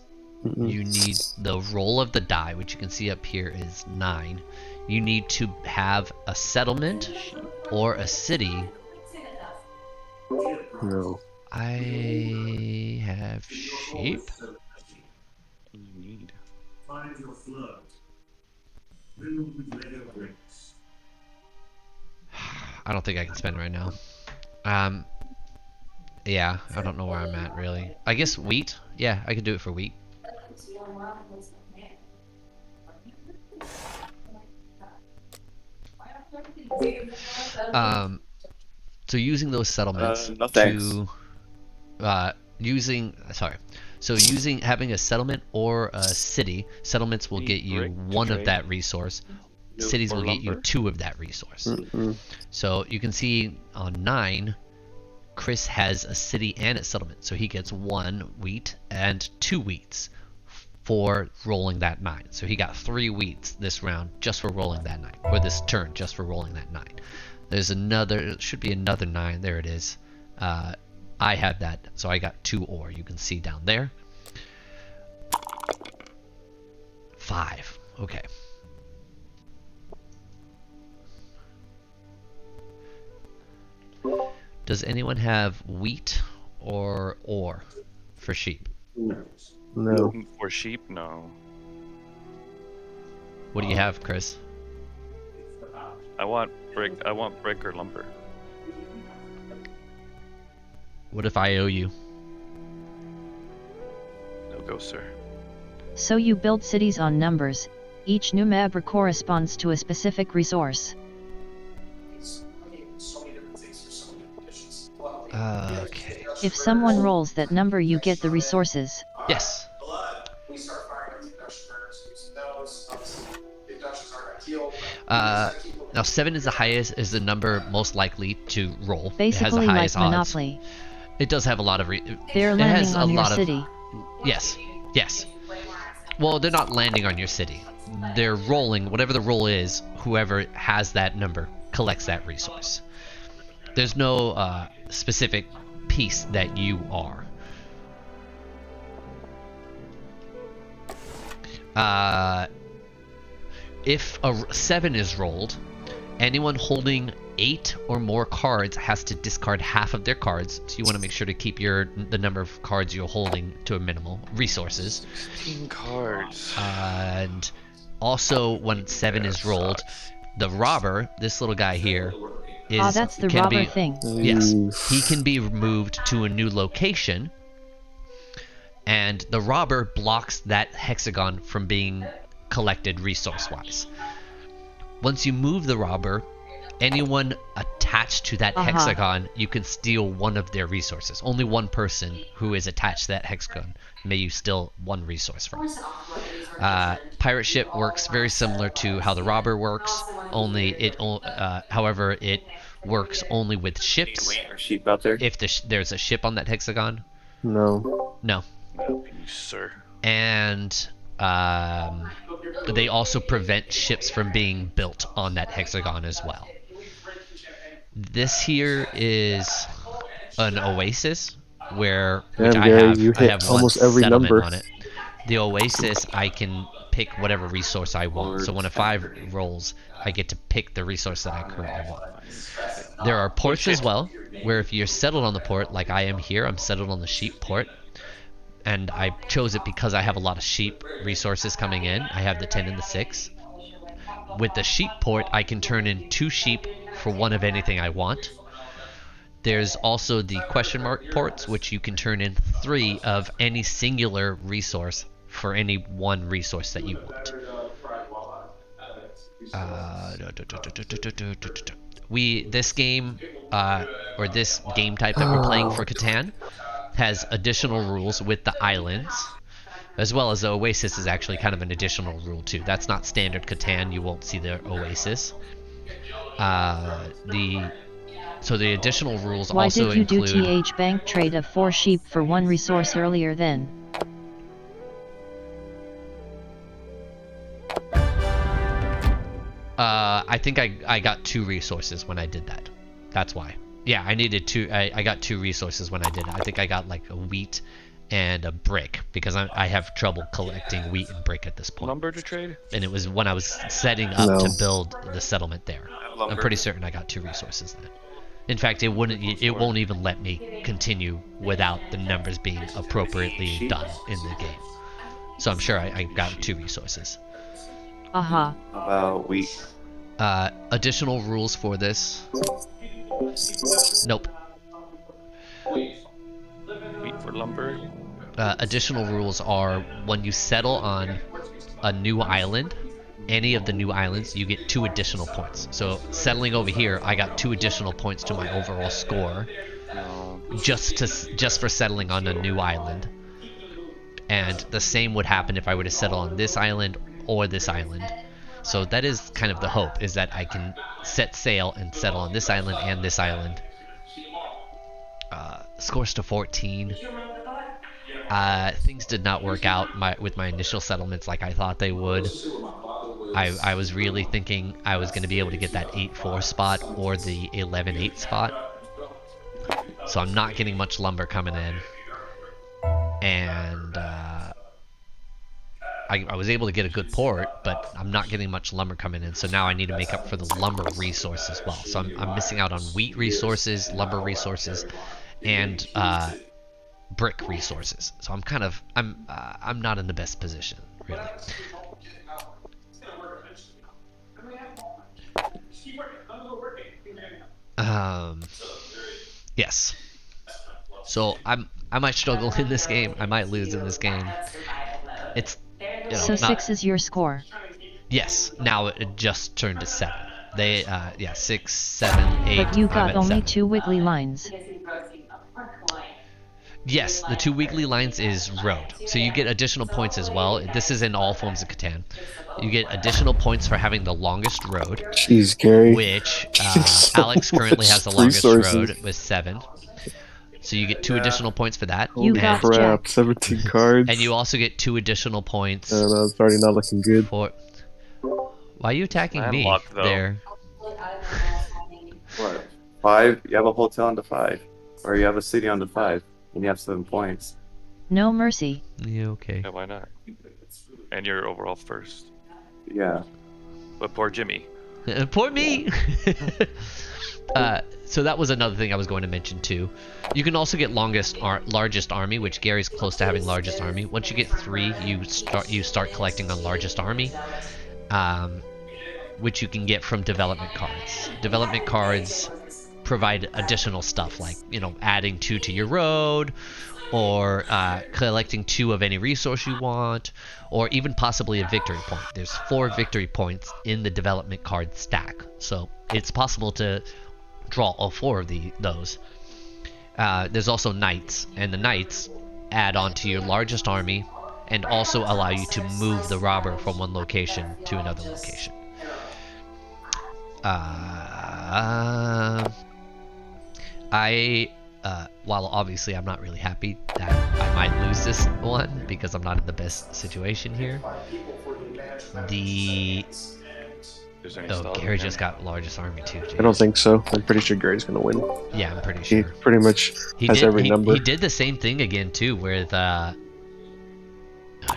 you need the roll of the die, which you can see up here is 9. You need to have a settlement or a city. No. I have sheep. You need. Find your flood. Fill with Lego bricks. I don't think I can spend right now. Yeah, I don't know where I'm at really. I guess wheat. Yeah, I could do it for wheat. So using those settlements No thanks. to So having a settlement or a city, settlements will get you one of that resource. Cities will get you 2 of that resource. So you can see on 9, Chris has a city and a settlement. So he gets 1 wheat and 2 wheats for rolling that 9. So he got 3 wheats this round just for rolling that 9, or this turn just for rolling that 9. There's another, should be another 9. There it is. I have that, so I got 2 ore. You can see down there. 5. Okay. Does anyone have wheat or ore for sheep? No. For sheep, no. What do you have, Chris? I want brick. I want brick or lumber. What if I owe you? No go, sir. So you build cities on numbers. Each new map corresponds to a specific resource. Okay. If someone rolls that number, you get the resources. Yes. We start firing up the induction burners using those. Obviously, the inductions aren't ideal. Now 7 is the highest, is the number most likely to roll. Basically, it has the highest like odds. Monopoly. It does have a lot of. They're it landing has on a your lot city. Yes. Yes. Well, they're not landing on your city. They're rolling whatever the roll is. Whoever has that number collects that resource. There's no specific piece that you are. If a 7 is rolled, anyone holding 8 or more cards has to discard half of their cards. So you want to make sure to keep the number of cards you're holding to a minimal. Resources. 16 cards. And also, when 7 is rolled, the robber, this little guy here, is that's the robber thing. Yes, he can be moved to a new location, and the robber blocks that hexagon from being collected resource-wise. Once you move the robber, anyone attached to that hexagon, you can steal one of their resources. Only one person who is attached to that hexagon may you steal one resource from. Pirate ship works very similar to how the robber works, only however, it works only with ships. Sheep out there? If there's a ship on that hexagon. No. No. Sir. And they also prevent ships from being built on that hexagon as well. This here is an oasis which I have almost one every settlement number on it. The oasis, I can pick whatever resource I want. So when a 5 rolls, I get to pick the resource that I currently want. There are ports as well, where if you're settled on the port, like I am here, I'm settled on the sheep port. And I chose it because I have a lot of sheep resources coming in. I have the 10 and the 6. With the sheep port, I can turn in 2 sheep for 1 of anything I want. There's also the question mark ports, which you can turn in 3 of any singular resource for any 1 resource that you want. This game, or this game type that we're playing for Catan, has additional rules with the islands, as well as the oasis is actually kind of an additional rule too. That's not standard Catan. You won't see the oasis. So the additional rules Why also did you include. do TH bank trade of 4 sheep for 1 resource earlier then? I think I got 2 resources when I did that. That's why. Yeah, I needed 2. I got 2 resources when I did it. I think I got like a wheat and a brick because I have trouble collecting wheat and brick at this point. Lumber to trade? And it was when I was setting up to build the settlement there. Lumber. I'm pretty certain I got 2 resources then. In fact, it won't even let me continue without the numbers being appropriately done in the game. So I'm sure I got 2 resources. Aha. How about wheat? Additional rules for this. Nope. Wheat for lumber. Additional rules are when you settle on a new island, any of the new islands, you get 2 additional points. So settling over here, I got 2 additional points to my overall score, just for settling on a new island. And the same would happen if I were to settle on this island or this island. So that is kind of the hope, is that I can set sail and settle on this island and this island. Scores to 14. Things did not work out with my initial settlements like I thought they would. I was really thinking I was going to be able to get that 8-4 spot or the 11-8 spot. So I'm not getting much lumber coming in. And I was able to get a good port, but I'm not getting much lumber coming in. So now I need to make up for the lumber resource as well. So I'm missing out on wheat resources, lumber resources, and brick resources. So I'm not in the best position, really. Yes. So I might struggle in this game. I might lose in this game. It's so 6 is your score. Yes. Now it just turned to 7. They 6, 7, 8. But you got only 2 wiggly lines. Yes, the 2 weekly lines is road. So you get additional points as well. This is in all forms of Catan. You get additional points for having the longest road. Jeez, Gary. Which Alex currently has the longest road with 7. So you get 2 additional points for that. You got crap, 17 cards. And you also get 2 additional points. I don't know, it's already not looking good. Why are you attacking me luck, though. there? What? 5? You have a hotel on the 5. Or you have a city on the 5. And you have 7 points. No mercy. Yeah, okay. Yeah, why not? And you're overall first. Yeah. But poor Jimmy. Poor me! So that was another thing I was going to mention too. You can also get largest army, which Gary's close to having largest army. Once you get 3, you start collecting on largest army, which you can get from development cards. Development cards provide additional stuff like, adding 2 to your road, or collecting 2 of any resource you want, or even possibly a victory point. There's 4 victory points in the development card stack, so it's possible to draw all 4 of those. There's also knights, and the knights add on to your largest army and also allow you to move the robber from one location to another location. While obviously I'm not really happy that I might lose this one because I'm not in the best situation here. Gary just got largest army too. Geez. I don't think so. I'm pretty sure Gary's gonna win. Yeah, I'm pretty sure. He pretty much has every number. He did the same thing again too, where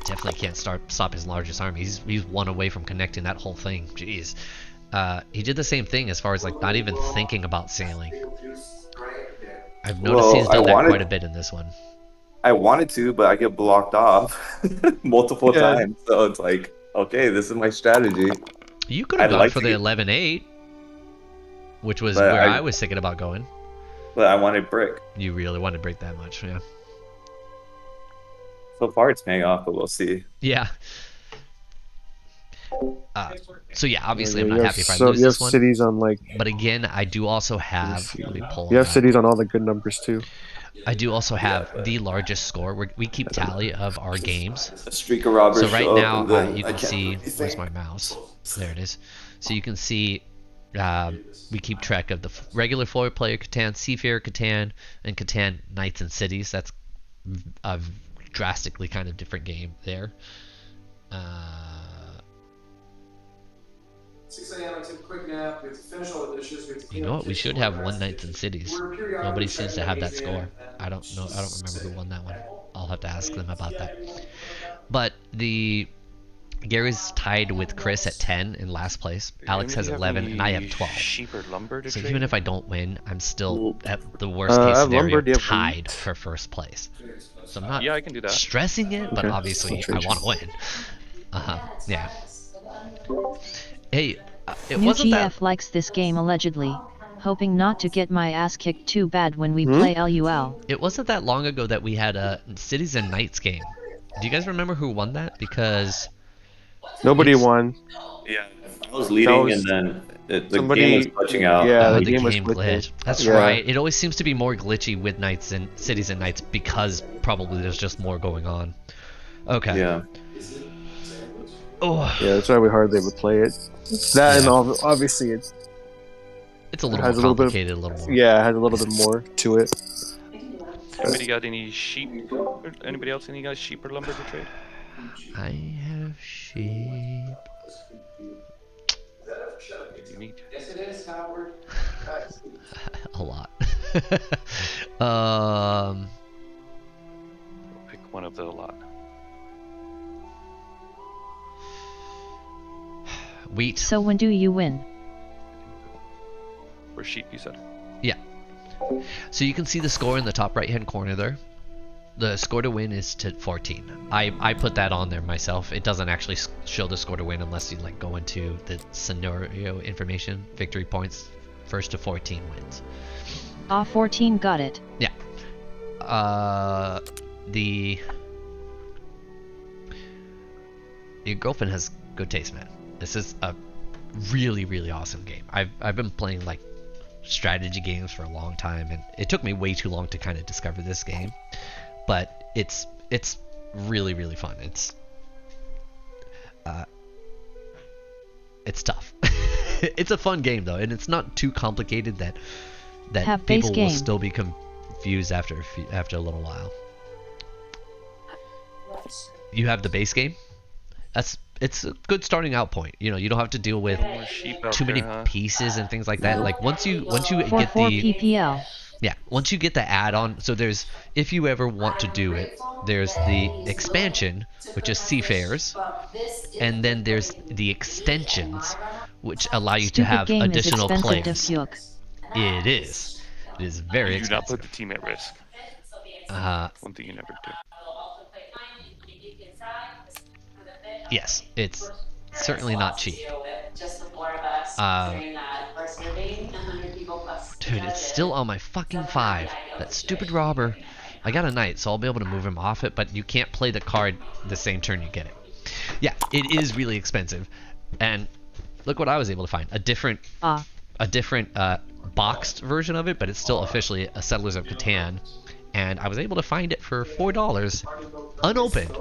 definitely can't stop his largest army. He's 1 away from connecting that whole thing. Jeez. He did the same thing as far as like not even thinking about sailing. I've noticed he's done that quite a bit in this one. I wanted to, but I get blocked off multiple times. So it's like, okay, this is my strategy. You could have gone for the 11-8, which was where I was thinking about going. But I wanted brick. You really wanted brick that much, yeah. So far it's paying off, but we'll see. Yeah. So yeah, obviously I'm not happy if I lose this one. Cities on like. But again, I do also have. Let me pull. You have cities on all the good numbers too. I do also have the largest score. We keep tally of our games. A streak of robbers. So right now, you can see. Where's my mouse? There it is. So you can see. We keep track of the regular 4-player Catan, Seafarer Catan, and Catan Knights and Cities. That's a drastically kind of different game there. 6 a.m. I took a quick nap. We have to finish all the dishes. We have to You know what? We should have 1 Knights and Cities. Nobody seems to have that score. I don't know. I don't remember who won that one. I'll have to ask them about that. But Gary's tied with Chris at 10 in last place. Alex has 11 and I have 12. Sheep or lumber to so trade? even if I don't win, I'm still at the worst case scenario tied for first place. So I'm not I can do that. stressing it, but obviously I want to win. Yeah. Hey, it New wasn't that. GF likes this game allegedly, hoping not to get my ass kicked too bad when we play LUL. It wasn't that long ago that we had a Cities and Knights game. Do you guys remember who won that? Because nobody won. Yeah, I was leading, and then the game was glitching out. Yeah, the game was glitched. That's right. It always seems to be more glitchy with Knights and Cities and Knights because probably there's just more going on. Okay. Yeah. Oh. Yeah, that's why we hardly ever play it. That and obviously it's a little has more a complicated, little bit a little more. Yeah, it has a little bit more to it. Anybody got any sheep? Anybody else? Any guys sheep or lumber to trade? I have sheep. You need Yes, it is, Howard. A lot. pick one of the lot. Wheat. So when do you win? For sheep, you said. Yeah. So you can see the score in the top right hand corner there. The score to win is to 14. I put that on there myself. It doesn't actually show the score to win unless you like go into the scenario information. Victory points, first to 14 wins. 14 got it. Yeah. Your girlfriend has good taste, man. This is a really, really awesome game. I've been playing like strategy games for a long time, and it took me way too long to kind of discover this game. But it's really, really fun. It's tough. It's a fun game though, and it's not too complicated that Have people base will game. still be confused after a little while. You have the base game. It's a good starting out point. You know, you don't have to deal with too many pieces and things like that. Like once you get 4 the PPL. yeah, once you get the add-on, so there's, if you ever want to do it, there's the expansion, which is Seafarers, and then there's the extensions, which allow you to Stupid have game additional is expensive claims. to fuck. It is. It is very You do not expensive. put the team at risk. One thing you never do. Yes, it's certainly not cheap. Just the four of us during that first meeting, 100 people plus. Dude, it's still on my fucking 5. That stupid robber. I got a knight, so I'll be able to move him off it, but you can't play the card the same turn you get it. Yeah, it is really expensive. And look what I was able to find. A different boxed version of it, but it's still officially a Settlers of Catan. And I was able to find it for $4, unopened.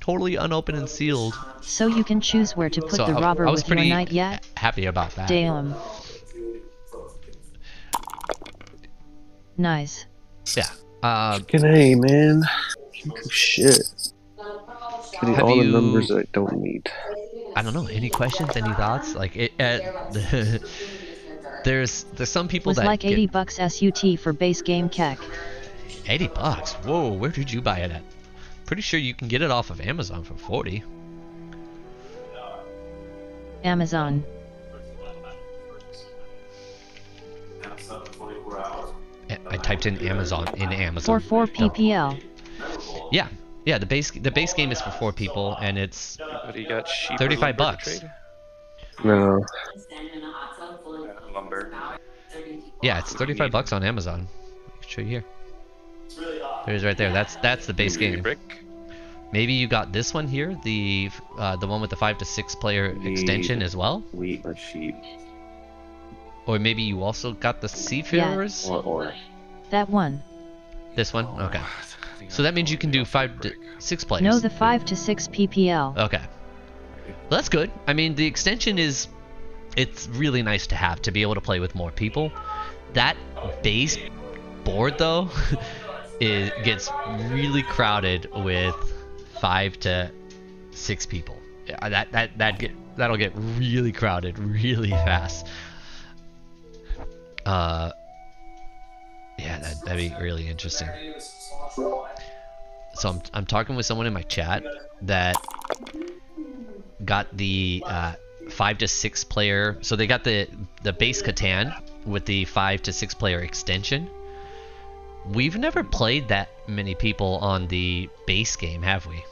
Totally unopened and sealed. So you can choose where to put So the robber I was with your pretty knight yet? happy about that. Damn. Nice. Yeah. Fucking A, man. Shit. Getting Have all the you- numbers that I don't need. I don't know. Any questions? Any thoughts? Like there's some people Was that like get 80 bucks SUT for base game kek. $80. Whoa, where did you buy it at? Pretty sure you can get it off of Amazon for 40. Amazon. I typed in Amazon in Amazon. For 4 PPL. Yeah, yeah. The base game is for 4 people, and it's Anybody got sheep or 35 lumber to bucks. trade? No. Lumber. Yeah, it's 35 bucks on Amazon. I can show you here. There's right there. That's the base game. Maybe you got this one here, the one with the 5 to 6 player extension as well. Wheat or sheep. Or maybe you also got the Seafarers. Or. That one. This one. Okay. So that means you can do 5 to 6 players. No, the 5 to 6 PPL. Okay. Well, that's good. I mean, the extension it's really nice to have, to be able to play with more people. That base board, though, it gets really crowded with 5 to 6 people. Yeah, that'll get really crowded really fast. Yeah, that'd be really interesting. So I'm talking with someone in my chat that got the 5 to 6 player. So they got the base Catan with the 5 to 6 player extension. We've never played that many people on the base game, have we?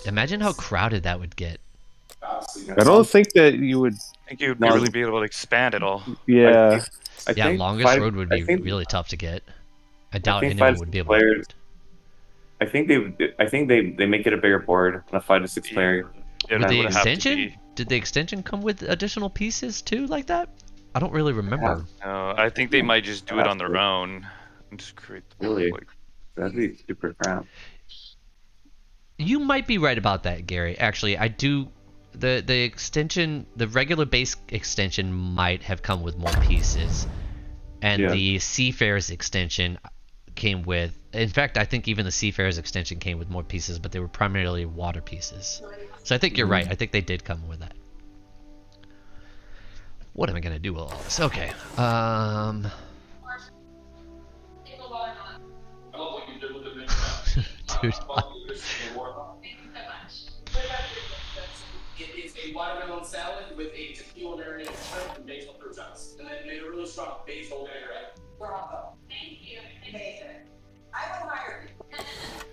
Imagine how crowded that would get. I don't think that you would. I think you'd really be able to expand it all. Yeah. I Yeah, think longest 5 road would be really tough to get. I doubt think anyone 5 would be able players, to. I think they make it a bigger board on a 5 to 6 player. With the extension? Did the extension come with additional pieces too, like that? I don't really remember. No, I think they might just do it on their own and just create the Really? like, That'd be super crap. You might be right about that, Gary. Actually, I do. The extension, the regular base extension, might have come with more pieces, and the Seafarers extension came with. In fact, I think even the Seafarers extension came with more pieces, but they were primarily water pieces. So I think you're right. I think they did come with that. What am I gonna do with all this? Okay. Dude. It is a watermelon salad with a tequila marinated shrimp and basil croutons. And then made a really strong basil vinaigrette. Bravo. Thank you. Amazing. I will hire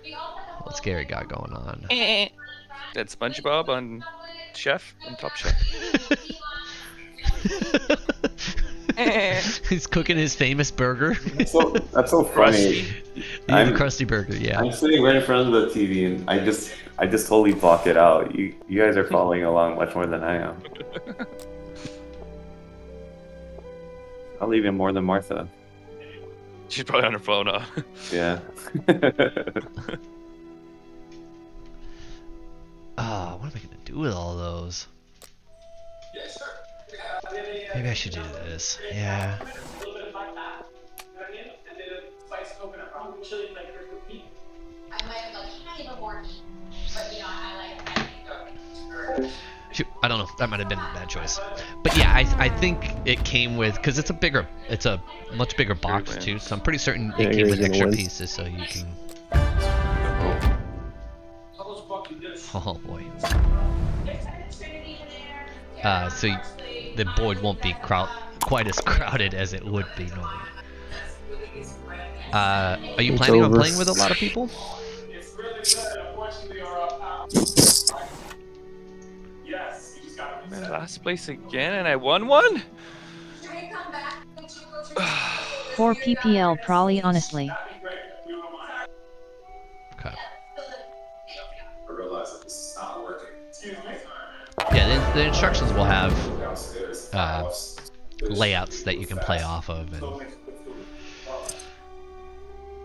you. What's Gary got going on? That's SpongeBob on Chef, on Top Chef. He's cooking his famous burger. That's so funny. The Krusty Burger, yeah. I'm sitting right in front of the TV and I just totally block it out. You guys are following along much more than I am. I'll even more than Martha. She's probably on her phone, huh? Yeah. What am I gonna do with all those? Maybe I should do this. Yeah. I might have a tiny bit more heat, but you know, I like Shoot, I don't know. That might have been a bad choice. But yeah, I think it came with, because it's a much bigger box too. So I'm pretty certain it came with extra pieces, so you can. Oh boy. So the board won't be quite as crowded as it would be normally. Are you planning on playing with a lot of people? Man, last place again, and I won one? 4 PPL probably, honestly. Okay. I realize that this is not working. Yeah, the instructions will have layouts that you can play off of, and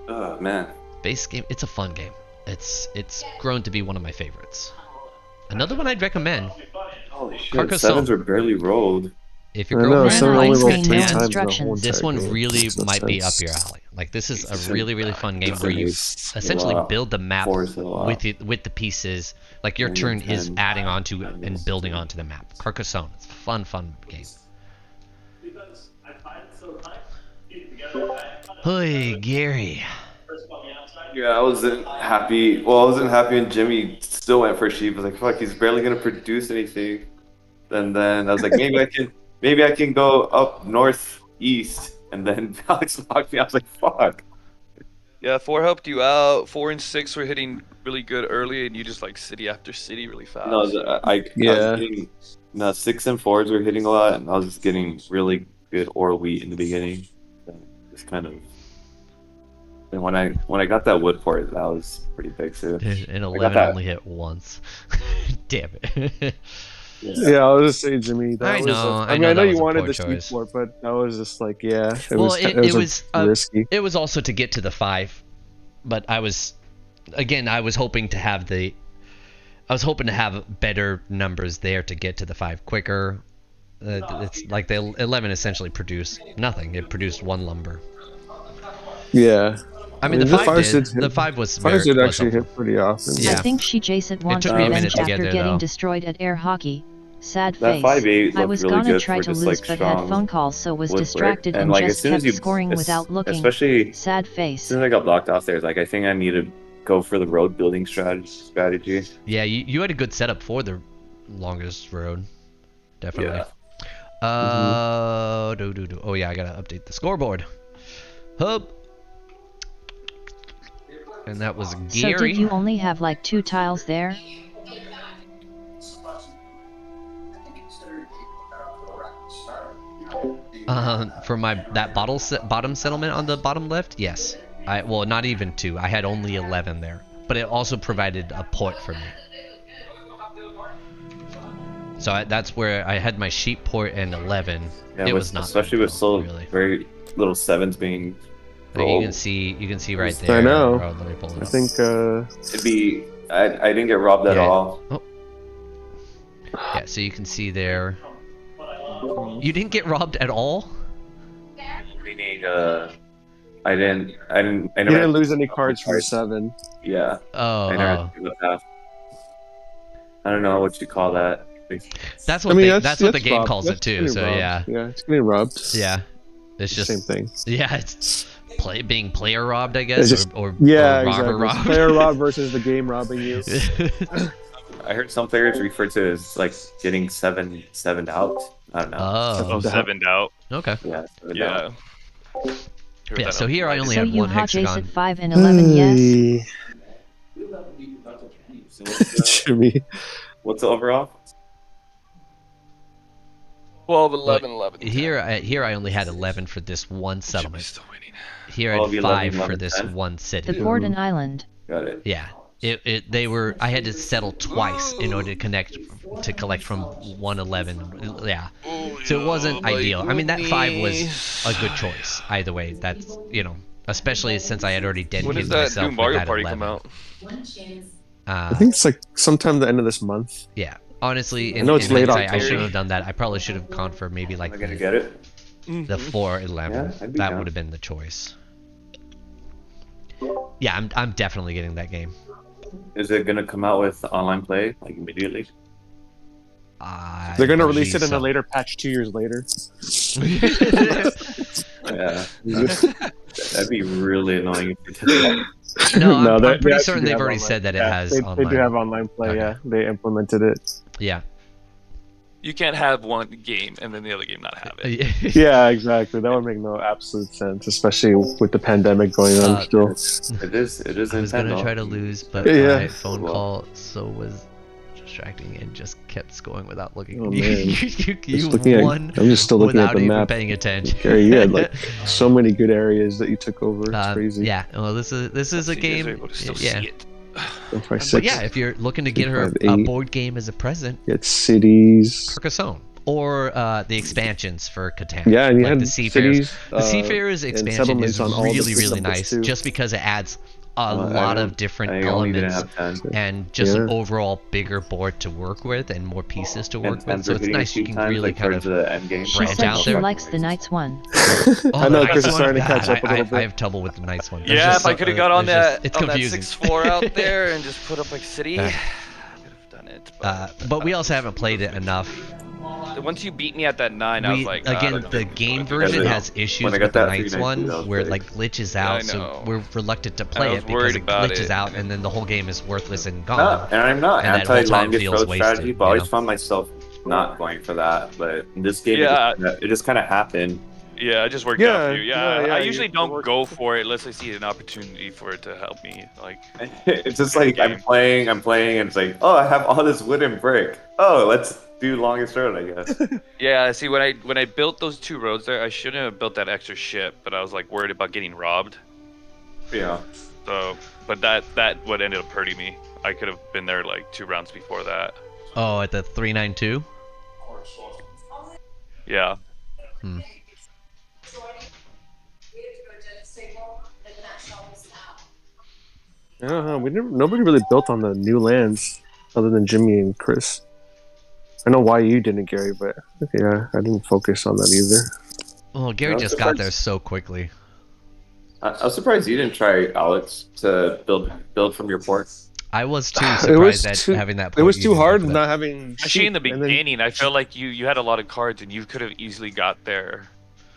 oh man, base game. It's a fun game. It's grown to be one of my favorites. Another one I'd recommend. Holy shit, Carcassonne. sevens are barely rolled. If your girlfriend likes Catan, this one really might be up your alley. Like, this is a really, really fun game where you essentially build the map with the pieces. Like, your turn is adding onto and building onto the map. Carcassonne. It's a fun game. Hey, Gary. Yeah, I wasn't happy. Well, I wasn't happy when Jimmy still went for sheep. I was like, fuck, he's barely gonna produce anything. And then I was like, maybe I can go up northeast. And then Alex blocked me. I was like, fuck. Yeah, 4 helped you out. 4 and 6 were hitting really good early, and you just like city after city really fast. No, I was getting, 6 and 4s were hitting a lot, and I was just getting really good ore wheat in the beginning. Just kind of. And when I got that wood port, that was pretty big too. And 11 only hit once. Damn it. Yeah, I was just saying, Jimmy. That I know you wanted the choice. port, but that was just like, yeah. It was risky. It was also to get to the 5, but I was hoping to have better numbers there to get to the 5 quicker. It's like the 11 essentially produced nothing. It produced 1 lumber. Yeah. I mean, the 5 did. The 5 was Fires did actually hit pretty often. I think she Jason wants revenge after getting destroyed at air hockey. Sad face. I was gonna try to lose but had phone calls, so was distracted and just kept scoring without looking. Especially sad face. As soon as I got blocked off there, like I think I need to go for the road building strategy. Yeah, you had a good setup for the longest road. Definitely. Yeah. Oh yeah, I gotta update the scoreboard. Hub. And that was Gary. So did you only have like 2 tiles there? For that bottom settlement on the bottom left, yes. Well, not even 2. I had only 11 there, but it also provided a port for me. So that's where I had my sheep port and 11. Yeah, it was not, especially with so very little 7s being. You can see right there. I know. Let me pull it I up. think it'd be I didn't get robbed at all. Oh. Yeah, so you can see there. You didn't get robbed at all? Meaning, I never You didn't lose any cards from 7. Yeah. Oh. I never I don't know what you call that. That's what that's what the game robbed. calls it too. So robbed. yeah. Yeah, it's getting robbed. Yeah. It's just same thing. Yeah, it's being player robbed, I guess, Just, or yeah, robber exactly. robbed. Player robbed versus the game robbing you. I heard some players refer to it as like getting 7'd out. I don't know. Oh, 7'd out. Okay. Yeah. Yeah. Yeah. So here I only So have you one hot ace hexagon. at 5 and 11, yes? Jimmy. What's the overall? 12, 11, 11. Here I only had 11 for this one settlement. Still waiting. Here I 12, had 11, 5 for 11, this 10. one The city. Borden Island. Got it. Yeah. I had to settle twice in order to collect from 111. Yeah. So it wasn't ideal. I mean, that 5 was a good choice. Either way, that's, especially since I had already When dedicated does that myself new with Mario that Party 11. come out? I think it's like sometime the end of this month. Yeah. Honestly, I know it's late I October. should have done that. I probably should have gone for maybe like Am I gonna get it? the 411. Yeah, I'd be That down. would have been the choice. Yeah, I'm definitely getting that game. Is it gonna come out with online play like immediately? They're gonna release believe it in so. a later patch 2 years later. Yeah. That'd be really annoying if it did that. No, I'm they pretty actually certain do they've have already online. said that it Yeah, has they online. do have online play. Okay. Yeah, they implemented it. Yeah. You can't have one game and then the other game not have it. Yeah, exactly. That would make no absolute sense, especially with the pandemic going on still. It is I was Nintendo. gonna try to lose, but Yeah. my phone Well. call was distracting and just kept going without looking. Oh, man. you Just looking at- won I'm just still looking at without the even map. paying attention. Gary, you had like so many good areas that you took over. It's crazy. Yeah. Well, this is a So you guys are game. able to still Yeah. see it. 5, 6, But yeah, if you're looking to get her 5, a 8. board game as a present, Get cities. Carcassonne. Or the expansions for Catan. Yeah, and you like had the Seafarers. cities, The Seafarers and expansion settlements is on all the really, really numbers nice, too. just because it adds a lot I of different only didn't elements have 10. and just an Yeah. overall bigger board to work with and more pieces to work And with. So it's hitting nice. You 2 can times, really like, kind towards of the end game. She branch said out she there. likes the Knights one. I know, the Chris is nice starting to one? catch up a little I bit. have trouble with the nice one. There's Yeah, just if I so- could have got on there's just- that it's on that confusing. 6-4 out there and just put up like city, I could have done it. But we also haven't played it enough. Once you beat me at that 9, I was like, I again, don't the know. game Yeah, version yeah. has issues When I got with the that Knights 392, one that was where it big. like glitches Yeah, I out, so know. we're reluctant to I play was it because worried it about glitches it. out and then the whole game is worthless and gone. No, and I'm not And that whole time anti-longest feels road wasted, strategy, but I you always know? found myself not going for that. But in this game, Yeah. it just kind of happened. Yeah, it just worked Yeah, out for you. yeah, I yeah, usually you don't worked- go for it unless I see an opportunity for it to help me. Like, It's just like I'm playing, and it's like, oh, I have all this wooden brick. Oh, let's do longest road, I guess. yeah. See, when I built those 2 roads there, I shouldn't have built that extra ship, but I was like worried about getting robbed. Yeah. So, but that what ended up hurting me. I could have been there like 2 rounds before that. Oh, at the 392? Yeah. Hmm. I don't know. Nobody really built on the new lands other than Jimmy and Chris. I know why you didn't, Gary, but yeah, I didn't focus on that either. Well, Gary No, just surprised. got there so quickly. I was surprised you didn't try, Alex, to build from your port. I was too It was surprised at too- having that. It point was you too didn't hard go for that. not having. Actually, in the sheep, and then- beginning, I felt like you had a lot of cards and you could have easily got there,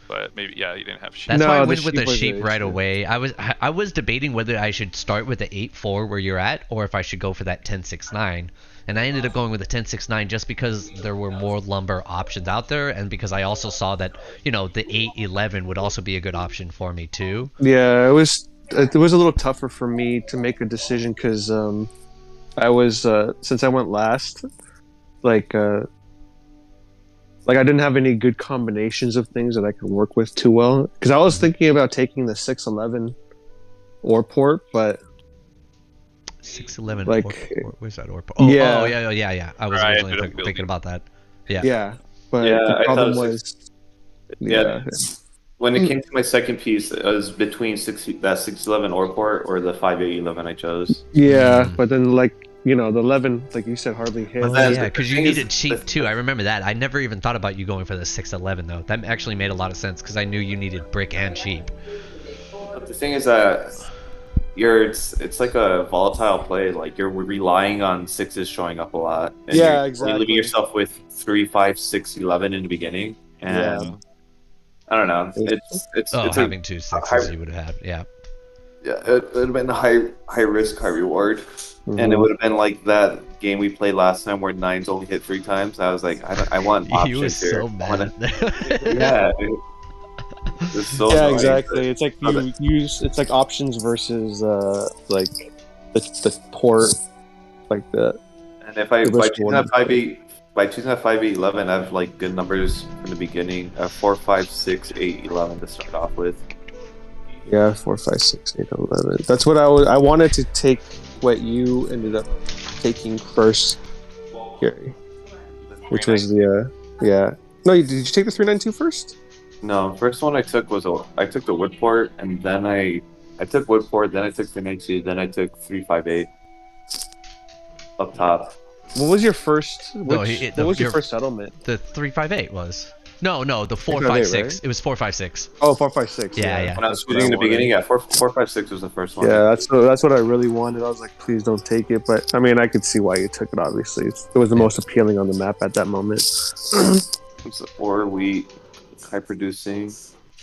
but maybe you didn't have sheep. That's No, why I the went with the sheep was sheep the right issue. away. I was debating whether I should start with the 8-4 where you're at, or if I should go for that 10-6-9. And I ended up going with the 10-6-9 just because there were more lumber options out there, and because I also saw that the 8-11 would also be a good option for me too. Yeah, it was a little tougher for me to make a decision because I was since I went last, like I didn't have any good combinations of things that I could work with too well. Because I was thinking about taking the 6-11 or port, but 6-11. Like, where's that? yeah. Oh yeah. I was Right, originally ended up thinking about that. Yeah. yeah. But Yeah, the I thought problem it was, Yeah. when it came to my second piece, it was between 611 ore port or the 5811 I chose. Yeah, but then like the 11, like you said, hardly hit. Yeah, because you needed cheap too. I remember that. I never even thought about you going for the 611 though. That actually made a lot of sense because I knew you needed brick and cheap. But the thing is that it's like a volatile play. Like you're relying on 6s showing up a lot. And Yeah, you're exactly. leaving yourself with 3, 5, 6, 11 in the beginning, and I don't know. It's having 2 6s you would have had. Yeah. Yeah, it would have been high risk, high reward, and it would have been like that game we played last time where 9s only hit 3 times. I was like, I want options You was here. so mad. Yeah. It's so yeah, annoying. exactly. It's like you use. It's like options versus like the port, like the. And if by choosing that 5-8, by choosing that 5-8-11, I have like good numbers from the beginning. 4, 5, 6, 8, 11 to start off with. Yeah, 4, 5, 6, 8, 11. That's what I wanted to take. What you ended up taking first, Gary, which was the No, did you take the 392 first? No, first one I took was I took the Woodport, and then I took Woodport, then I took 392, then I took 358 up top. What was your first? What was your first settlement? The 358 was. No, the 456. 456. Right? It was 456. Oh, 456. Yeah. When I was choosing in the beginning, 456 was the first one. Yeah, that's what I really wanted. I was like, please don't take it. But I mean, I could see why you took it. Obviously, it was the most appealing on the map at that moment. Or wheat, high producing.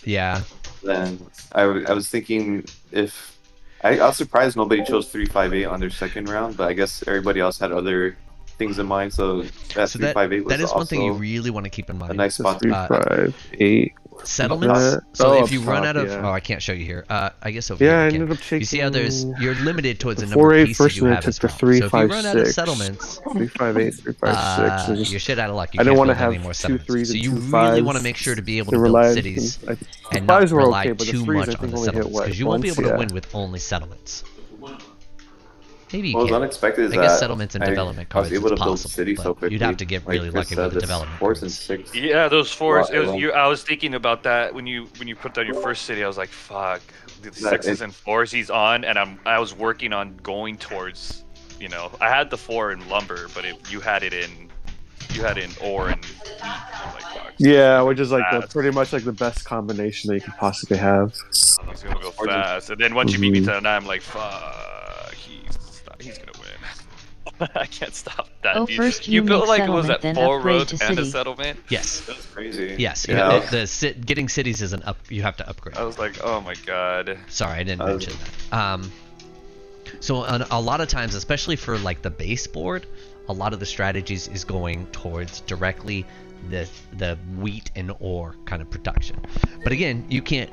Yeah. Then I was thinking if I was surprised nobody chose 358 on their second round, but I guess everybody else had other things in mind. So that 358 was that is also one thing you really want to keep in mind. a nice spot. 358 settlements. So if you run out of, I can't show you here. I guess over here. I ended up taking. You see how you're limited towards the number of pieces you have as well. So if you run out of settlements, 358, 356. You're shit out of luck. You I didn't can't want to build have any more 2 settlements. 3s So and you 2 really 5s want to make sure to be able to to build rely. cities The and not 5s were rely okay, but the too 3s much I on think the only hit settlements because you won't be once, able to win with only settlements. Maybe you What was can. unexpected is I guess that settlements and development I was cards able to is build possible, cities so but quickly. you'd have to get really lucky with the development 4s and cards. 6. Yeah, those 4s. Well, I was thinking about that when you put down your first city. I was like, fuck, the 6s and 4s he's on, and I was working on going towards. I had the 4 in lumber, but you had it in ore and wheat. Like, fuck. Yeah, which is like pretty much like the best combination that you could possibly have. He's gonna go fast, and then once you beat me to the 9, I'm like, fuck, he's gonna win. I can't stop that. Oh, first you built make like was that settlement, 4 then upgrade roads to and a city. settlement? Yes. That's crazy. Yes. Yeah. Getting cities is an up. You have to upgrade. I was like, oh my god. Sorry, I didn't mention that. So a lot of times, especially for like the base board, a lot of the strategies is going towards directly the wheat and ore kind of production. But again, you can't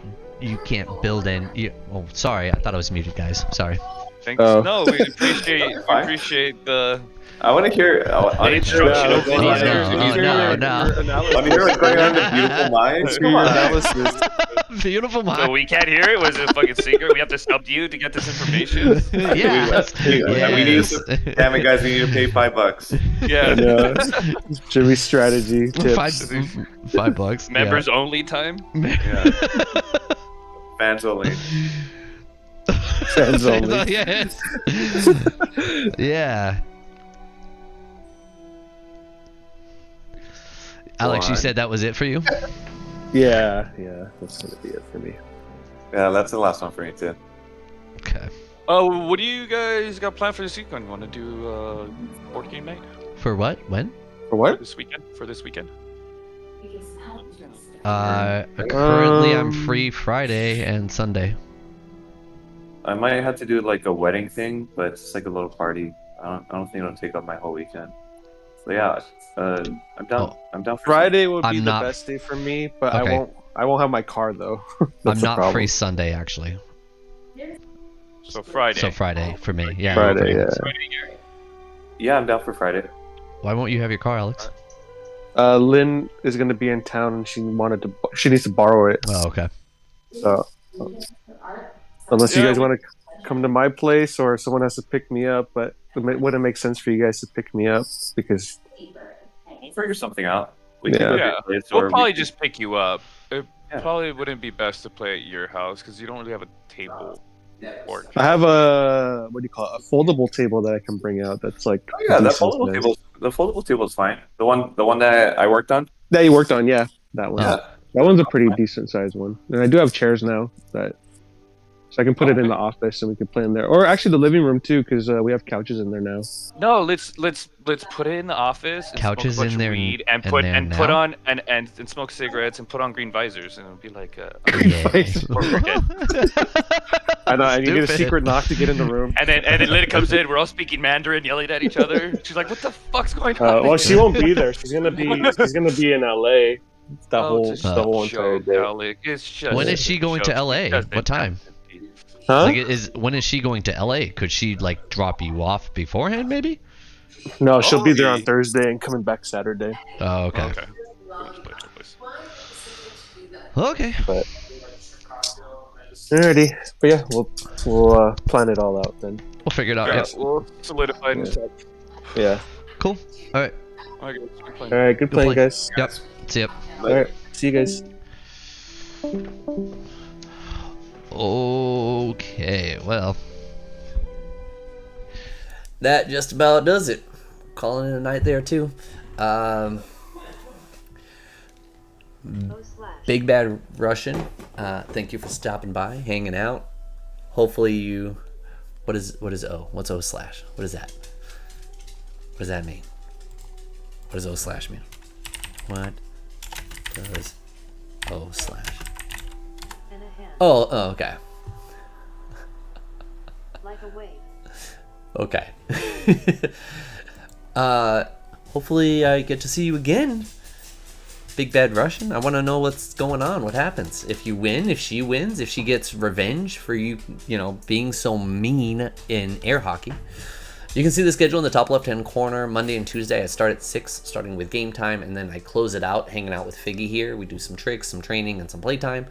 build in. Oh, sorry, I thought I was muted, guys. Sorry. Thanks. No, we appreciate the. I want to hear. I need to hear what's going on there. Let me hear what's going on in Beautiful Minds. Come on. Beautiful Minds. So we can't hear it? Was it a fucking secret? We have to sub you to get this information? Yes. We need to. Damn it, guys! We need to pay $5. Yeah. Jimmy's strategy tips. $5. Members only time. Yeah. Fans only. Fans only. Yes. Yeah. Alex, you said that was it for you? Yeah, that's gonna be it for me. Yeah, that's the last one for me too. Okay. Oh, what do you guys got planned for this weekend? Want to do board game night? For what? When? For what? This weekend. Currently I'm free Friday and Sunday. I might have to do like a wedding thing, but it's like a little party. I don't think it'll take up my whole weekend. So yeah, I'm down. I'm down for Friday would be the best day for me, but Okay. I won't have my car though. I'm not free Sunday actually. So Friday. So Friday for me. Yeah. Friday, yeah. Yeah, I'm down for Friday. Why won't you have your car, Alex? Lynn is gonna be in town and she needs to borrow it. Oh, okay. So unless you guys want to come to my place or someone has to pick me up, but it wouldn't make sense for you guys to pick me up because We'll figure something out. We'll probably just pick you up. probably wouldn't be best to play at your house because you don't really have a table. I have a what do you call it? A foldable table that I can bring out. That's like Oh yeah, the foldable table is fine. The one that I worked on. that you worked on. Yeah, that one. Yeah. That one's a pretty decent sized one. And I do have chairs now that, so I can put it in the office and we can play in there, or actually the living room too, because we have couches in there now. No, let's put it in the office. And Couches smoke a bunch in there of weed and and put there and put now? on and smoke cigarettes and put on green visors and it'll be like I know, and you get a Stupid. secret knock to get in the room. and then Lynn comes in. We're all speaking Mandarin, yelling at each other. She's like, "What the fuck's going on?" Well, she won't be there. She's gonna be in LA. The whole entire day. Alec. It's just When is she going to LA? What time? Huh? Like, when is she going to LA? Could she like drop you off beforehand, maybe? No, she'll be there on Thursday and coming back Saturday. Oh, okay. Okay. Okay. But alrighty, but yeah, we'll plan it all out then. We'll figure it out. Yeah, Yep. we'll solidify. Yeah. Cool. All right. All right. Good playing, guys. Yep. See ya. All right. See you guys. Okay. Well. That just about does it. Calling it a night there too. Big Bad Russian, thank you for stopping by, hanging out. Hopefully you, what is O? What's O slash? What is that? What does that mean? What does O slash mean? What does O slash? Oh, okay. Like a wave. Okay. Hopefully I get to see you again, Big Bad Russian. I want to know what's going on, what happens. If you win, if she wins, if she gets revenge for you being so mean in air hockey. You can see the schedule in the top left-hand corner. Monday and Tuesday I start at 6, starting with game time, and then I close it out, hanging out with Figgy here. We do some tricks, some training, and some playtime.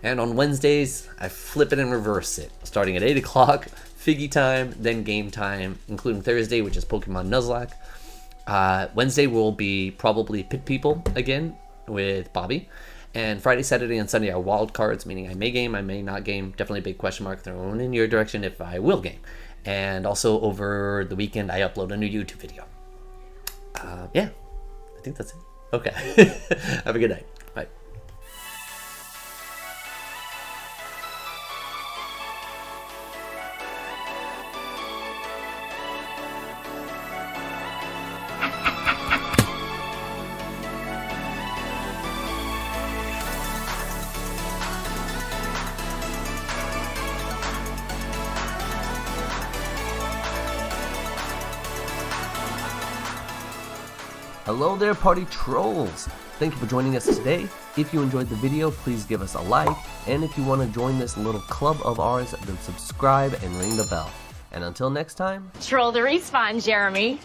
And on Wednesdays, I flip it and reverse it, starting at 8 o'clock, Figgy time, then game time, including Thursday, which is Pokemon Nuzlocke. Wednesday will be probably Pit People again with Bobby. And Friday, Saturday, and Sunday are wild cards, meaning I may game, I may not game. Definitely a big question mark thrown in your direction if I will game. And also over the weekend, I upload a new YouTube video. Yeah, I think that's it. Okay. Have a good night. Bye. Hello there, party trolls! Thank you for joining us today. If you enjoyed the video, please give us a like, and if you want to join this little club of ours, then subscribe and ring the bell. And until next time... Troll the respawn, Jeremy.